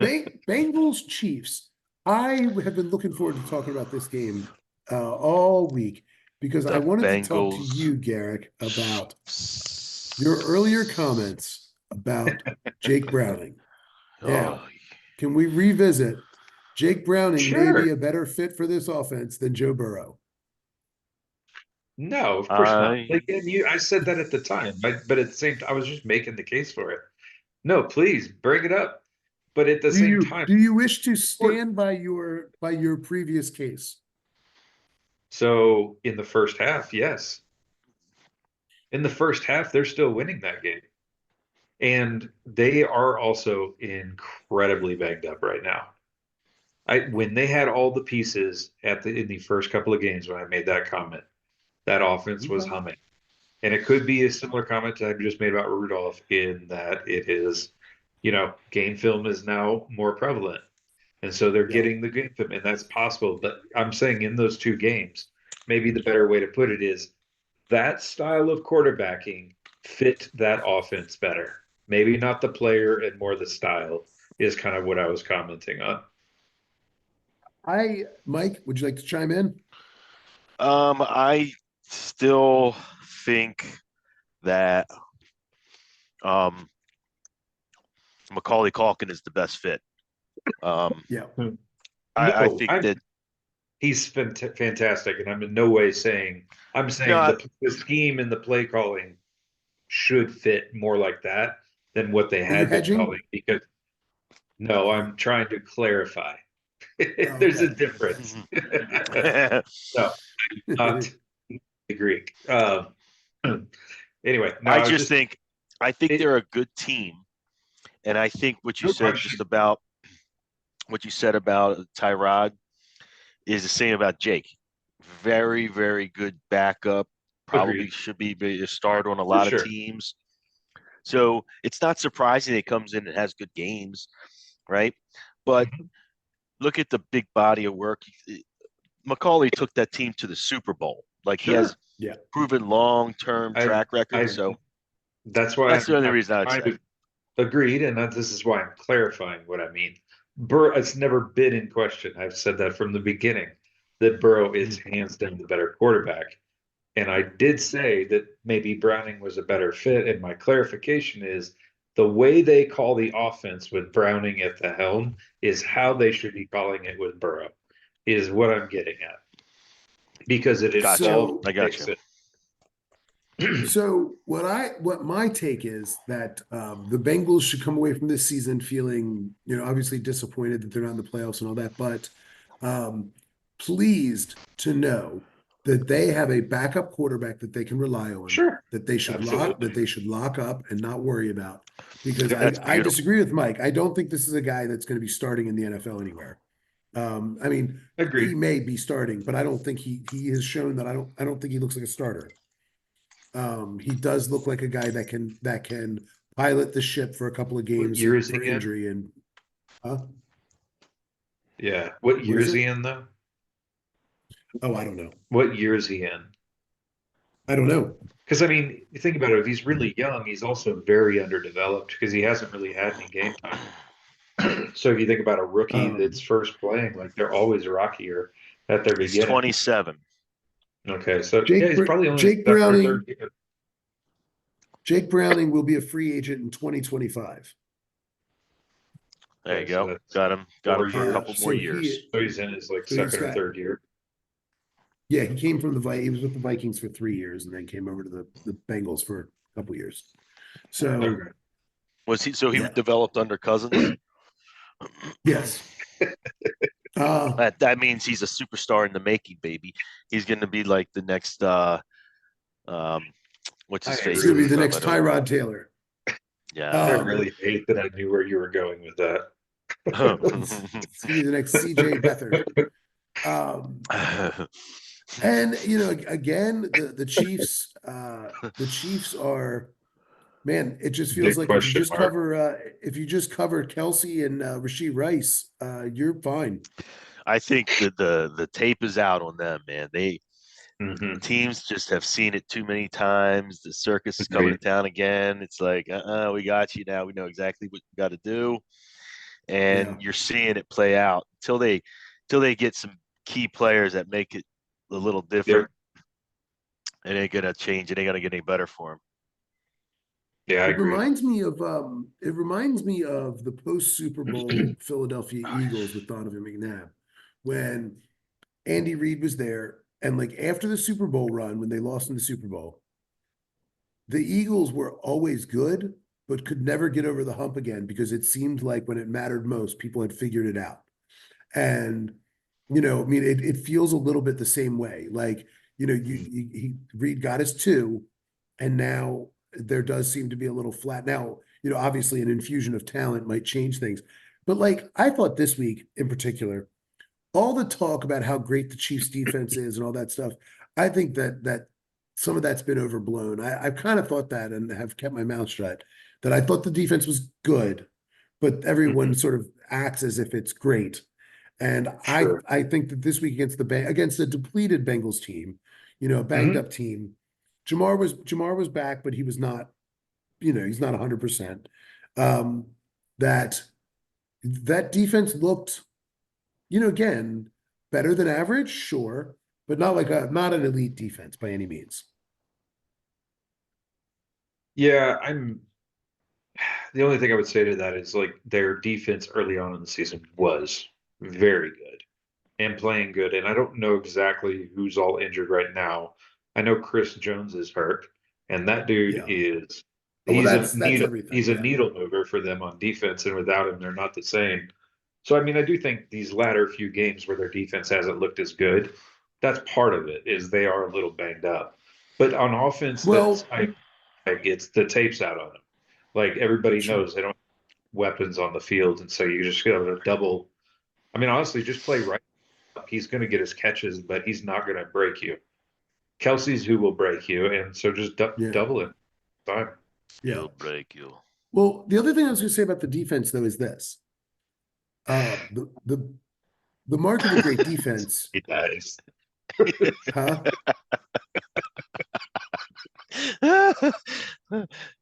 Bengals Chiefs. I have been looking forward to talking about this game all week because I The wanted to talk to Bengals. you, Garrick, about your earlier comments about Jake Browning. Now, Oh, can we revisit? Jake Browning may be Sure. a better fit for this offense than Joe Burrow. No, of course not. I Like, and I said that at the time, but at the same time, I was just making the case for it. No, please bring it up. But at the same time, Do you wish to stand by your previous case? so in the first half, yes. In the first half, they're still winning that game. And they are also incredibly banged up right now. When they had all the pieces in the first couple of games when I made that comment, that offense was Okay. humming. And it could be a similar comment I just made about Rudolph in that it is, game film is now more prevalent. And so they're Yeah. getting the game film, and that's possible. But I'm saying in those two games, maybe the better way to put it is that style of quarterbacking fit that offense better. Maybe not the player and more the style is kind of what I was commenting on. Mike, would you like to chime in? I still think that Macaulay Culkin is the best fit. Yeah. I think that he's fantastic, and I'm in no way saying I'm saying no, the scheme and the play calling should fit more like that than what they Are you had been hedging? calling. Because no, I'm trying to clarify. There's a Okay. difference. No, not the Greek. Anyway, no, I I was just just think they're a good team, and I think what you no said question. about Tyrod is the same about Jake. Very, very good backup. Probably Agreed. should be a starter on a For lot of sure. teams. So it's not surprising he comes in and has good games, right? But look at the big body of work. Macaulay took that team to the Super Bowl. Like he has Yeah. proven long-term track record. So that's why that's the only I'm reason I'd trying say. to agreed, and this is why I'm clarifying what I mean. It's never been in question. I've said that from the beginning that Burrow is hands down the better quarterback. And I did say that maybe Browning was a better fit. And my clarification is the way they call the offense with Browning at the helm is how they should be calling it with Burrow, is what I'm getting at. Because it Gotcha. involved I got you. So what my take is that the Bengals should come away from this season feeling, obviously disappointed that they're not in the playoffs and all that, but pleased to know that they have a backup quarterback that they can rely on, Sure. that they should lock up and not worry about. Because That's I beautiful. disagree with Mike. I don't think this is a guy that's going to be starting in the NFL anywhere. I mean, Agreed. he may be starting, but I don't think he has shown that. I don't think he looks like a starter. He does look like a guy that can pilot the ship for a couple of games year is he for in? injury and Yeah. What year is is he it? in, though? Oh, I don't know. What year is he in? I don't know. Because, I mean, you think about it, if he's really young, he's also very underdeveloped because he hasn't really had any game time. So if you think about a rookie that's first playing, like they're always rockier at their He's beginning. 27. Okay, so yeah, he's probably only Jake second or Browning. third year. Jake Browning will be a free agent in 2025. There you Okay, so go. that's Got him for a 4 years. couple more years. So he's in his like So he's second or got third year. Yeah, he came from he was with the Vikings for 3 years and then came over to the Bengals for a couple years. So Okay. Was he so he Yeah. developed under Cousins? yes. That means he's a superstar in the making, baby. He's going to be like the next what's his I face? He's gonna be the really- next Tyrod Taylor. Yeah. I really hate that I knew where you were going with that. He's gonna be the next CJ Beathard. And again, the Chiefs, are, man, it just feels Big like question mark. if you just cover Kelsey and Rashee Rice, you're fine. I think that the tape is out on them, man. Teams just have seen it too many times. The circus is coming to Agreed. town again. It's like, we got you now. We know exactly what you got to do, Yeah. and you're seeing it play out until they get some key players that make it a little Yep. different. It ain't gonna change. It ain't gonna get any better for them. Yeah, I It agree. reminds me of the post Super Bowl Philadelphia Eagles with Donovan McNabb when Andy Reid was there, and like after the Super Bowl run when they lost in the Super Bowl, the Eagles were always good but could never get over the hump again because it seemed like when it mattered most, people had figured it out. And I mean, it feels a little bit the same way. Like, Reid got his two, and now there does seem to be a little flat. Now, obviously an infusion of talent might change things. But like I thought this week in particular, all the talk about how great the Chiefs defense is and all that stuff, I think that some of that's been overblown. I've kind of thought that and have kept my mouth shut, that I thought the defense was good, but everyone sort of acts as if it's great. And Sure. I think that this week against a depleted Bengals team, a banged Mhm. up team, Jamar was back, but he was not, he's not 100%. Um, that that defense looked, again, better than average, sure, but not an elite defense by any means. Yeah, the only thing I would say to that is like their defense early on in the season was very good and playing good. And I don't know exactly who's all injured right now. I know Chris Jones is hurt, and that dude Yeah. is Well, he's a that's needle everything. he's a Yeah. needle mover for them on defense, and without him, they're not the same. So I mean, I do think these latter few games where their defense hasn't looked as good, that's part of it, is they are a little banged up. But on offense, Well, like it's the tapes out on them. Like everybody sure. knows they don't have weapons on the field, and so you just got to double. I mean, honestly, just play right up. He's going to get his catches, but he's not going to break you. Kelsey's who will break you, and so just Yeah. double it. Fine. Yeah. He'll break you. Well, the other thing I was going to say about the defense, though, is this: the mark of a great defense, He dies. huh?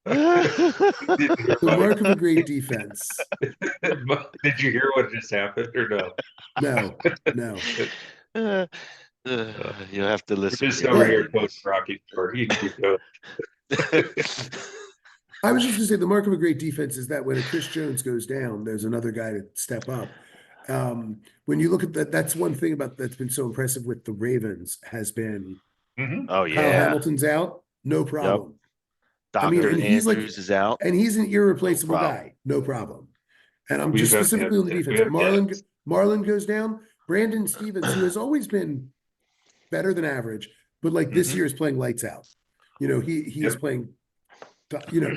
The mark of a great defense. Did you hear what just happened or no? No, no. You have to We're listen just again. over Well, here quoting Rocky Shore. You can keep going. I was just going to say the mark of a great defense is that when a Chris Jones goes down, there's another guy to step up. When you look at that, that's one thing about that's been so impressive with the Ravens has been Oh Kyle yeah. Hamilton's out, no Yep. problem. I mean, Dr. Andrews is out. and he's an No irreplaceable problem. guy, no problem. And I'm We've just had specifically on the we defense. have guests. Marlon goes down. Brandon Stevens, who has always been better than average, but like this Mhm. year is playing lights out. He's Yep. playing,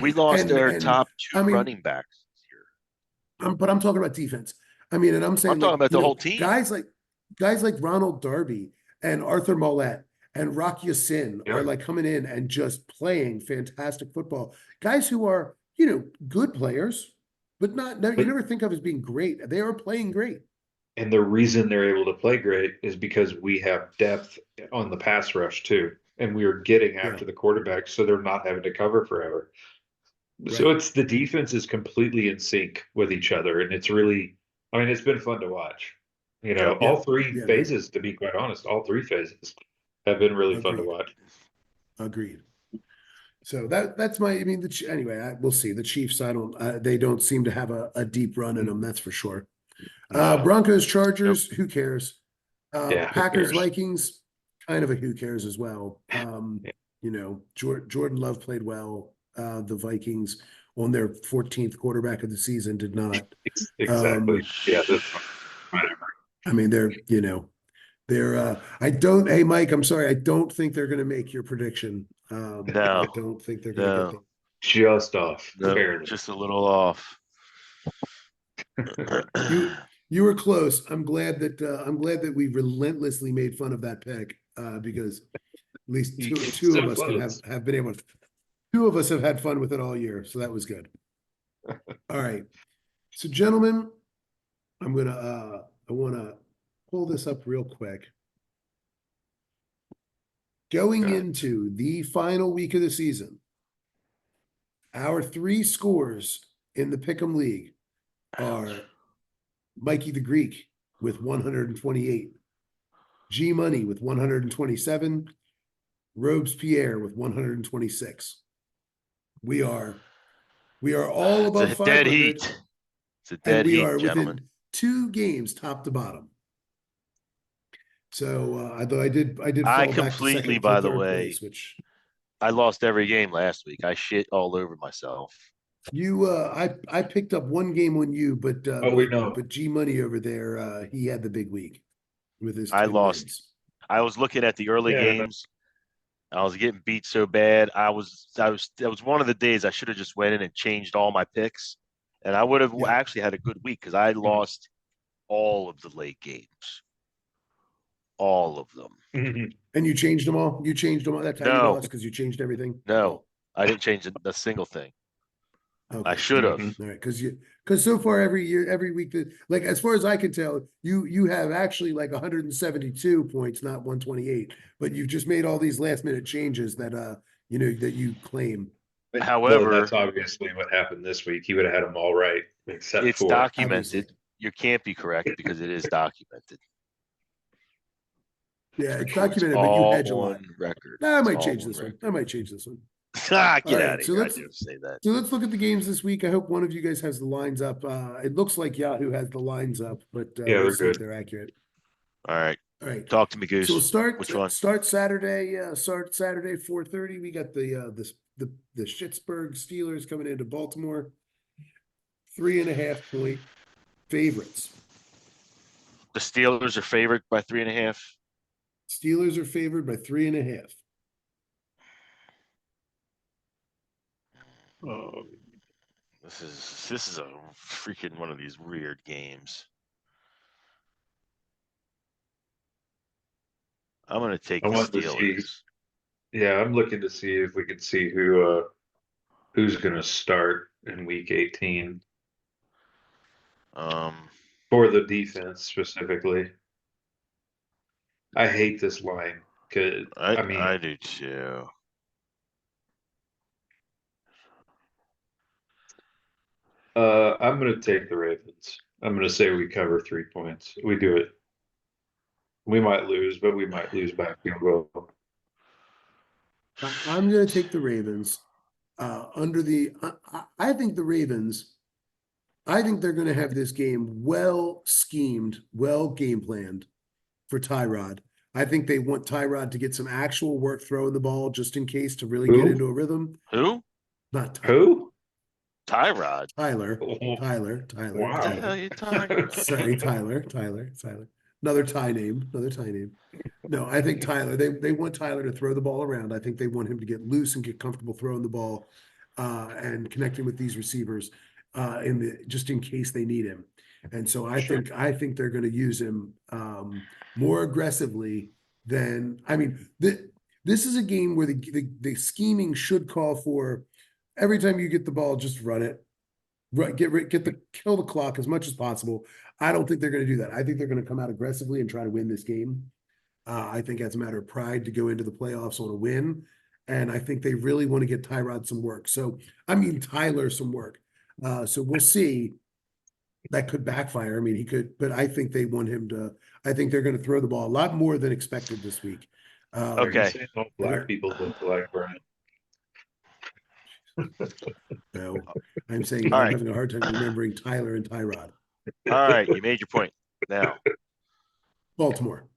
We lost our and top I two mean, running backs this year. but I'm talking about defense. I mean, and I'm I'm saying talking like, about the whole team. guys like Ronald Darby and Arthur Mollett and Rock Sin are Yep. like coming in and just playing fantastic football. Guys who are, good players, but you But never think of as being great. They are playing great. and the reason they're able to play great is because we have depth on the pass rush too, and we are getting Yeah, after the quarterback, so they're not having to cover forever. So right. it's the defense is completely in sync with each other, and it's really, I mean, it's been fun to watch. You know, Yep. Yeah, all three yeah, man. phases, to be quite honest, all three phases have been really fun to Agreed. watch. Agreed. So that's my. I mean, anyway, we'll see. The Chiefs, I don't. They don't seem to have a deep run in them. That's for sure. No, Broncos, Yep. Chargers. Who cares? yeah, who Packers, cares? Vikings. Kind of a who cares as well. Yeah, Jordan Love played well. The Vikings on their 14th quarterback of the season did not. exactly. Yeah, whatever. I mean, they're. I don't. Hey, Mike, I'm sorry. I don't think they're going to make your prediction. I No, don't think they're going to get no, there. Just off, no, barely. just a little off. You you were close. I'm glad that we relentlessly made fun of that pick. because at least You get two so of us can close. have been able to. Two of us have had fun with it all year, so that was good. All right, so gentlemen, I want to pull this up real quick. Going into the final week of the season, our three scores in the Pick'em League are Mikey the Greek with 128, G Money with 127, Robespierre with 126. We are all It's above a dead 500, heat. It's a and dead we heat, are gentlemen. within 2 games top to bottom. So although I did fall back to completely, second by to the third way, place, which I lost every game last week. I shit all over myself. you I picked up 1 game on you, but Oh, we know. G Money over there, he had the big week with his I 10 lost. wins. I was looking at the early Yeah. games. I was getting beat so bad. That was one of the days I should have just went in and changed all my picks, and I would have Yeah. actually had a good week because I lost all of the late games, all of them. And you changed them all? You changed them all? That's how you No, lost, because you changed everything? no, I didn't change a single thing. Okay. I should have. Mhm. All right, because so far every year, every week, that, like, as far as I can tell, you have actually like 172 points, not 128, but you've just made all these last minute changes that that you claim. Well, However, that's obviously what happened this week. He would have had them all right, except it's for documented. Obviously. You can't be correct because it is documented. Yeah, it's It's documented, but you all hedge a lot. on record. I It's might all change on this one. record. I might change this one. Get All out right, of so here! I let's didn't say that. so let's look at the games this week. I hope one of you guys has the lines up. It looks like Yahoo has the lines up, but Yeah, we'll they're see if good. they're accurate. All right, All right. talk to me, So we'll Goose. Which one? start Saturday. Start Saturday 4:30. We got the Schittsburg Steelers coming into Baltimore. 3.5 point favorites. The Steelers are favored by 3.5. Steelers are favored by 3.5. This is a freaking one of these weird games. I'm gonna take I the want to see. Steelers. Yeah, I'm looking to see if we can see who's going to start in week 18 Um, for the defense specifically. I hate this line because I mean I do too. I'm going to take the Ravens. I'm going to say we cover 3 points. We do it. We might lose, but we might lose by a field goal. I'm going to take the Ravens. I think the Ravens. I think they're going to have this game well schemed, well game planned for Tyrod. I think they want Tyrod to get some actual work throwing the ball just in case to really get into a rhythm. Who? Not Who? Tyrod. Tyler. Oh, Tyler. wow. What the hell are you talking about? Sorry, Tyler. Another Ty name. No, I think Tyler. They want Tyler to throw the ball around. I think they want him to get loose and get comfortable throwing the ball and connecting with these receivers just in case they need him. And so I think they're going to use him more aggressively than this is a game where the scheming should call for every time you get the ball, just run it. Right, kill the clock as much as possible. I don't think they're going to do that. I think they're going to come out aggressively and try to win this game. I think that's a matter of pride to go into the playoffs on a win, and I think they really want to get Tyrod some work. So Tyler some work. So we'll see. That could backfire. I mean, he could, but I think they want him to. I think they're going to throw the ball a lot more than expected this week. Are you Okay. saying all black people look like Brian? No, I'm saying All I'm right. having a hard time remembering Tyler and Tyrod. All right, you made your point. Now, Baltimore.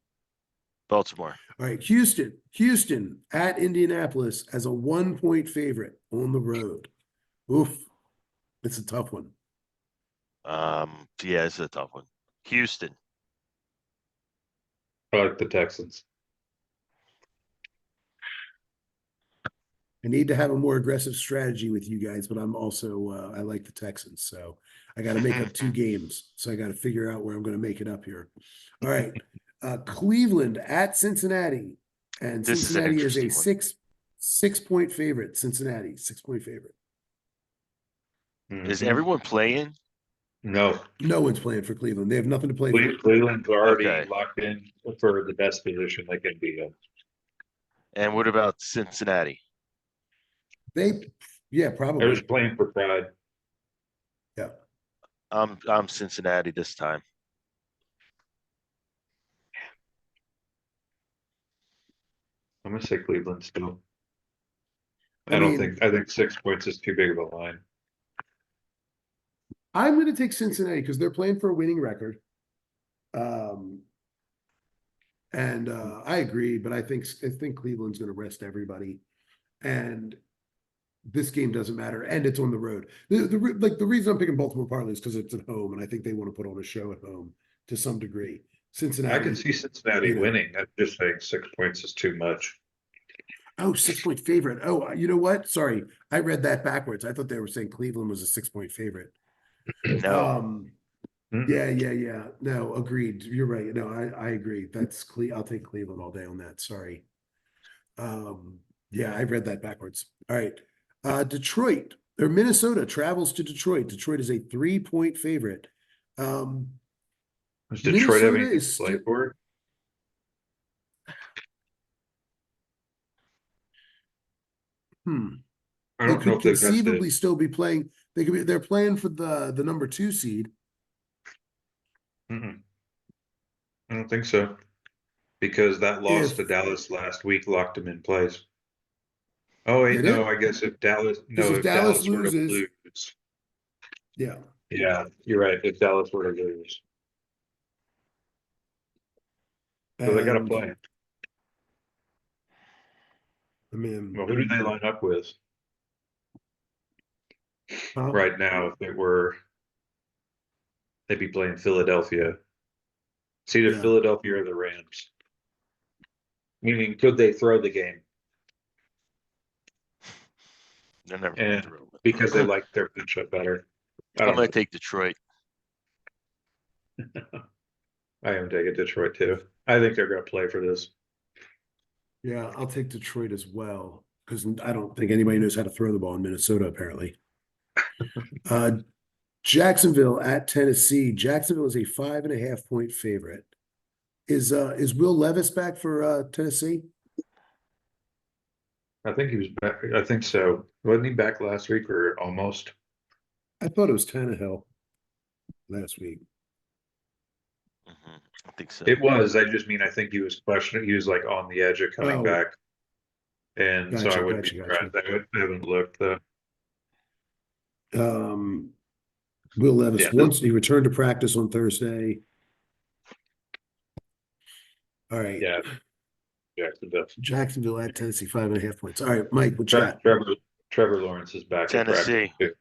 Baltimore. All right, Houston at Indianapolis as a 1-point favorite on the road. Oof, it's a tough one. Yeah, it's a tough one. Houston. I like the Texans. I need to have a more aggressive strategy with you guys, but I'm also I like the Texans, so I got to make up 2 games. So I got to figure out where I'm going to make it up here. All right, Cleveland at Cincinnati. And This is an Cincinnati is a interesting one. 6-point favorite. Cincinnati, 6-point favorite. Is Mhm. everyone playing? No, No one's playing for Cleveland. They have nothing to play for. Cleveland's already Okay. locked in for the best position they can be in. And what about Cincinnati? Yeah, They're probably. just playing for pride. Yeah. I'm Cincinnati this time. I'm gonna say Cleveland still. I mean, I think 6 points is too big of a line. I'm going to take Cincinnati because they're playing for a winning record. And I agree, but I think Cleveland's going to rest everybody, and this game doesn't matter, and it's on the road. The reason I'm picking Baltimore partly is because it's at home, and I think they want to put on a show at home to some degree. I can Cincinnati, see Cincinnati you know. winning. I'm just saying 6 points is too much. Oh, 6-point favorite. Oh, you know what? Sorry, I read that backwards. I thought they were saying Cleveland was a 6-point favorite. No. Yeah. No, agreed. You're right. No, I agree. I'll take Cleveland all day on that. Sorry. Yeah, I read that backwards. All right. Detroit or Minnesota travels to Detroit. Detroit is a 3-point favorite. Does Detroit have Minnesota anything is to play for? I they don't know could if they've rested. conceivably still be playing. They're playing for the number 2 seed. Mm-mm. I don't think so. Because that loss to If Dallas last week locked them in place. Oh wait, did no, it? I guess if Because if if Dallas Dallas were to loses, lose, yeah. yeah, you're right. If Dallas were to lose, so they got to And play. I mean, Well, who do they line up with huh? right now? If it were, they'd be playing Philadelphia. It's either Yeah. Philadelphia or the Rams. Meaning, could they throw the game? They're never going to And throw because they it. like their matchup better. I I'm don't going know. to take Detroit. I am taking Detroit too. I think they're going to play for this. Yeah, I'll take Detroit as well because I don't think anybody knows how to throw the ball in Minnesota, apparently. Uh, Jacksonville at Tennessee. Jacksonville is a 5.5-point favorite. Is Will Levis back for Tennessee? I think he was back. I think so. Wasn't he back last week or almost? I thought it was Tannehill last week. I think so. It was. I just mean I think he was questioning. He was like on the edge of coming Oh, back, and so I gotcha. wouldn't be surprised. I haven't looked though. Will Levis, Yeah, once he returned to practice on Thursday. All right. yeah, Jacksonville. Jacksonville at Tennessee, 5.5 points. All right, Mike, what you got? Trevor Lawrence is back at practice Tennessee. too.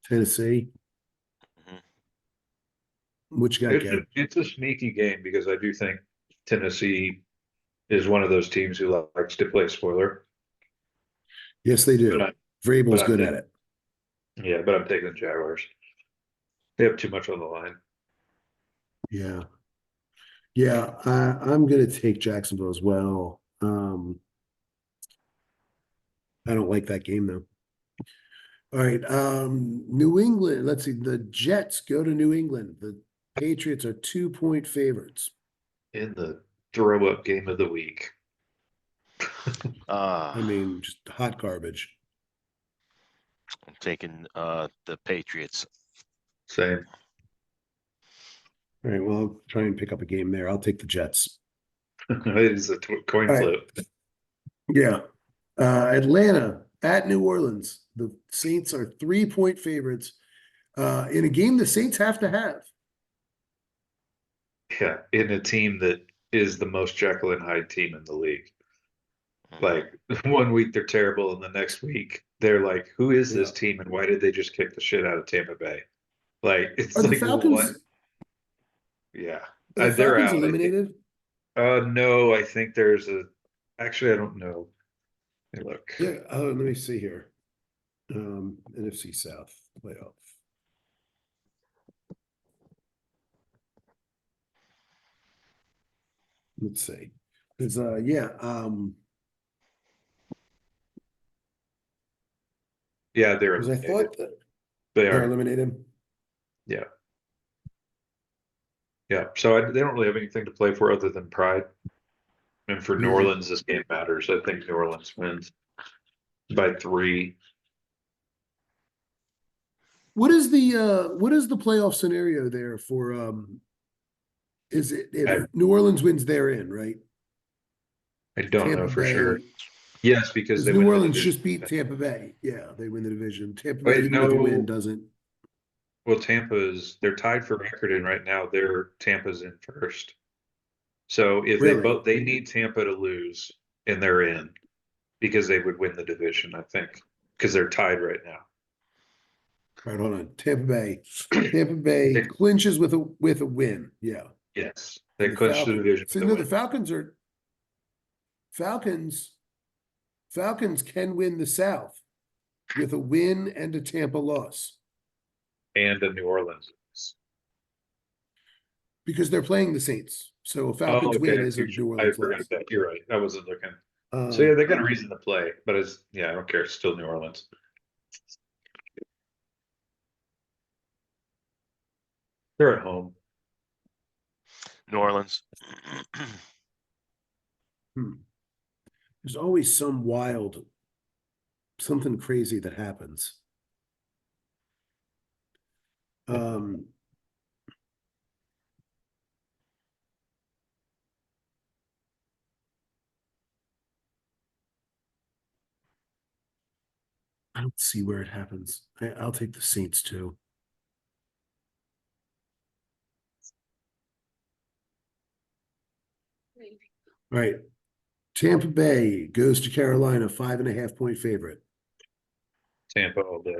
Tennessee. What you got, Kev? It's a sneaky game because I do think Tennessee is one of those teams who likes to play spoiler. Yes, they But do. Vrabel's good at it. Yeah, but I'm taking the Jaguars. They have too much on the line. Yeah. Yeah, I'm going to take Jacksonville as well. I don't like that game, though. All right. New England. Let's see. The Jets go to New England. The Patriots are 2-point favorites. In the throw up game of the week. I mean, just hot garbage. I'm taking the Patriots. Same. All right. Well, I'll try and pick up a game there. I'll take the Jets. It is a coin All right. flip. Yeah. Atlanta at New Orleans. The Saints are 3-point favorites in a game the Saints have to have. Yeah, in a team that is the most Jekyll and Hyde team in the league. Like 1 week they're terrible, and the next week they're like, "Who is this team, and why did they just kick the shit out of Tampa Bay?" Like it's Are the like Falcons? what? Yeah, Are the they're Falcons out. eliminated? No, I think there's a. Actually, I don't know. Hey, look. Yeah. Let me see here. NFC South playoff. Let's see. Because Yeah, they're because I eliminated. thought that They they're are. eliminated. Yeah. Yeah. So they don't really have anything to play for other than pride. And for New Yeah. Orleans, this game matters. I think New Orleans wins by 3. What is the playoff scenario there for is it I, if New Orleans wins they're in, right? I don't know Tampa for sure. Bay, Yes, because because they New win the Orleans division. just beat Tampa Bay. Yeah, they win the division. Tampa Bay, Wait, even with a win, no. doesn't. Well, they're tied for record, and right now Tampa's in first. So if Really? they need Tampa to lose, and they're in because they would win the division, I think, because they're tied right now. All right, hold on. Tampa Bay They- clinches with a win. Yeah, yes, they and the clinched the Falcons. division So with a no, win. the Falcons. Falcons can win the South with a win and a Tampa loss And the New Orleans. because they're playing the Saints. So a Oh, Falcons okay. win is a New I Orleans forgot loss. that. You're right. I wasn't looking. So yeah, Um, they got a reason to play, but I don't care. It's still New Orleans. They're at home. New Orleans. there's always something crazy that happens. Um, I don't see where it happens. I'll take the Saints too. All right. Tampa Bay goes to Carolina, 5.5-point favorite. Tampa all day.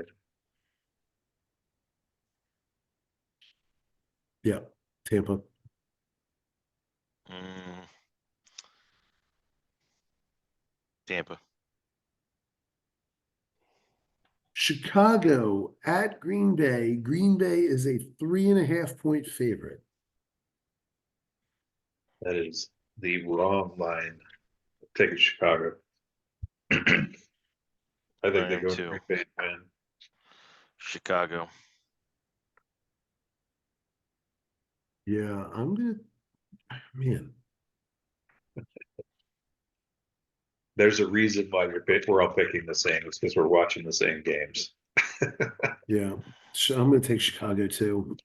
Yeah, Tampa. Tampa. Chicago at Green Bay. Green Bay is a 3.5-point favorite. That is the wrong line. Take it Chicago. I think I they am go to too. Green Bay and win. Chicago. Yeah, I'm gonna. Man, There's a reason why we're all picking the same. It's because we're watching the same games. yeah. So I'm gonna take Chicago too.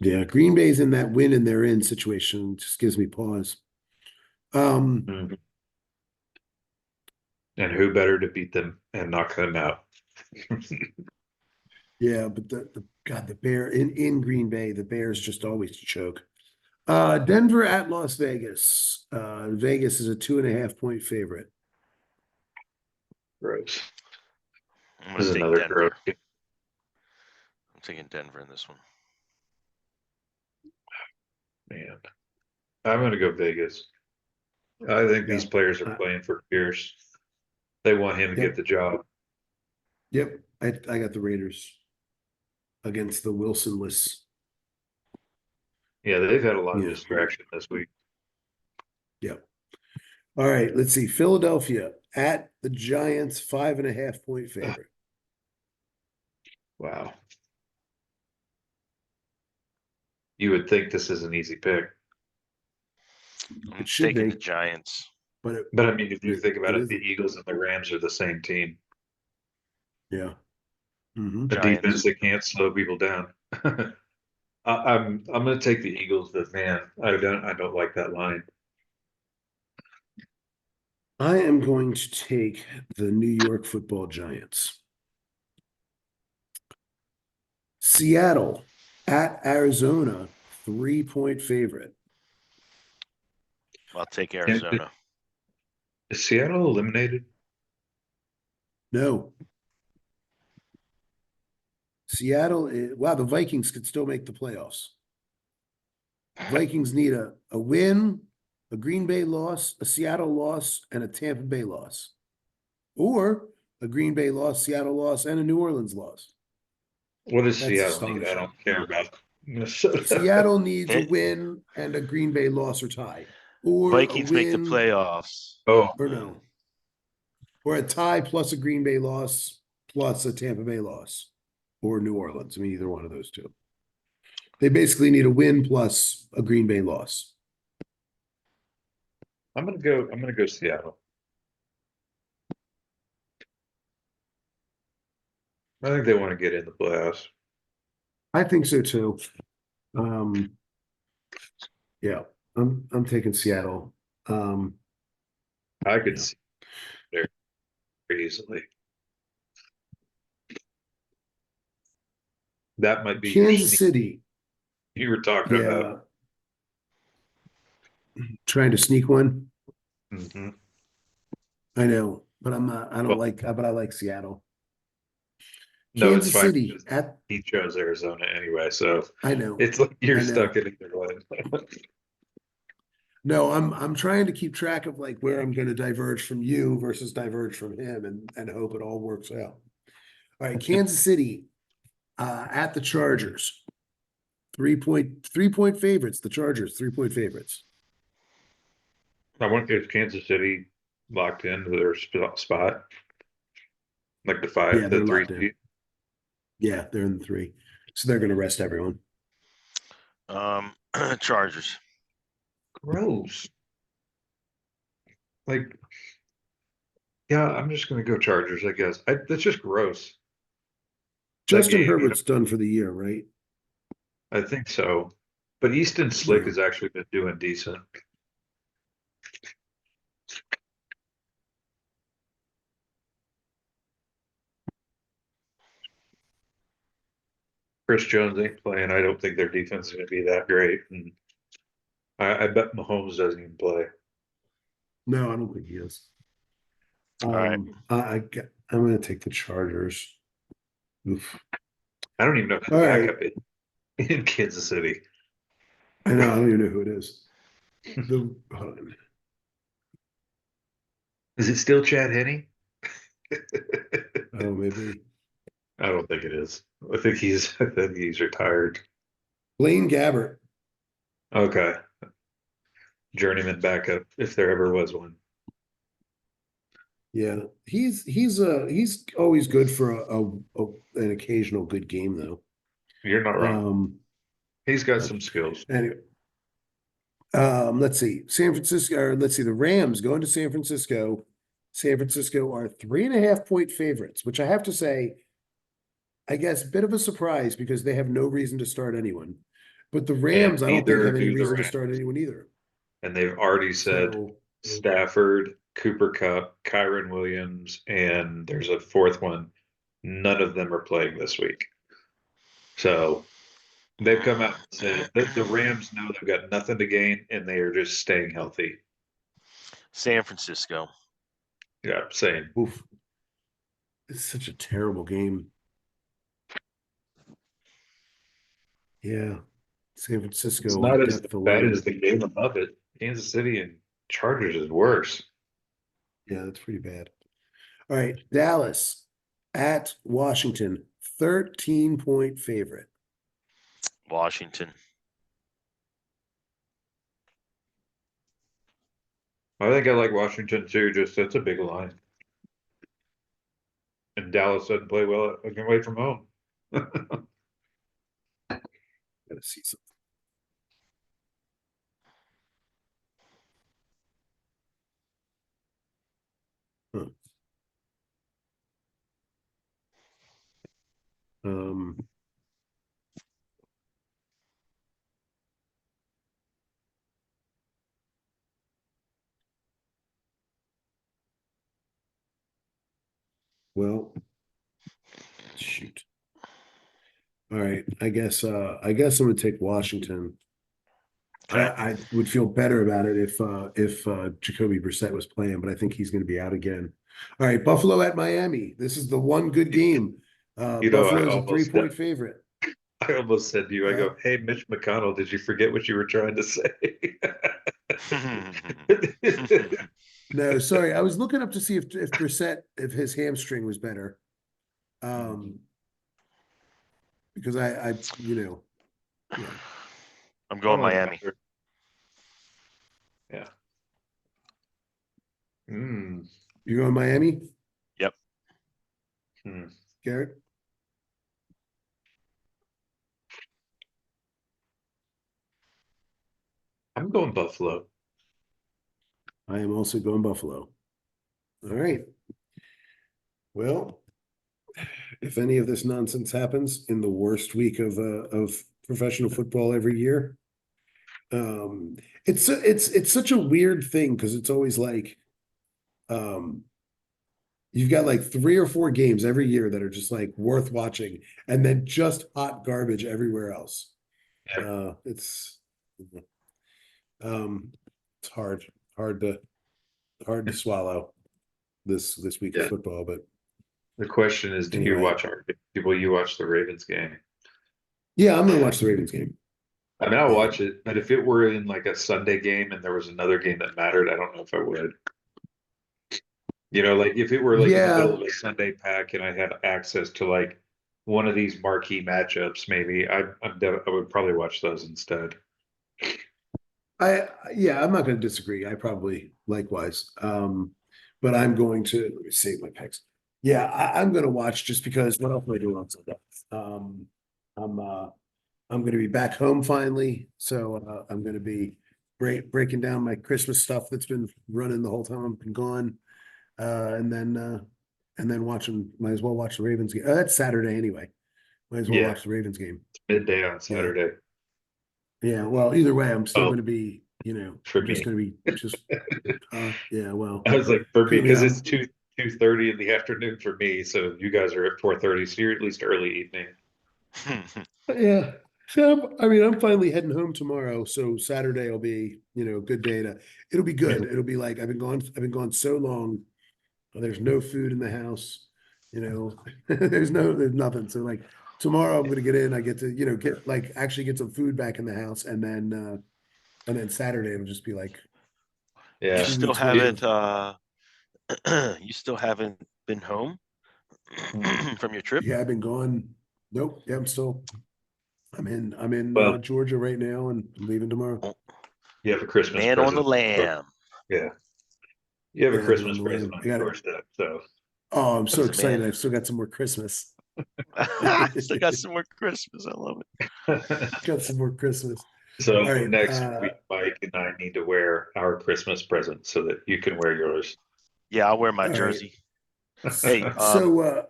Yeah, Green Bay's in that win and they're in situation. Just gives me pause. Mhm. And who better to beat them and knock them out? Yeah, but the Bear in Green Bay, the Bears just always choke. Denver at Las Vegas. Vegas is a 2.5-point favorite. Gross. I'm This going is to take another Denver. gross game. I'm taking Denver in this one. Man. I'm going to go Vegas. I think Yeah. these players are playing for Pierce. They want him to Yep. get the job. Yep. I got the Raiders against the Wilsonless. Yeah, they've had a lot of Yeah. distraction this week. Yep. All right. Let's see. Philadelphia at the Giants, 5.5-point favorite. Wow. You would think this is an easy pick. I'm It should taking be, the Giants. but But I mean, if you think about it it, the isn't. Eagles and the Rams are the same team. Yeah. Mm-hmm. The Giants. defense that can't slow people down. I'm going to take the Eagles, but man, I don't like that line. I am going to take the New York Football Giants. Seattle at Arizona, 3-point favorite. I'll take Arizona. Is Seattle eliminated? No. Seattle wow, the Vikings could still make the playoffs. Vikings need a win, a Green Bay loss, a Seattle loss, and a Tampa Bay loss. Or a Green Bay loss, Seattle loss, and a New Orleans loss. What does That's Seattle need? I astonishing. don't care about Minnesota. Seattle needs a Eh, win and a Green Bay loss or tie, or a Vikings make the win playoffs. Oh, or no, or a tie plus a Green Bay loss plus a Tampa Bay loss, or New Orleans. I mean, either one of those two. They basically need a win plus a Green Bay loss. I'm gonna go Seattle. I think they want to get in the playoffs. I think so too. Um, yeah, I'm taking Seattle. I could Yeah. see there very easily. That might be your Kansas sneak City. you were talking about. Yeah, trying to sneak one. Hmm. I know, but I'm not. I don't Well, like. But I like Seattle. no, it's Kansas fine City because at. he chose Arizona anyway, so I know. it's like you're I stuck know. in either one. No, I'm trying to keep track of like where I'm going to diverge from you versus diverge from him, and hope it all works out. All right, Kansas City at the Chargers. 3-point favorites. The Chargers 3-point favorites. I wonder if Kansas City locked into their spot, like Yeah, the they're three locked in. seed. Yeah, they're in the 3, so they're going to rest everyone. Chargers. Gross. Like, yeah, I'm just gonna go Chargers, I guess. That's just gross. That Justin game, Herbert's done for the year, right? I think so. But Easton Slick Yeah. has actually been doing decent. Chris Jones ain't playing. I don't think their defense is going to be that great. And I bet Mahomes doesn't even play. No, I don't think he is. All right. I'm going to take the Chargers. Oof. I don't even know who All the right. backup is in Kansas City. I know. I don't even know who it is. Hold on. Is it still Chad Henne? Oh, maybe I don't think it is. I think he's retired. Blaine Gabbert. Okay. Journeyman backup, if there ever was one. Yeah, he's always good for an occasional good game though. You're not wrong. Um, He's got some skills. anyway, let's see, San Francisco, or let's see, the Rams going to San Francisco. San Francisco are 3.5-point favorites, which I have to say, I guess, a bit of a surprise because they have no reason to start anyone. But the And Rams, I don't think neither have any do the reason to Rams. start anyone either. And they've already said So Stafford, Cooper Cup, Kyron Williams, and there's a fourth one. None of them are playing this week. So they've come out and said that the Rams know they've got nothing to gain and they are just staying healthy. San Francisco. Yeah, same. oof, it's such a terrible game. Yeah, San It's Francisco not on as depth bad alone. as the game above it. Kansas City and Chargers is worse. Yeah, that's pretty bad. All right, Dallas at Washington, 13-point favorite. Washington. I think I like Washington too. Just that's a big line. And Dallas doesn't play well away from home. Gotta see something. Huh. Um, well, shoot. All right, I guess I'm gonna take Washington. Okay. I would feel better about it if Jacoby Brissett was playing, but I think he's gonna be out again. All right, Buffalo at Miami. This is the one good game. You know, Buffalo's a 3-point favorite. I almost said to you, I go, hey, Mitch McConnell, did you forget what you were trying to say? No, sorry. I was looking up to see if Brissett, if his hamstring was better. Because I you know, Yeah. I'm going Oh, Miami. yeah. Mm. You're going Miami, Yep. Hmm. Garrett? I'm going Buffalo. I am also going Buffalo. All right. Well, if any of this nonsense happens in the worst week of professional football every year, it's such a weird thing because it's always like um you've got like 3 or 4 games every year that are just like worth watching, and then just hot garbage everywhere else. Yeah. It's um it's hard to hard to swallow this week of Yeah. football, but The question is, anyway. will you watch the Ravens game? Yeah, I'm gonna watch the Ravens game. I mean, I'll Yeah. watch it, but if it were in like a Sunday game and there was another game that mattered, I don't know if I would. Like if it were like in the middle Yeah, of a Sunday pack and I had access to like one of these marquee matchups, maybe I would probably watch those instead. I'm not gonna disagree. I probably likewise. But I'm going to let me save my picks. Yeah, I'm gonna watch just because what else am I doing on Sunday? Um, I'm uh I'm gonna be back home finally, so I'm gonna be breaking down my Christmas stuff that's been running the whole time I've been gone. And then might as well watch the Ravens game. That's Saturday anyway. Might as well Yeah, watch the Ravens game. midday on Yeah. Saturday. Yeah. Well, either way, I'm still Oh, going to be, for I'm just me, going to be just, yeah, well, I was like for me could because it's 2:30 in the afternoon for me, so you guys are at 4:30, so you're at least early evening. yeah. So, I mean, I'm finally heading home tomorrow. So Saturday will be, a good day it'll be good. It'll be like, I've been gone so long. There's no food in the house, there's nothing. So like tomorrow I'm going to get in, I get to, actually get some food back in the house. And then Saturday it'll just be like You Yeah, 2 weeks still worth haven't of, you still haven't been home from your trip? yeah, I've been gone. Nope. Yeah, I'm in well, Georgia right now and I'm leaving tomorrow. Oh, you have a Christmas man on the present. lamb. Yeah, you have a Yeah, man on Christmas the present lamb. on I your got it. doorstep, so Oh, I'm so As a excited. man. I've still got some more Christmas. Still got some more Christmas. I love it. Got some more Christmas. so All right. next week, Mike and I need to wear our Christmas present so that you can wear yours. Yeah, I'll wear my All right. jersey. Hey, So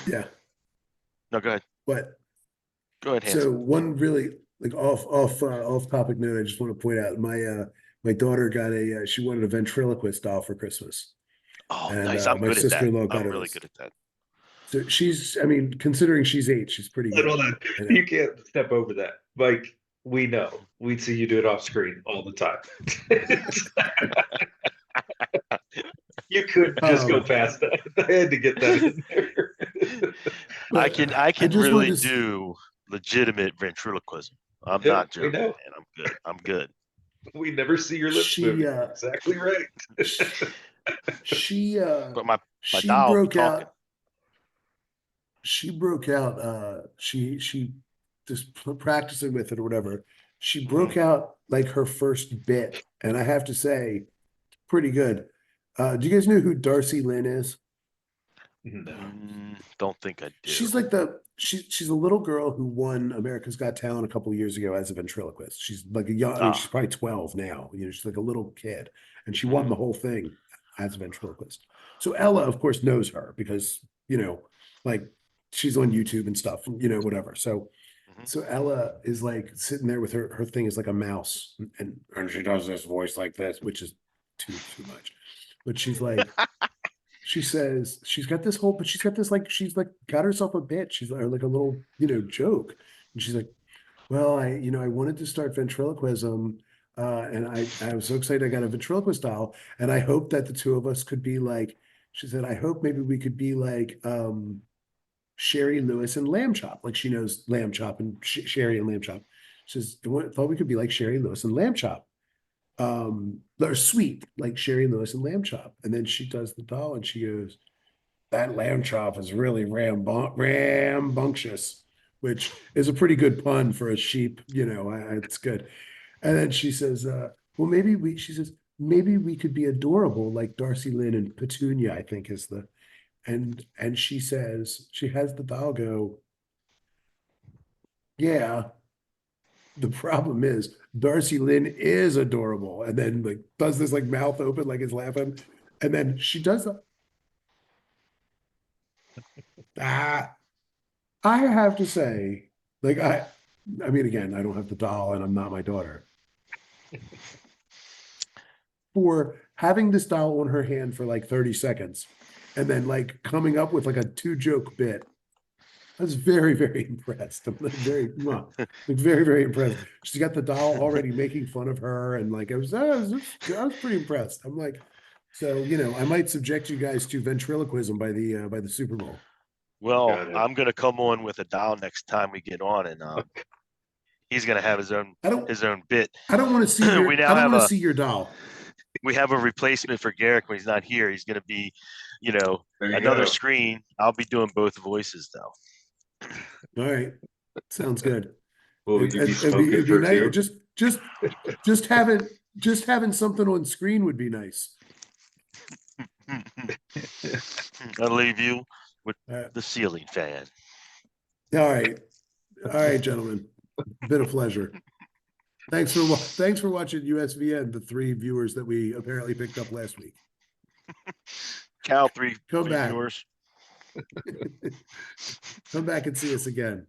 yeah, no, go ahead. but Go ahead, so Hanson. one really like off topic note, I just want to point out my daughter got she wanted a ventriloquist doll for Christmas. Oh, And nice. I'm my good at that. sister-in-law got I'm her really this. good at that. So I mean, considering she's 8, she's pretty good. Hold on. You can't step over that. Mike, we know. We see you do it off screen all the time. You couldn't just go past that. I had to get that in there. I I can just really wanted to, do legitimate ventriloquism. I'm Yep, not we joking, know. man. I'm good. I'm good. We never see your lips she moving. Exactly right. she But my she doll be broke talking. out she just practicing with it or whatever. She broke out like her first bit, and I have to say, pretty good. Do you guys know who Darcy Lynn is? No. Don't think I do. She's like she's a little girl who won America's Got Talent a couple of years ago as a ventriloquist. She's like a young, I mean, she's Ah, probably 12 now. She's like a little kid, and she won mhm. the whole thing as a ventriloquist. So Ella, of course, knows her because, like she's on YouTube and stuff, whatever. So Mhm. so Ella is like sitting there with her thing is like a mouse, and she does this voice like this, which is too much. But she's like, she says she's got this like she's like got herself a bit. She's like a little, joke. And she's like, well, I wanted to start ventriloquism. And I was so excited I got a ventriloquist doll. And I hope that the two of us could be like, she said, I hope maybe we could be like Sherry Lewis and Lamb Chop. Like she knows Lamb Chop and Sherry and Lamb Chop. She says, thought we could be like Sherry Lewis and Lamb Chop. They're sweet, like Sherry Lewis and Lamb Chop. And then she does the doll and she goes, that lamb chop is really rambunctious, which is a pretty good pun for a sheep. It's good. And then she says, well, she says, maybe we could be adorable like Darcy Lynn and Petunia, I think is and she says, she has the doll go, yeah, the problem is Darcy Lynn is adorable. And then like does this like mouth open, like is laughing. And then she does that. I have to say, like, I mean, again, I don't have the doll and I'm not my daughter. For having this doll on her hand for like 30 seconds and then like coming up with like a 2-joke bit, I was very, very impressed. I'm like very, very impressed. She's got the doll already making fun of her, and like I was pretty impressed. I'm like, so I might subject you guys to ventriloquism by the Super Bowl. Well, Got it. I'm gonna come on with a doll next time we get on, and he's gonna have his own bit. I don't want to see your. We now I don't have want to see your doll. We have a replacement for Garrick when he's not here. He's gonna be, There you another go. screen. I'll be doing both voices though. All right, sounds good. Will you be smoking for nice. two? Just having something on screen would be nice. I'll leave you with Uh, the ceiling fan. all right, gentlemen. Been a pleasure. Thanks for watching USVN. The 3 viewers that we apparently picked up last week. Cal, three Come back. viewers. Come back and see us again.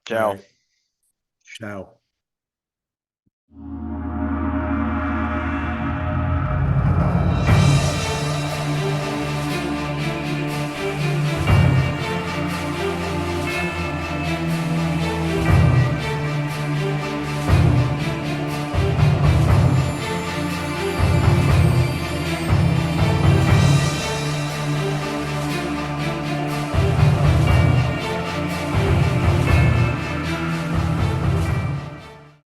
Ciao. All right. Ciao.